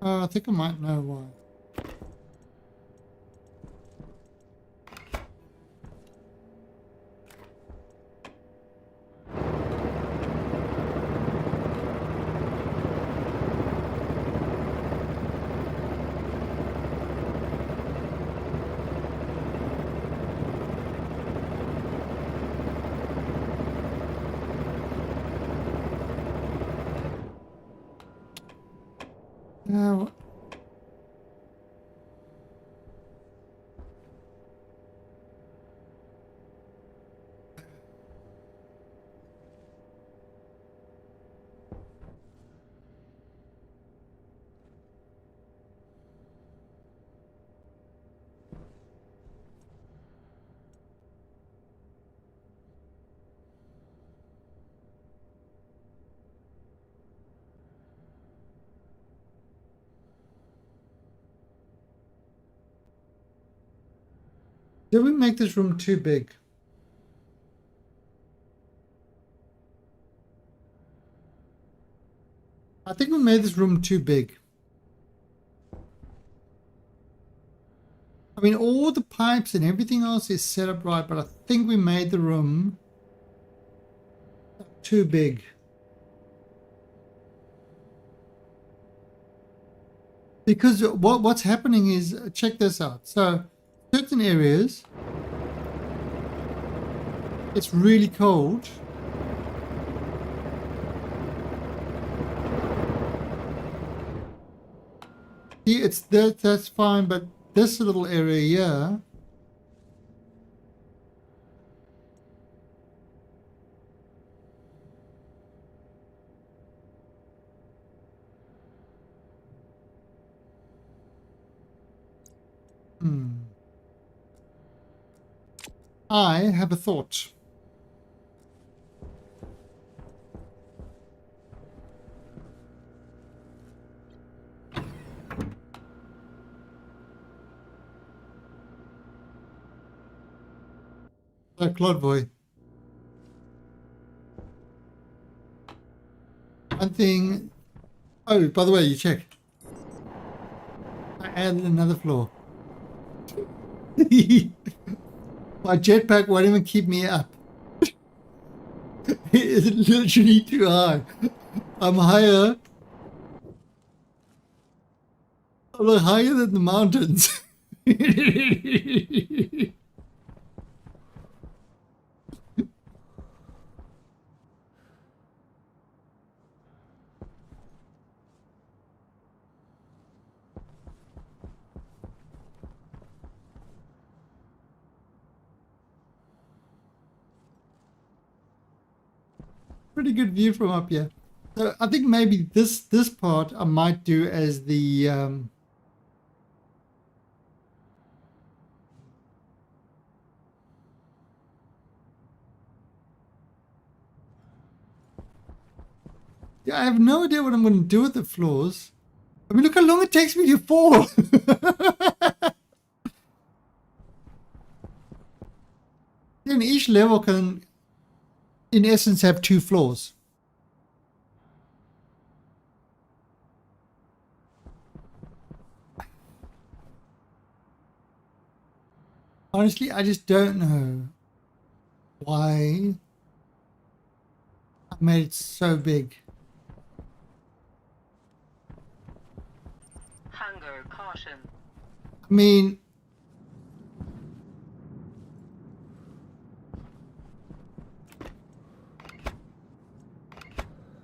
I think I might know why. Did we make this room too big? I think we made this room too big. I mean, all the pipes and everything else is set up right, but I think we made the room too big. Because what's happening is, check this out. So, certain areas, it's really cold. See, it's that's fine, but this little area here, I have a thought. Claude boy. One thing. Oh, by the way, you check. I added another floor. My jetpack won't even keep me up. It's literally too high. I'm higher. I'm higher than the mountains. Pretty good view from up here. So I think maybe this part I might do as the yeah, I have no idea what I'm going to do with the floors. I mean, look how long it takes me to fall. Then each level can, in essence, have 2 floors. Honestly, I just don't know why I made it so big. Hunger caution. I mean,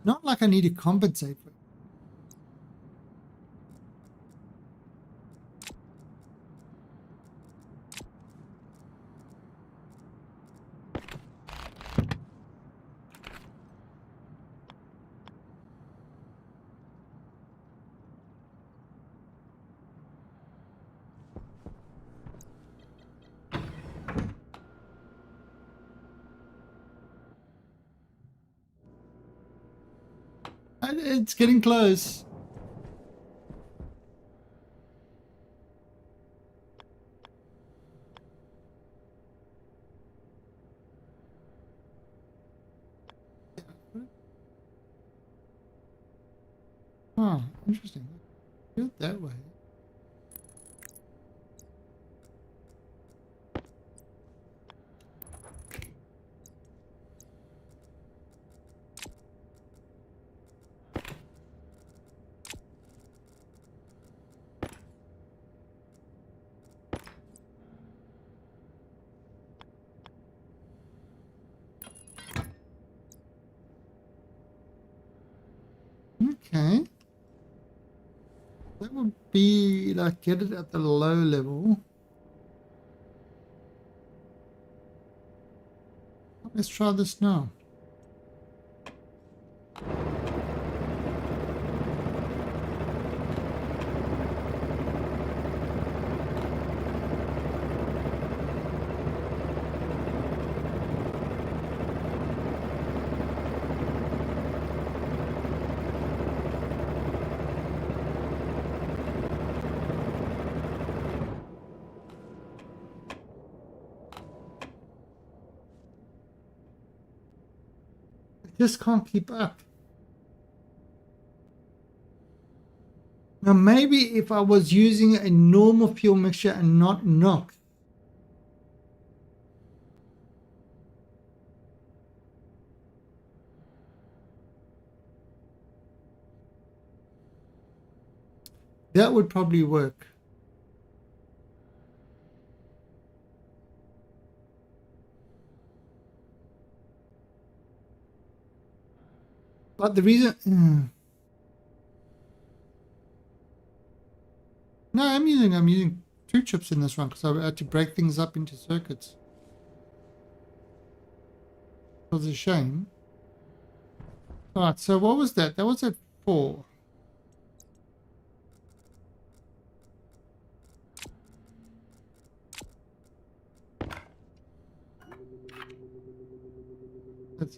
not like I need to compensate for it. It's getting close. Oh, interesting. Do it that way. Okay. That would be like get it at the low level. Let's try this now. just can't keep up. Now maybe if I was using a normal fuel mixture and not NOx, that would probably work. But the reason... No, I'm using 2 chips in this one because I had to break things up into circuits. It was a shame. Alright, so what was that? That was at 4.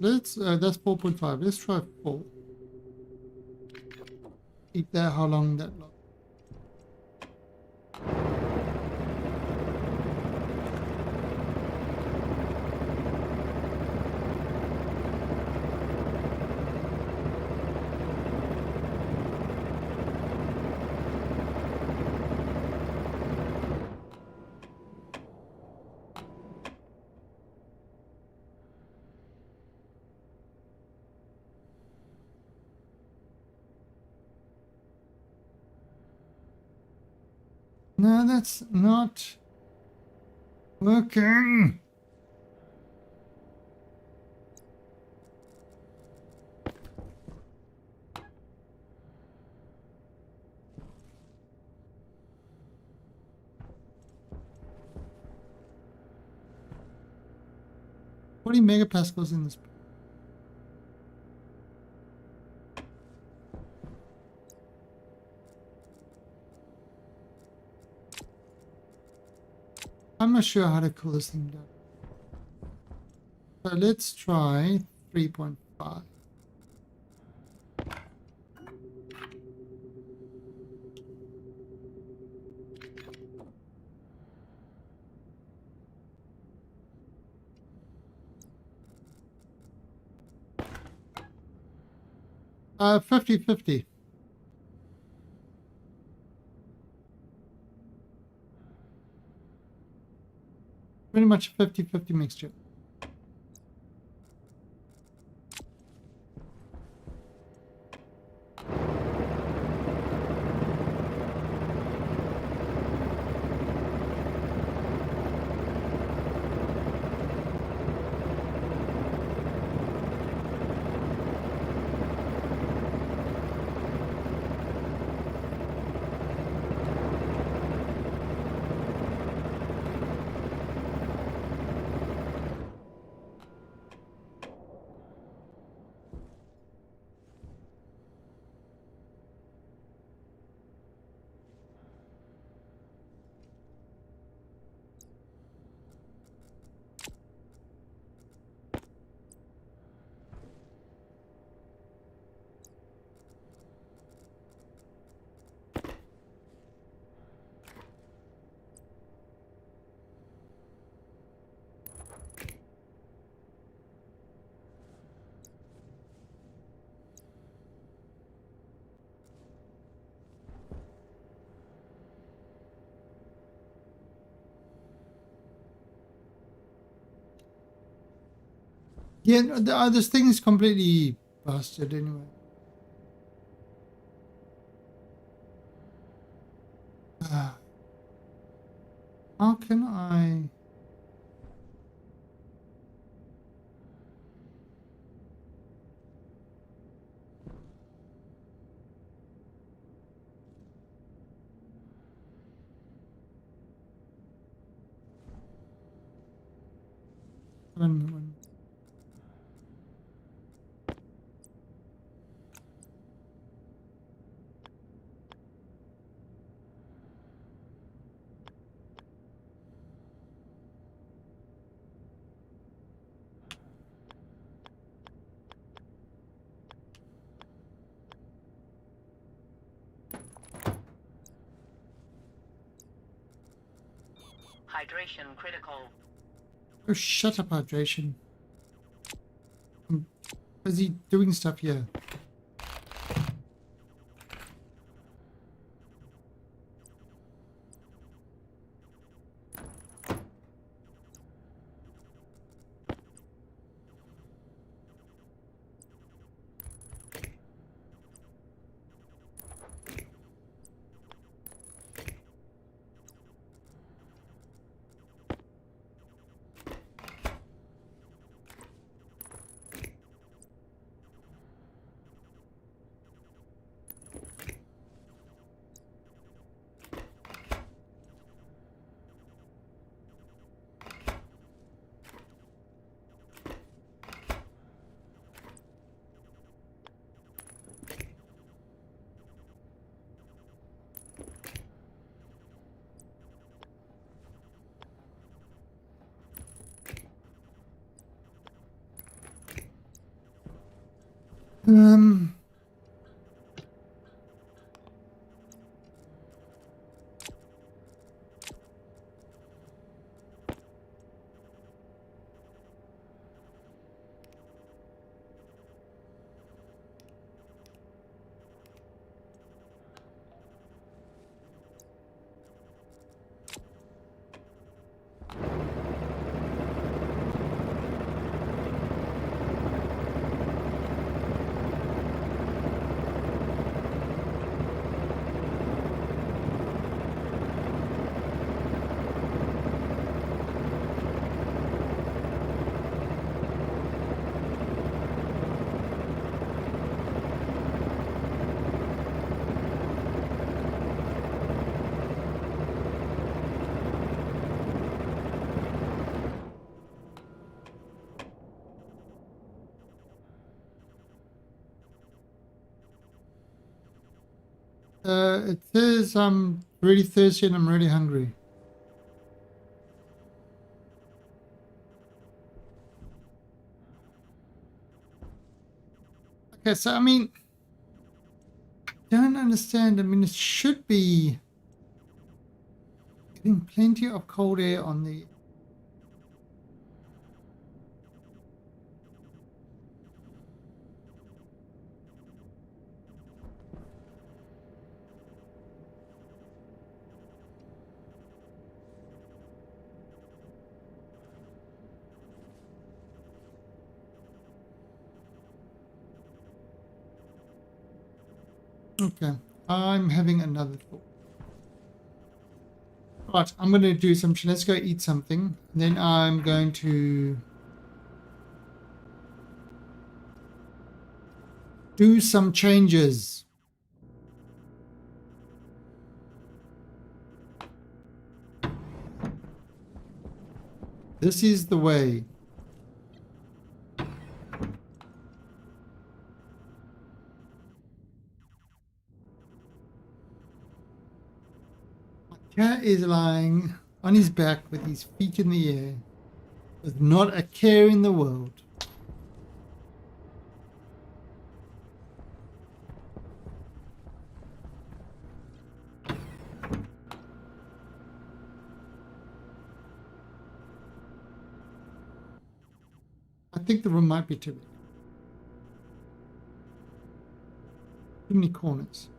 That's 4.5. Let's try 4. Keep that how long that lasts. No, that's not working. What 40 megapascals in this. I'm not sure how to cool this thing down. So let's try 3.5. Uh, 50-50. Pretty much a 50-50 mixture. Yeah, this thing is completely busted anyway. How can I... When... Hydration critical. Oh, shut up, hydration. Is he doing stuff here? Um, it says I'm really thirsty and I'm really hungry. Okay, so I mean, I don't understand. I mean, it should be getting plenty of cold air on the... Okay, I'm having another thought. Right, I'm going to do some... Let's go eat something. Then I'm going to do some changes. This is the way. Cat is lying on his back with his feet in the air, with not a care in the world. I think the room might be too big. Too many corners.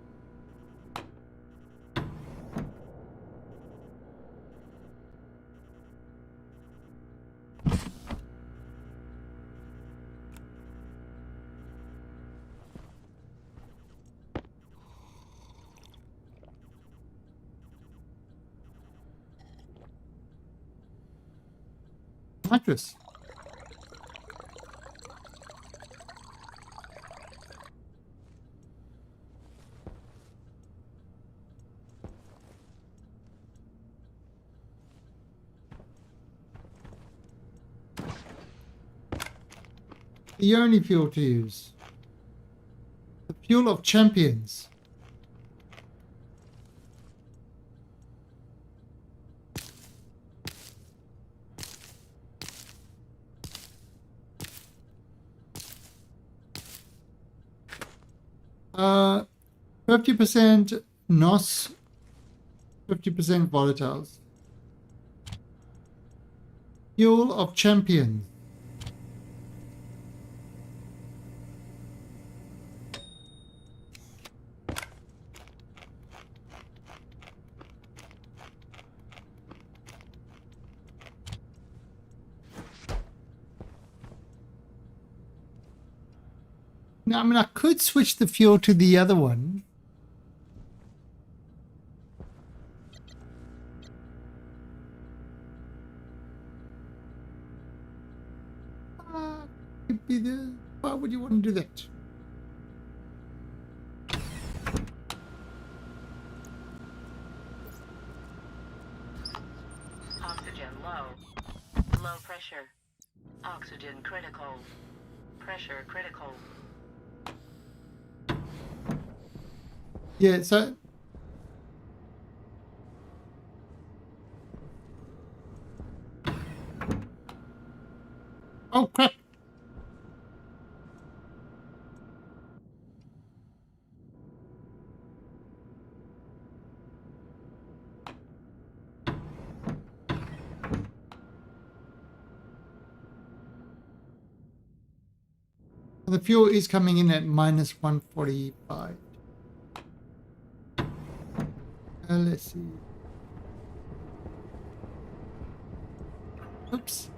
Mattress. The only fuel to use. The fuel of champions. Uh, 50% NOS, 50% volatiles. Fuel of champions. Now, I mean, I could switch the fuel to the other one. Why would you want to do that? Oxygen low. Low pressure. Oxygen critical. Pressure critical. Yeah, so... Oh, crap. The fuel is coming in at minus 145. Let's see. Oops.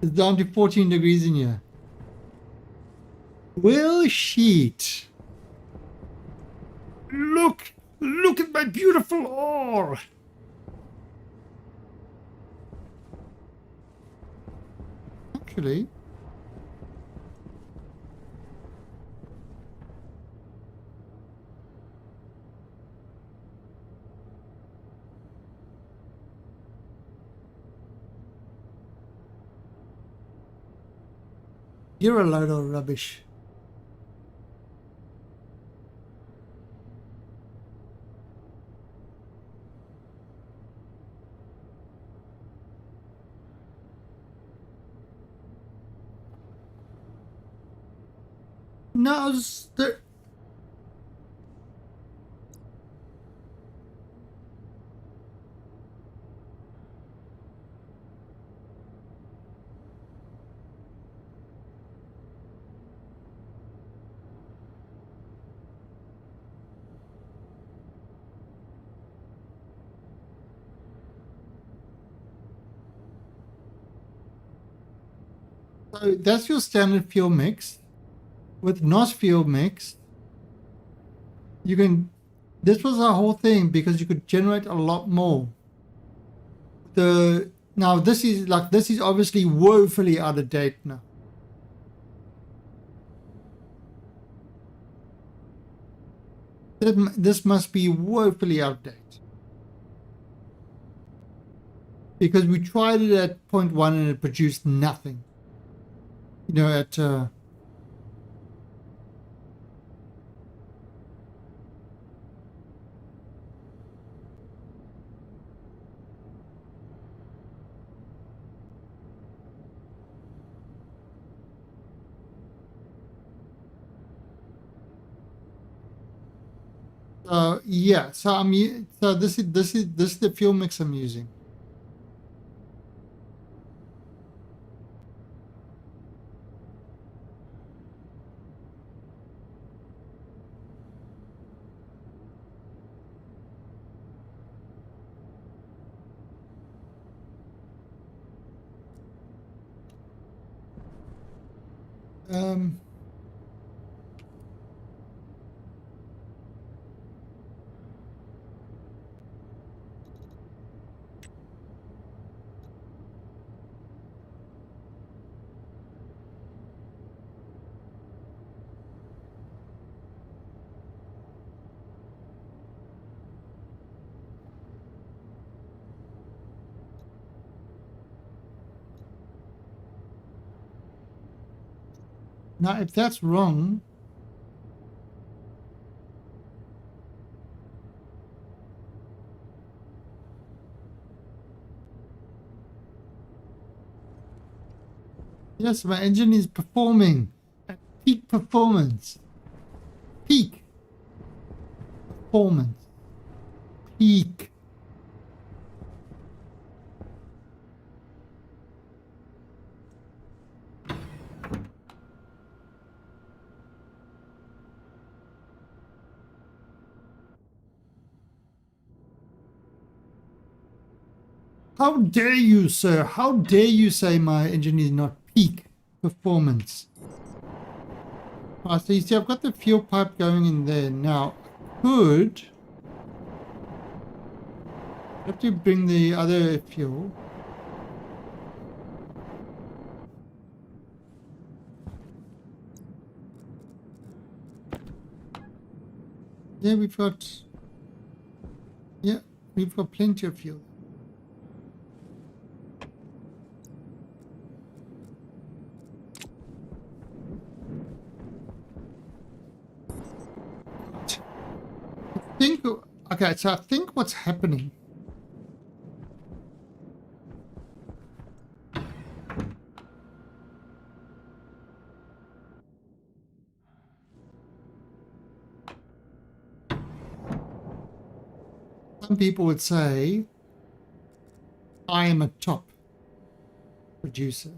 It's down to 14 degrees in here. Well, shit. Look at my beautiful ore. Actually, you're a load of rubbish. No, so that's your standard fuel mix. With NOS fuel mix, you can... This was our whole thing because you could generate a lot more. Now this is obviously woefully out of date now. This must be woefully out of date. Because we tried it at 0.1 and it produced nothing. You know, at yeah, so this is the fuel mix I'm using. Now, if that's wrong, yes, my engine is performing at peak performance. Peak performance. Peak. How dare you, sir? How dare you say my engine is not peak performance? So you see, I've got the fuel pipe going in there now. I could have to bring the other fuel. Yeah, we've got plenty of fuel. Okay, so I think what's happening. Some people would say, I am a top producer.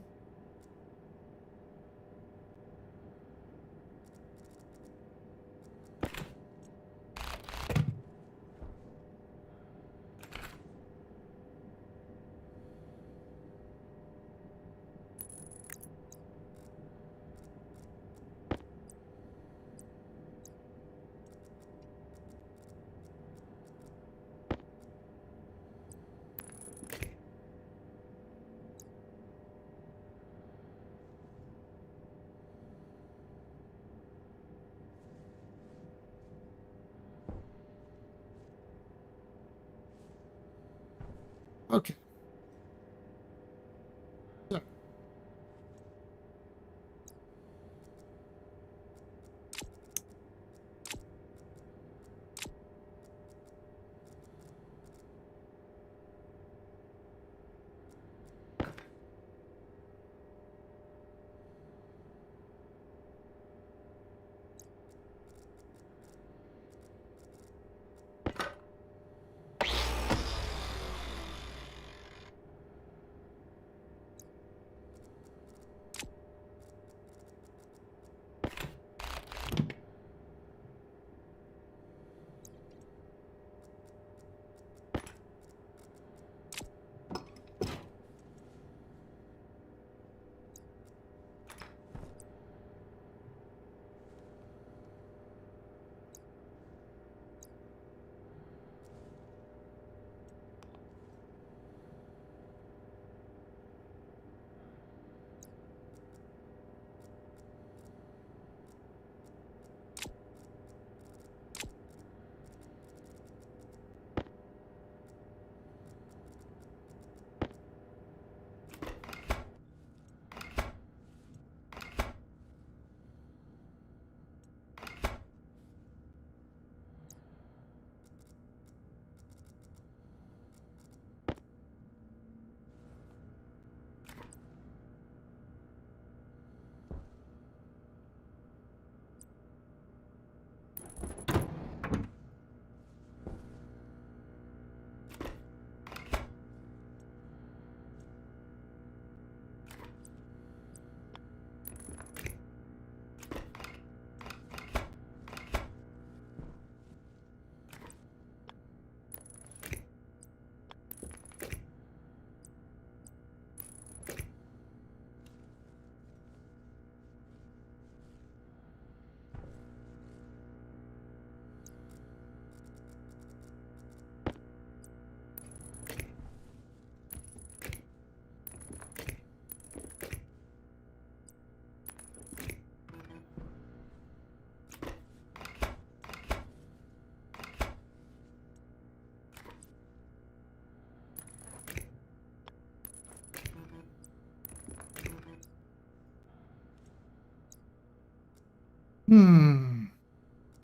Okay. So,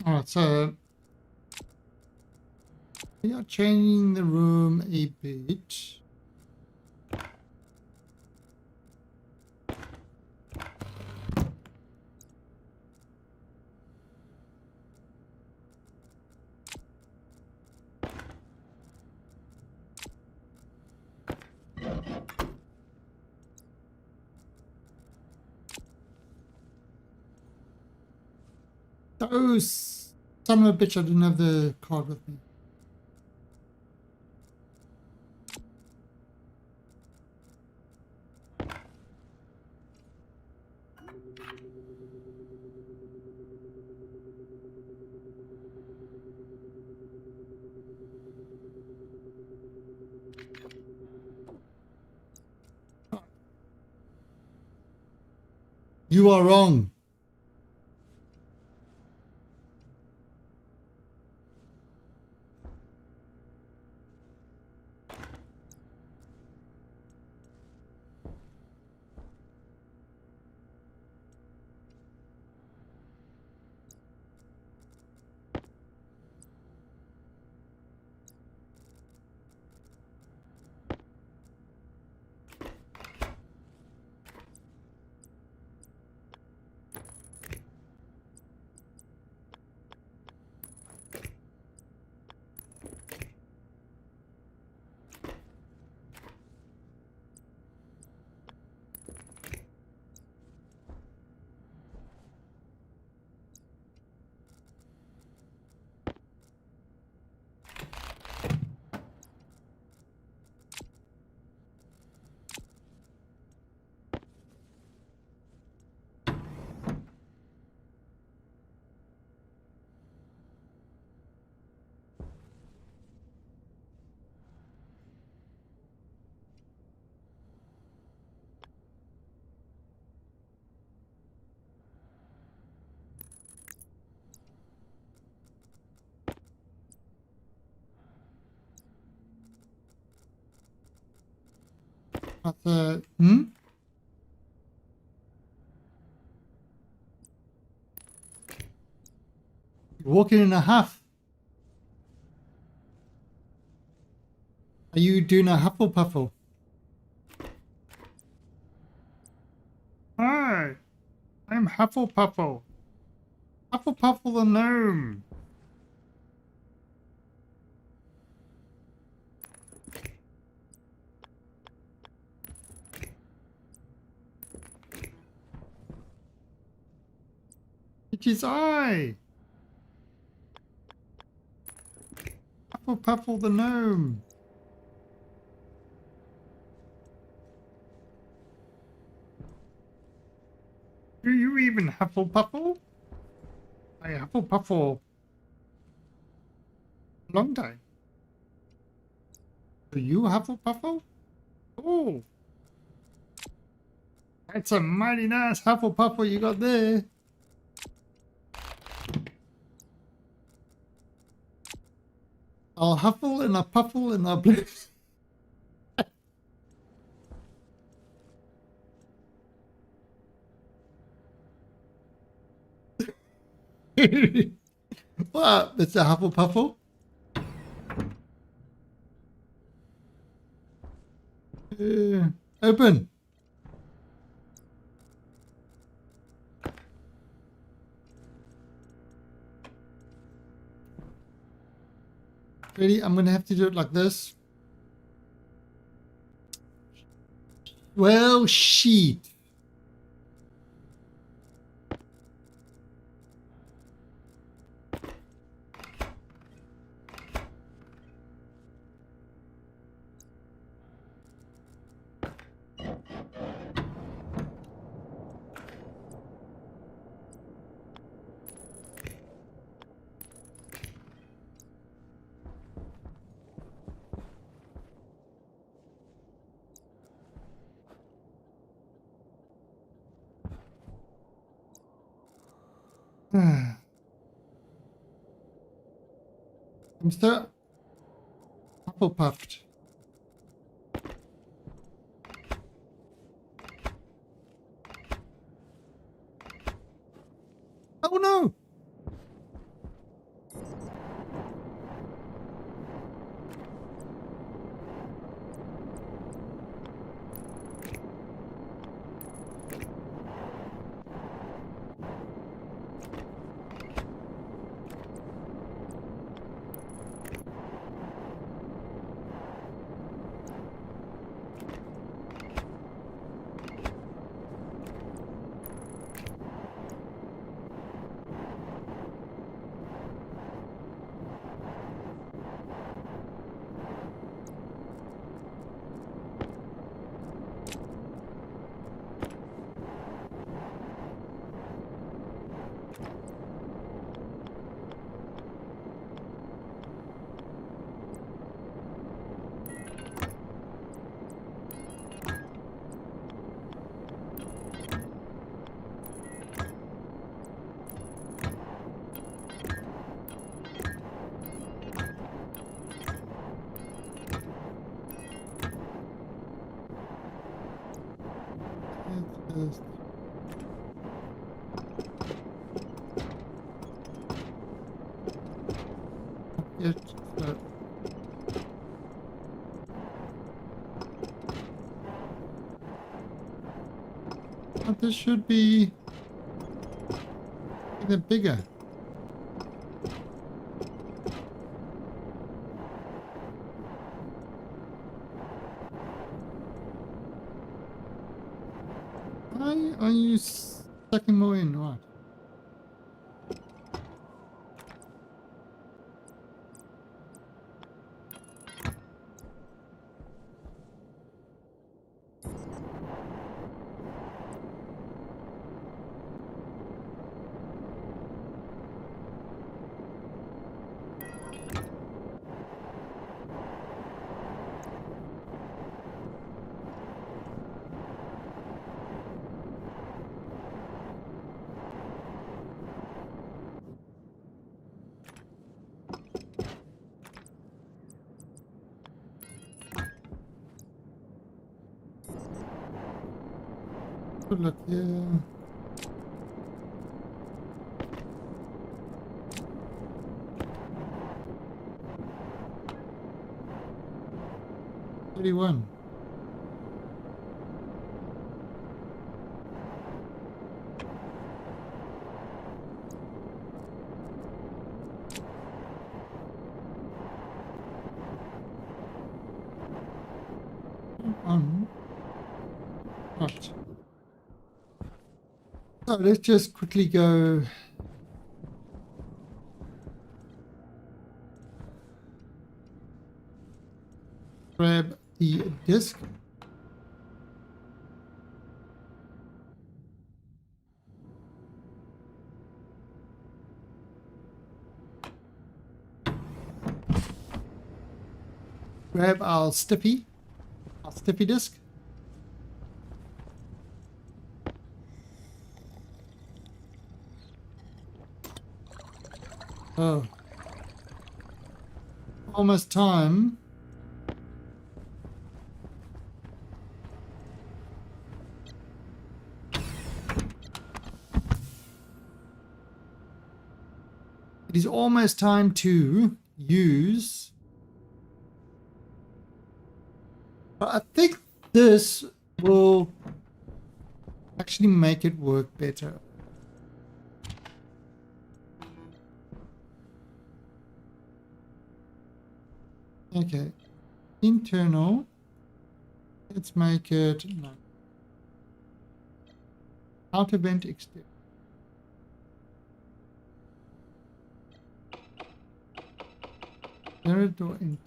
All right, so we are changing the room a bit. Those son of a bitch, I didn't have the card with me. You are wrong. But, walking in a huff. Are you doing a huffle-puffle? Hi, I'm Hufflepuffle. Hufflepuffle the gnome. It is I. Hufflepuffle the gnome. Do you even Hufflepuffle? I Hufflepuffle. Long time. Do you Hufflepuffle? Oh. That's a mighty nice Hufflepuffle you got there. I'll huffle and a puffle and a blue. What? It's a Hufflepuffle? Open. Ready? I'm gonna have to do it like this. Well, sheet. I'm so Hufflepuffed. Oh no! this. It, so. But this should be either bigger. Why are you sucking more in? Right. Good luck, yeah. $31. Right. So let's just quickly go grab the disc. Grab our stiffy disc. Oh. Almost time. It is almost time to use. But I think this will actually make it work better. Okay, internal. Let's make it no. Outer vent exterior. Interior door interior.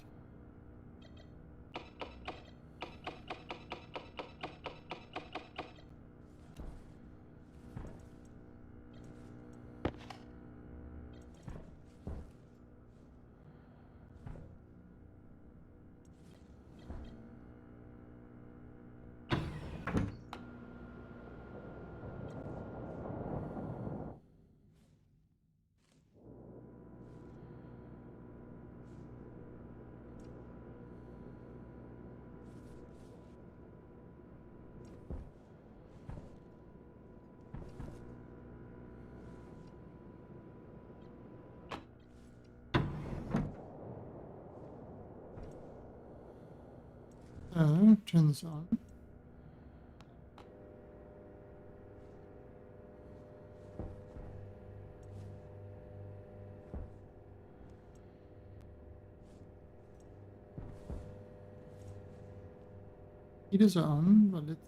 So, turn this on. Heaters are on, but let's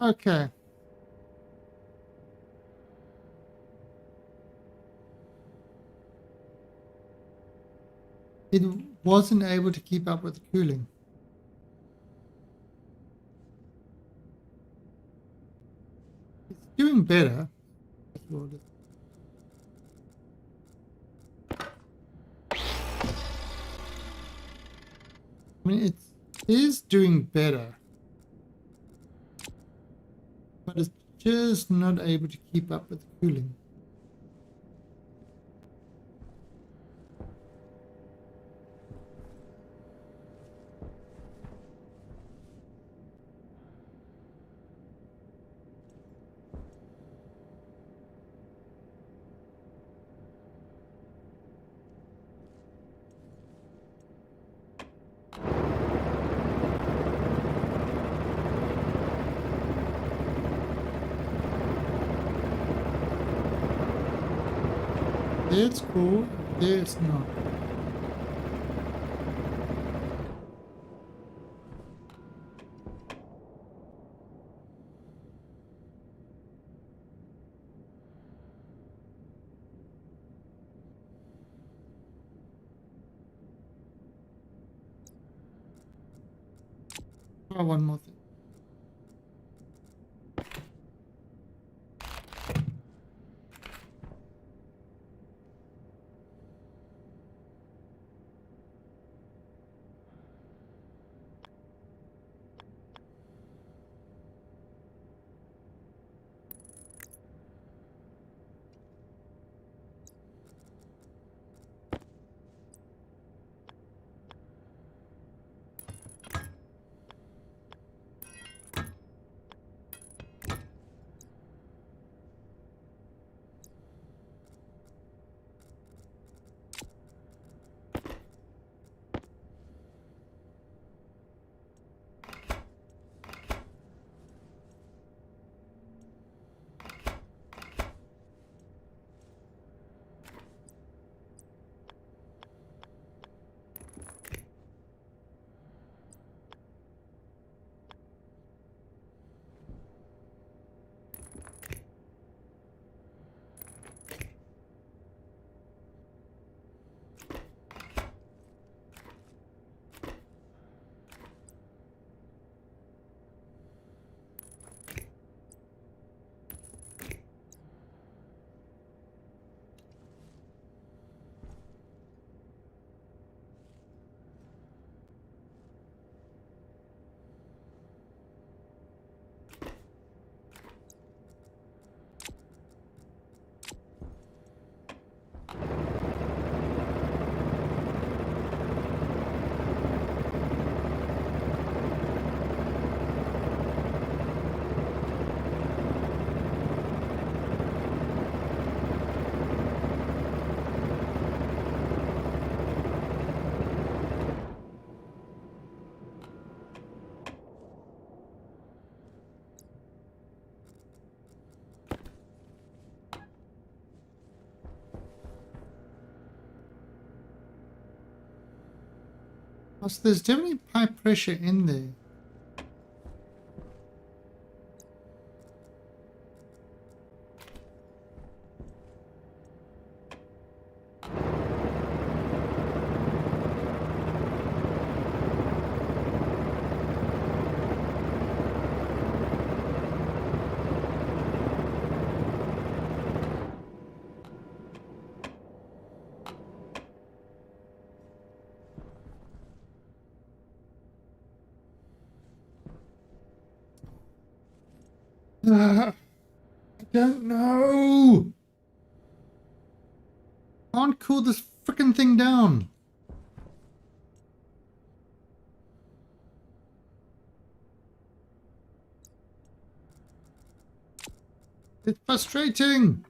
Okay. It wasn't able to keep up with the cooling. It's doing better. I mean, it is doing better, but it's just not able to keep up with the cooling. It's cool, it's not. Oh, one more thing. So there's definitely pipe pressure in there. I don't know. Can't cool this freaking thing down. It's frustrating.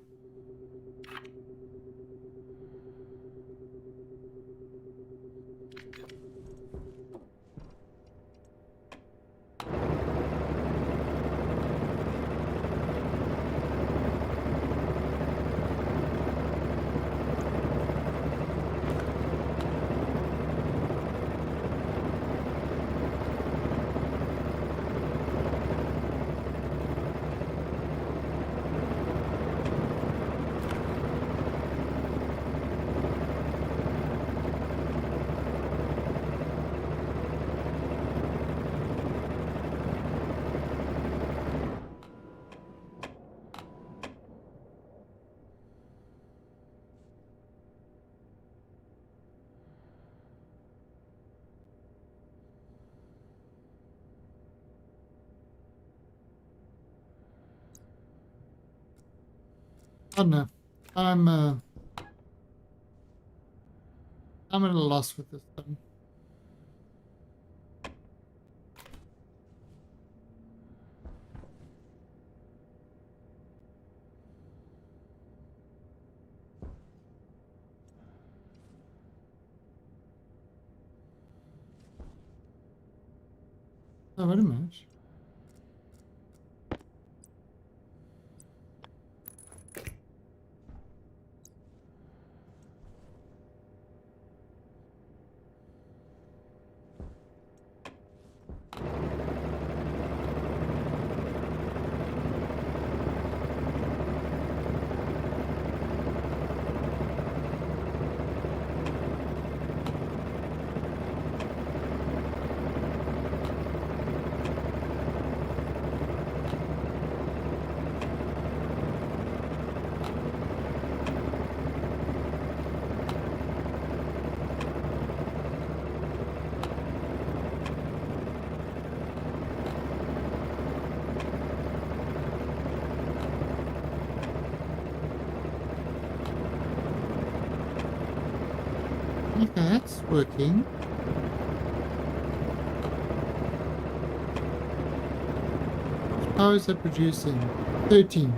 I don't know. I'm at a loss with this thing. Oh, wait a minute. Okay, that's working. What power is that producing? 13.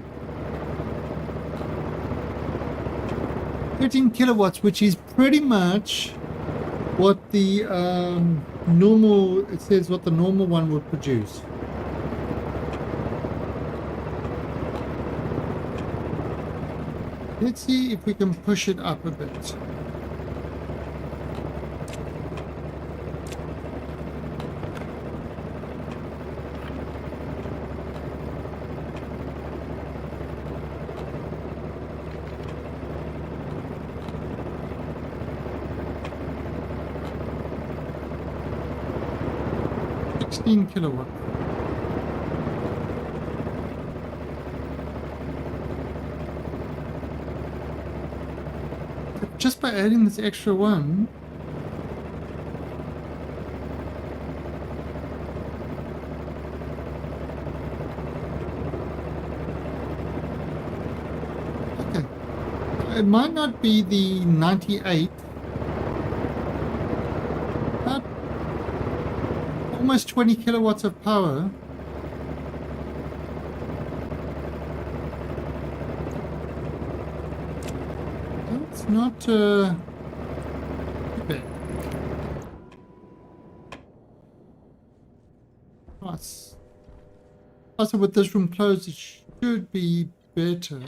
13 kilowatts, which is pretty much what the normal, it says what the normal one would produce. Let's see if we can push it up a bit. Kilowatt. Just by adding this extra one, okay, it might not be the 98, but almost 20 kilowatts of power. That's not too bad. Nice. Also, with this room closed, it should be better.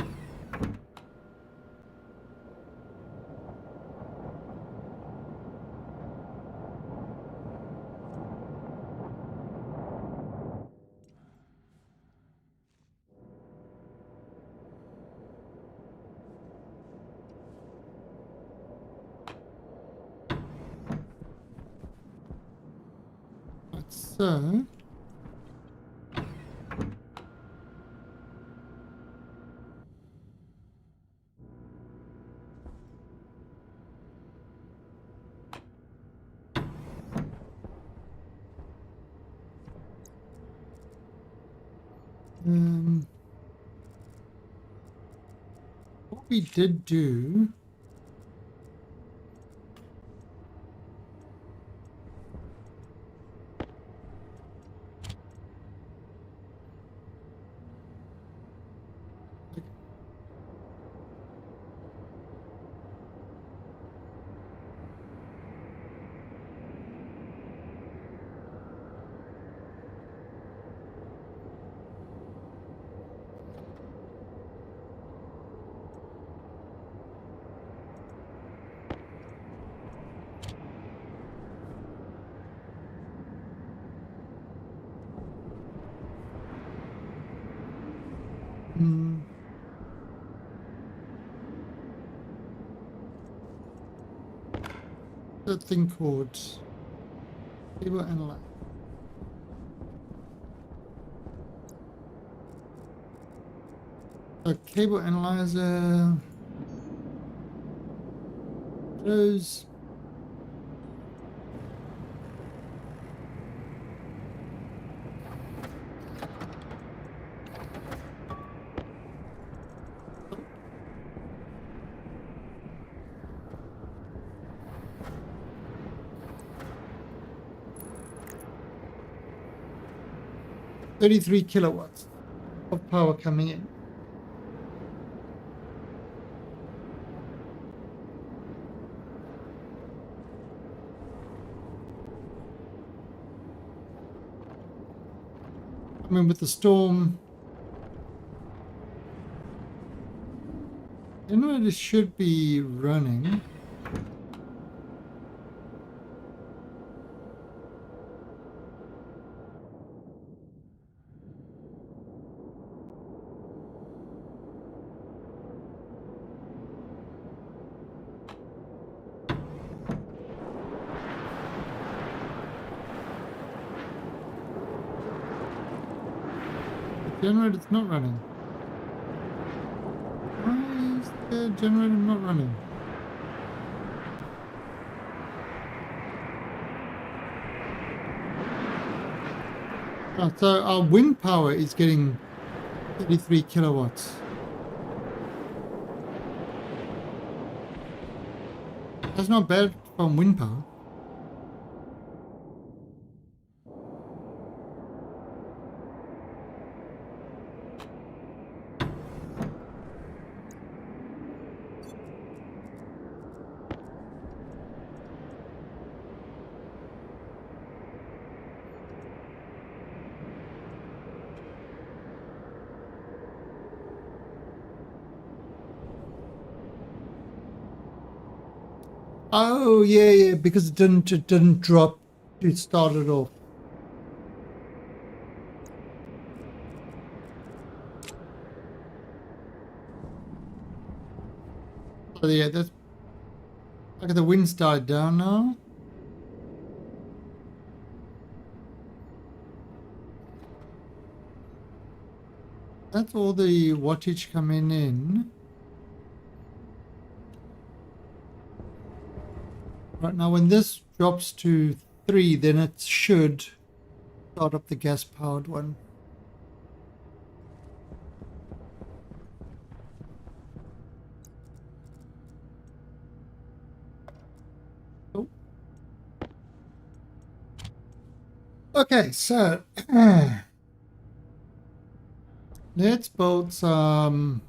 So, what we did do, that thing called cable analyzer. A cable analyzer shows 33 kilowatts of power coming in. I mean, with the storm, generator should be running. Generator's not running. Why is the generator not running? Oh, so our wind power is getting 33 kilowatts. That's not bad from wind power. Oh yeah, because it didn't drop. It started off. Oh yeah, that's. Look at the wind's died down now. That's all the wattage coming in. Right now, when this drops to 3, then it should start up the gas-powered one. Oh. Okay, so let's build some.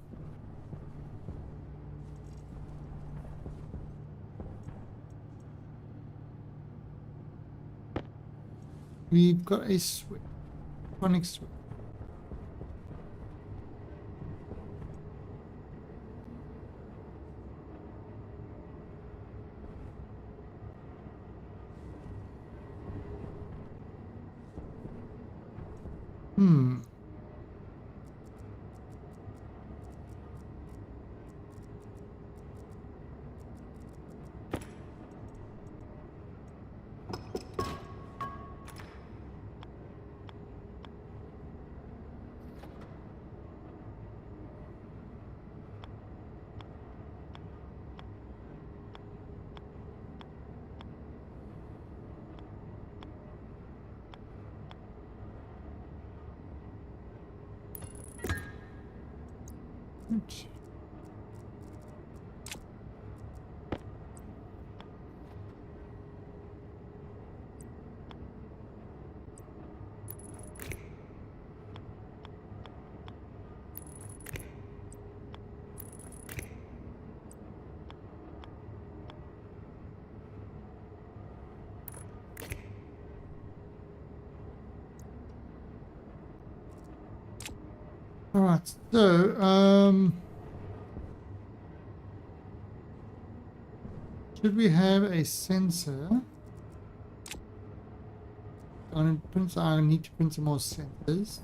We've got a switch, electronic switch. All right, so should we have a sensor? I need to print some more sensors.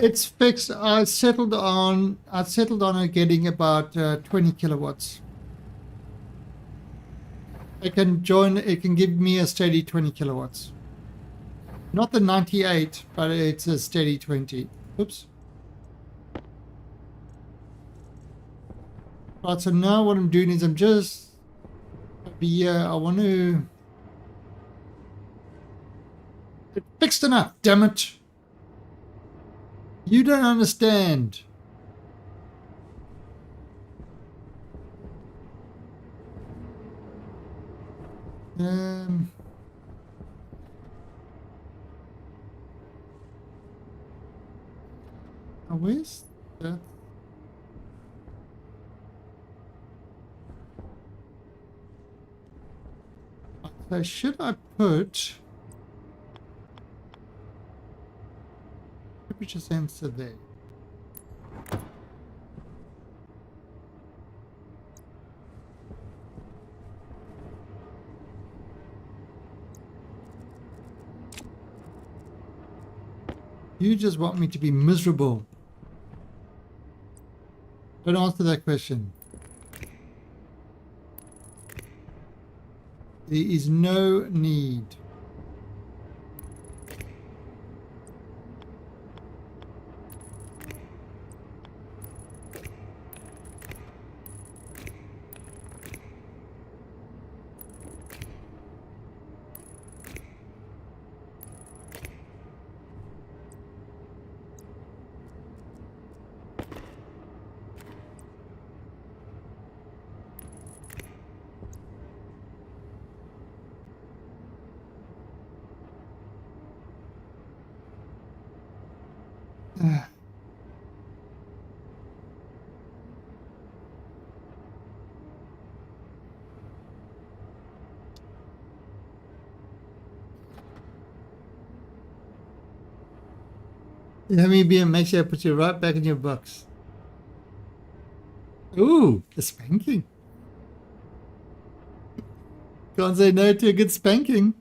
It's fixed. I settled on it getting about 20 kilowatts. It can give me a steady 20 kilowatts. Not the 98, but it's a steady 20. Oops. Right, so now what I'm doing is I'm just I want to. It's fixed enough, damn it. You don't understand. Where's that? So should I put temperature sensor there? You just want me to be miserable. Don't answer that question. There is no need. Let me be and make sure I put you right back in your box. Ooh, a spanking. Can't say no to a good spanking.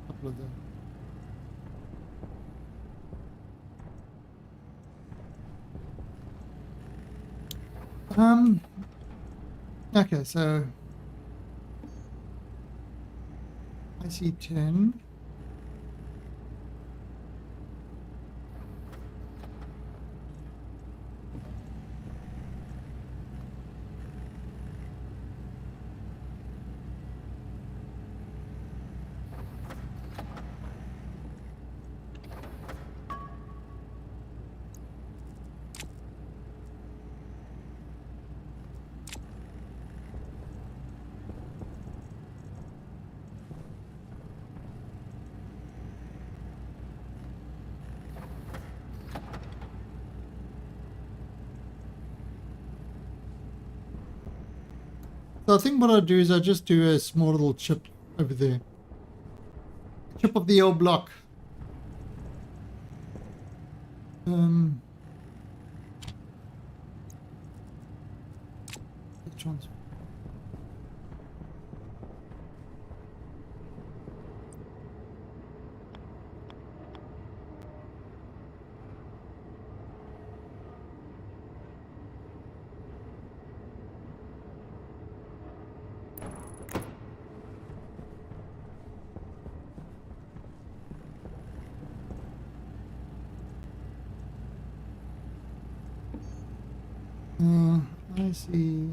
Couple of them. Okay, so I see 10. So I think what I'll do is I'll just do a small little chip over there. Chip of the old block. Which one's? I see.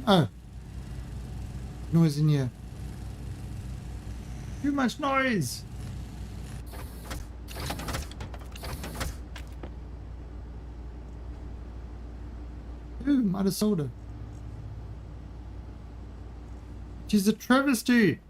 Oh. Noise in here. Too much noise. Ooh, I'm out of soda. She's a travesty.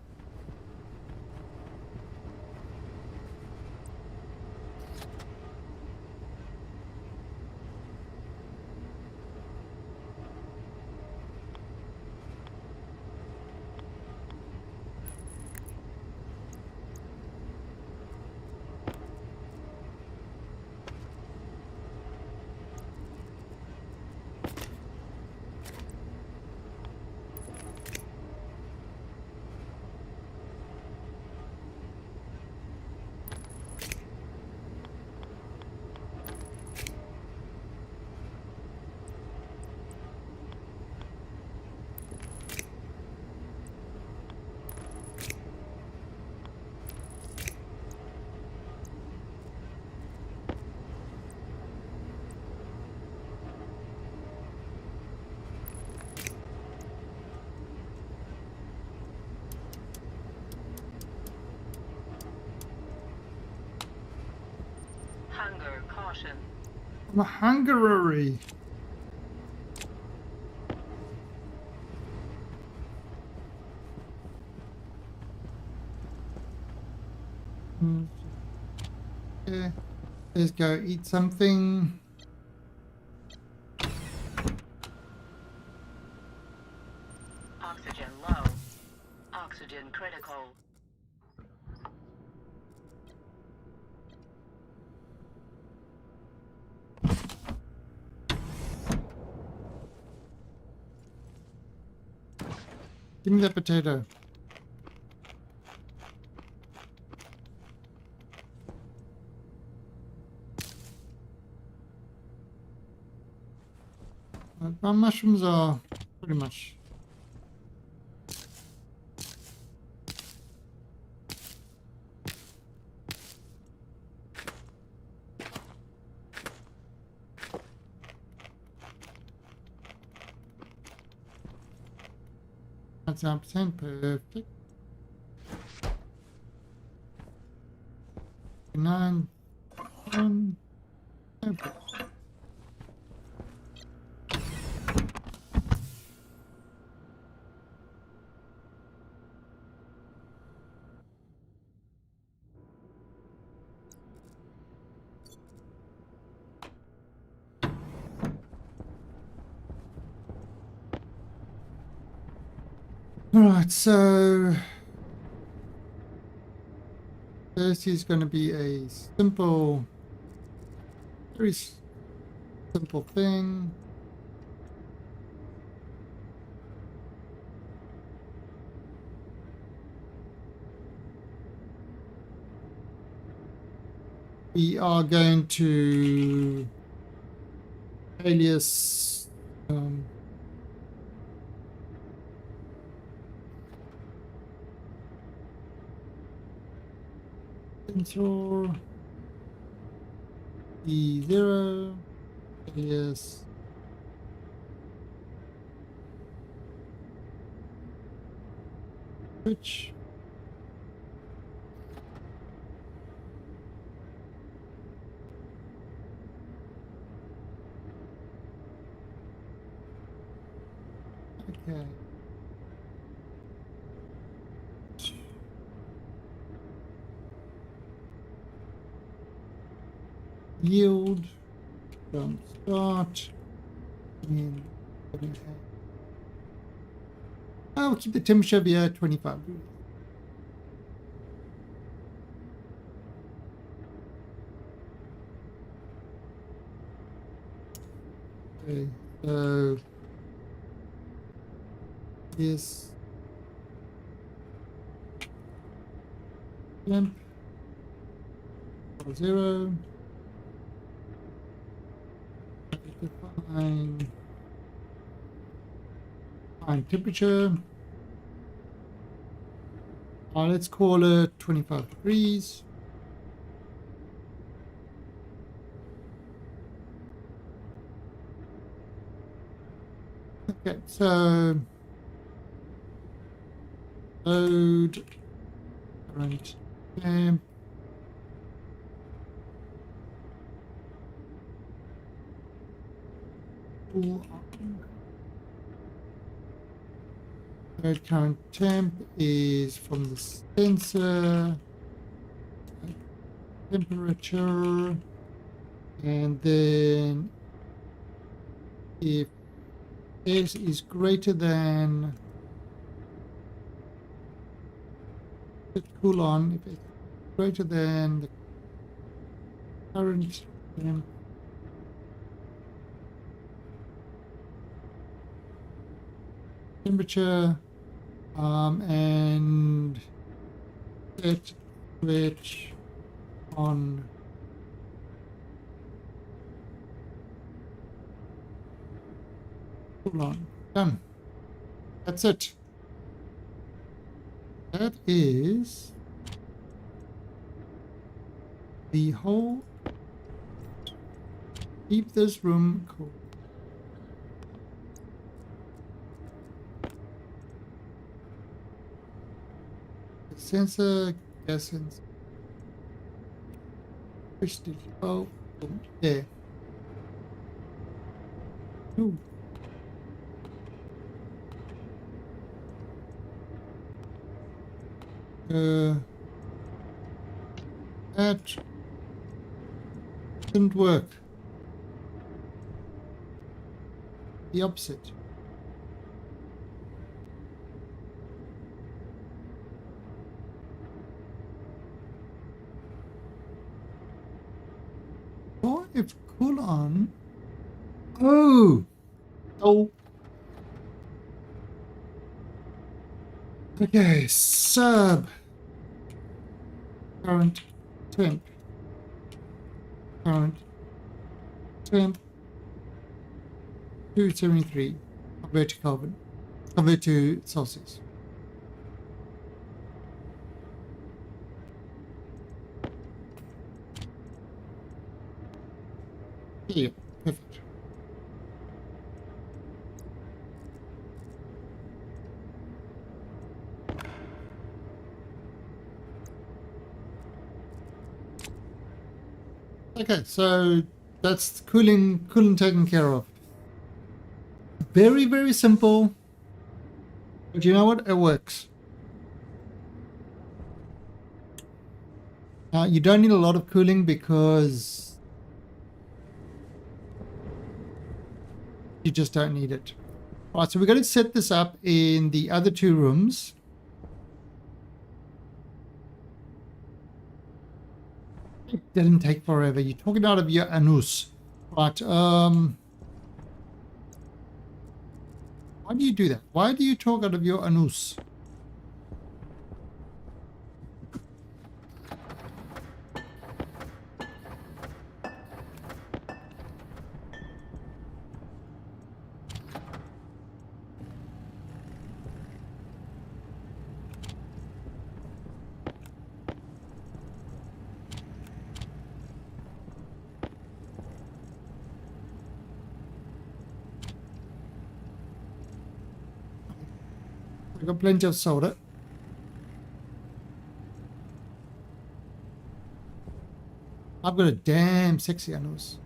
I'm hungry. Okay. Let's go eat something. Oxygen low. Oxygen critical. Give me that potato. My mushrooms are pretty much. That's 100% perfect. 9, 1, perfect. Alright, so this is going to be a simple, very simple thing. We are going to alias sensor E0 alias switch. Okay. Yield from start. And I'll keep the temperature here 25 degrees. Okay, so this temp 0. Define temperature. Let's call it 25 degrees. Okay, so load current temp. Load current temp is from the sensor temperature, and then if S is greater than, let cool on, if it's greater than the current temp, temperature, and set switch on cool on. Done. That's it. That is the whole. Keep this room cool. The sensor, gas sensor. Which did you? Oh, there. Ooh. That didn't work. The opposite. Or if cool on. Oh. Oh. Okay. Sub. Current temp. Current temp. 273. Convert to Kelvin. Convert to Celsius. Yeah, perfect. Okay, so that's cooling taken care of. Very, very simple. But you know what? It works. You don't need a lot of cooling because you just don't need it. All right, so we're going to set this up in the other two rooms. It didn't take forever. You're talking out of your anus. Right, why do you do that? Why do you talk out of your anus? I've got plenty of soda. I've got a damn sexy anus.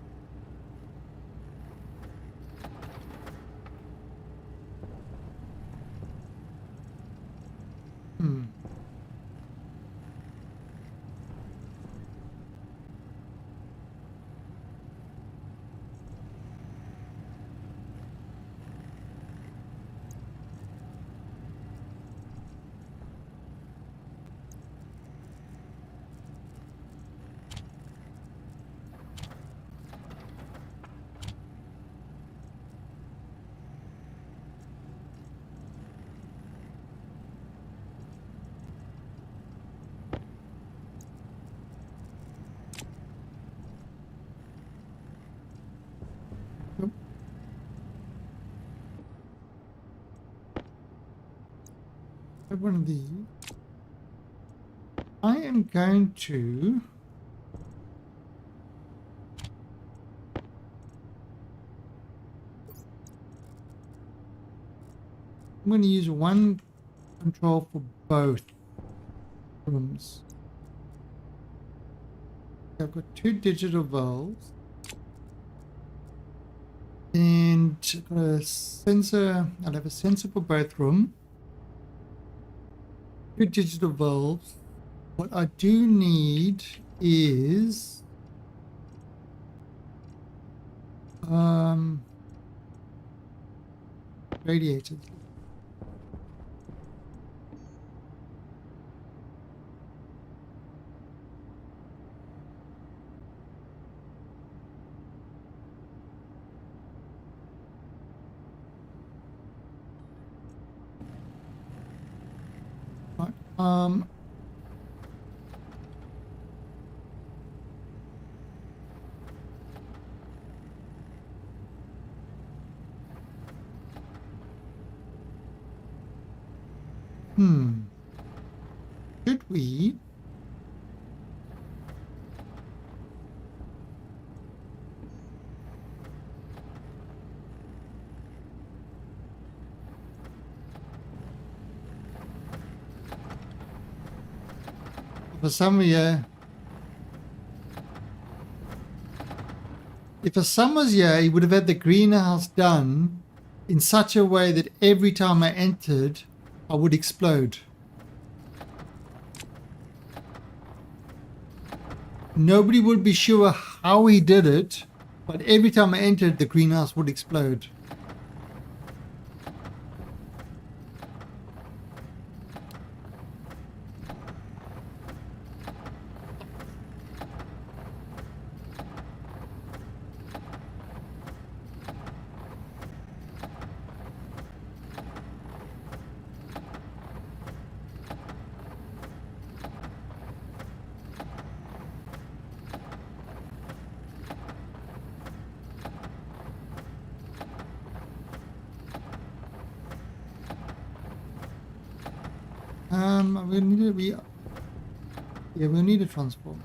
One of these. I am going to use one control for both rooms. I've got two digital valves and I've got a sensor. I'll have a sensor for both rooms. Two digital valves. What I do need is radiators. Right. Should we for some If a son was here, he would have had the greenhouse done in such a way that every time I entered, I would explode. Nobody would be sure how he did it, but every time I entered, the greenhouse would explode. We need we need a transform.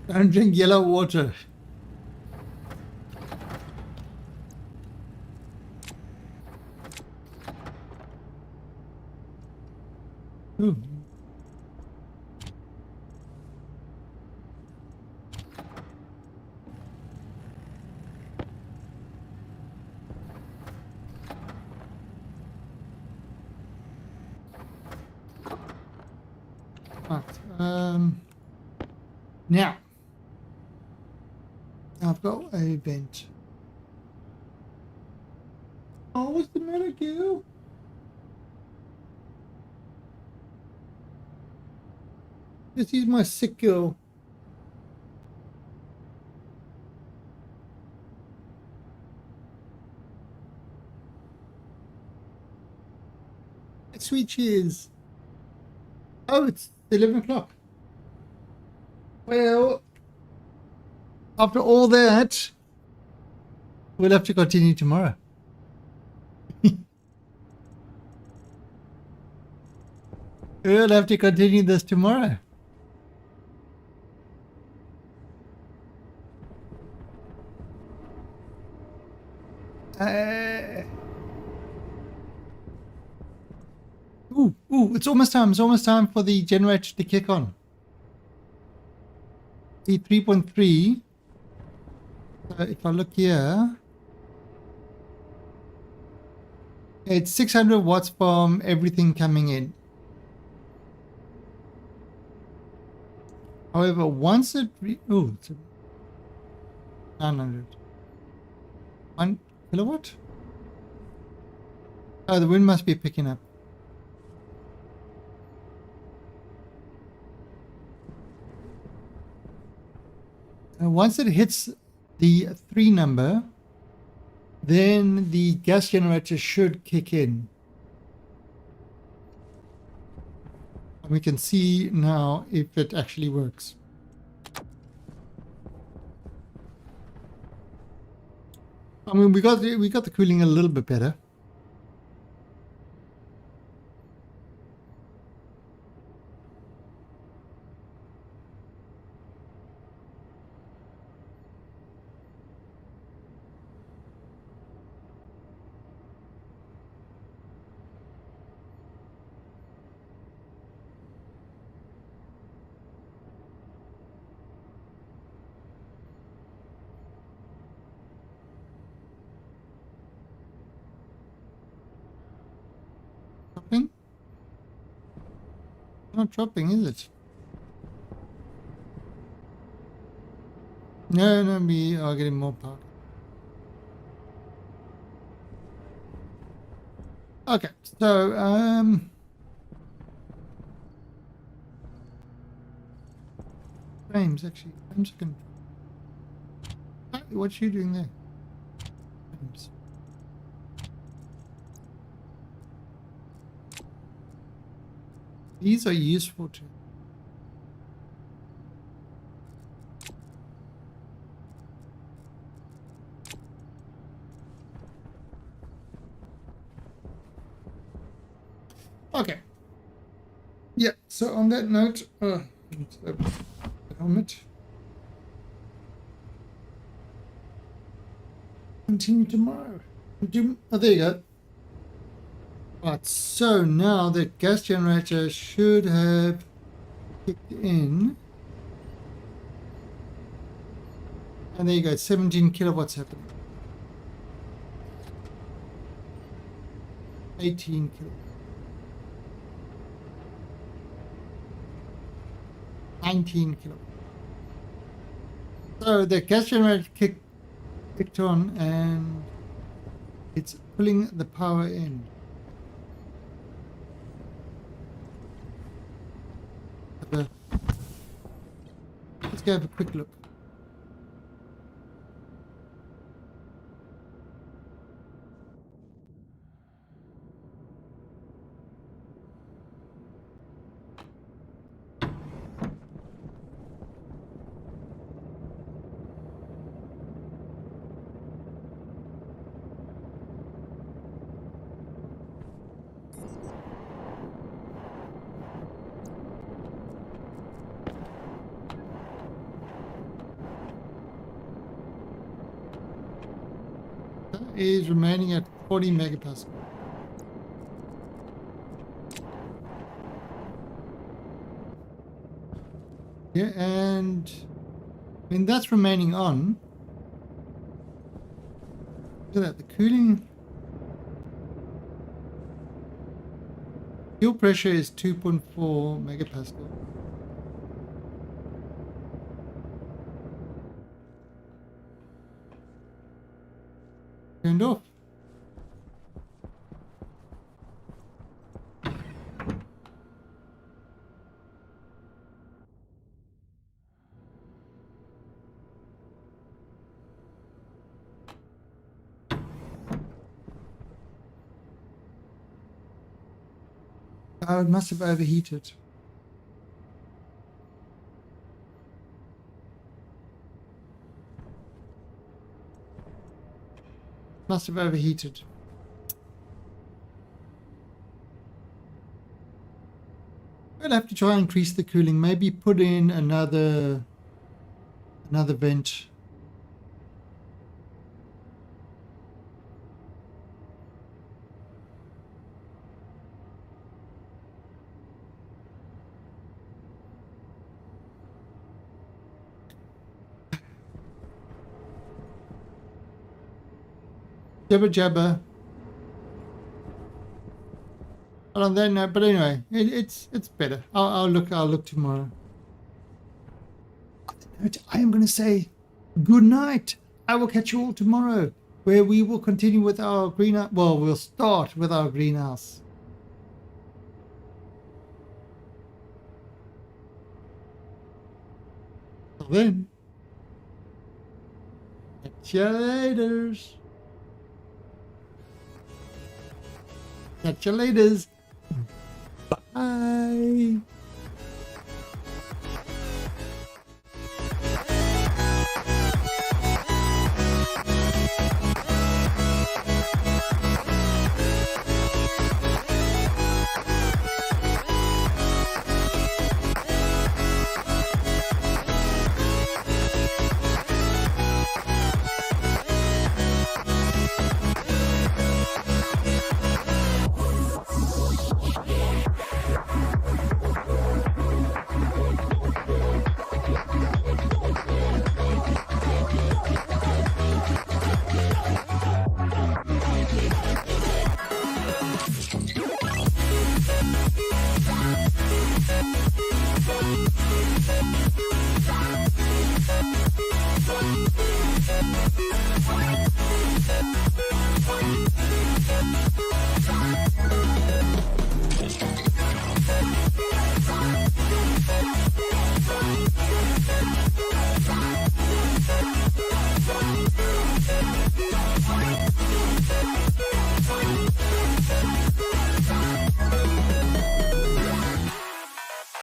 Don't drink yellow water. Ooh. Now, I've got a vent. Oh, what's the matter, girl? This is my sick girl. Sweet cheers. Oh, it's 11 o'clock. Well, after all that, we'll have to continue tomorrow. We'll have to continue this tomorrow. Ooh, it's almost time. It's almost time for the generator to kick on. See, 3.3. So if I look here, it's 600 watts from everything coming in. However, once it it's 900. 1 kilowatt? Oh, the wind must be picking up. And once it hits the 3 number, then the gas generator should kick in. And we can see now if it actually works. I mean, we got the cooling a little bit better. Dropping? Not dropping, is it? No, we are getting more power. Okay, so frames actually. Frames can. What's you doing there? Frames. These are useful too. Okay. Yeah, so on that note, helmet. Continue tomorrow. Oh, there you go. Right, so now the gas generator should have kicked in. And there you go, 17 kilowatts happening. 18 kilowatts. 19 kilowatts. So the gas generator kicked on and it's pulling the power in. Let's go have a quick look. Is remaining at 40 megapascal. Yeah, and I mean that's remaining on. Look at that, the cooling. Fuel pressure is 2.4 megapascal. Turned off. Oh, it must have overheated. Must have overheated. We'll have to try and increase the cooling. Maybe put in another vent. Jabba jabba. Well, on that note, but anyway, it's better. I'll look tomorrow. I am going to say good night. I will catch you all tomorrow, where we will continue with our greenhouse. Well, we'll start with our greenhouse. Till then, catch you later. Catch you laters. Bye. We'll be right back.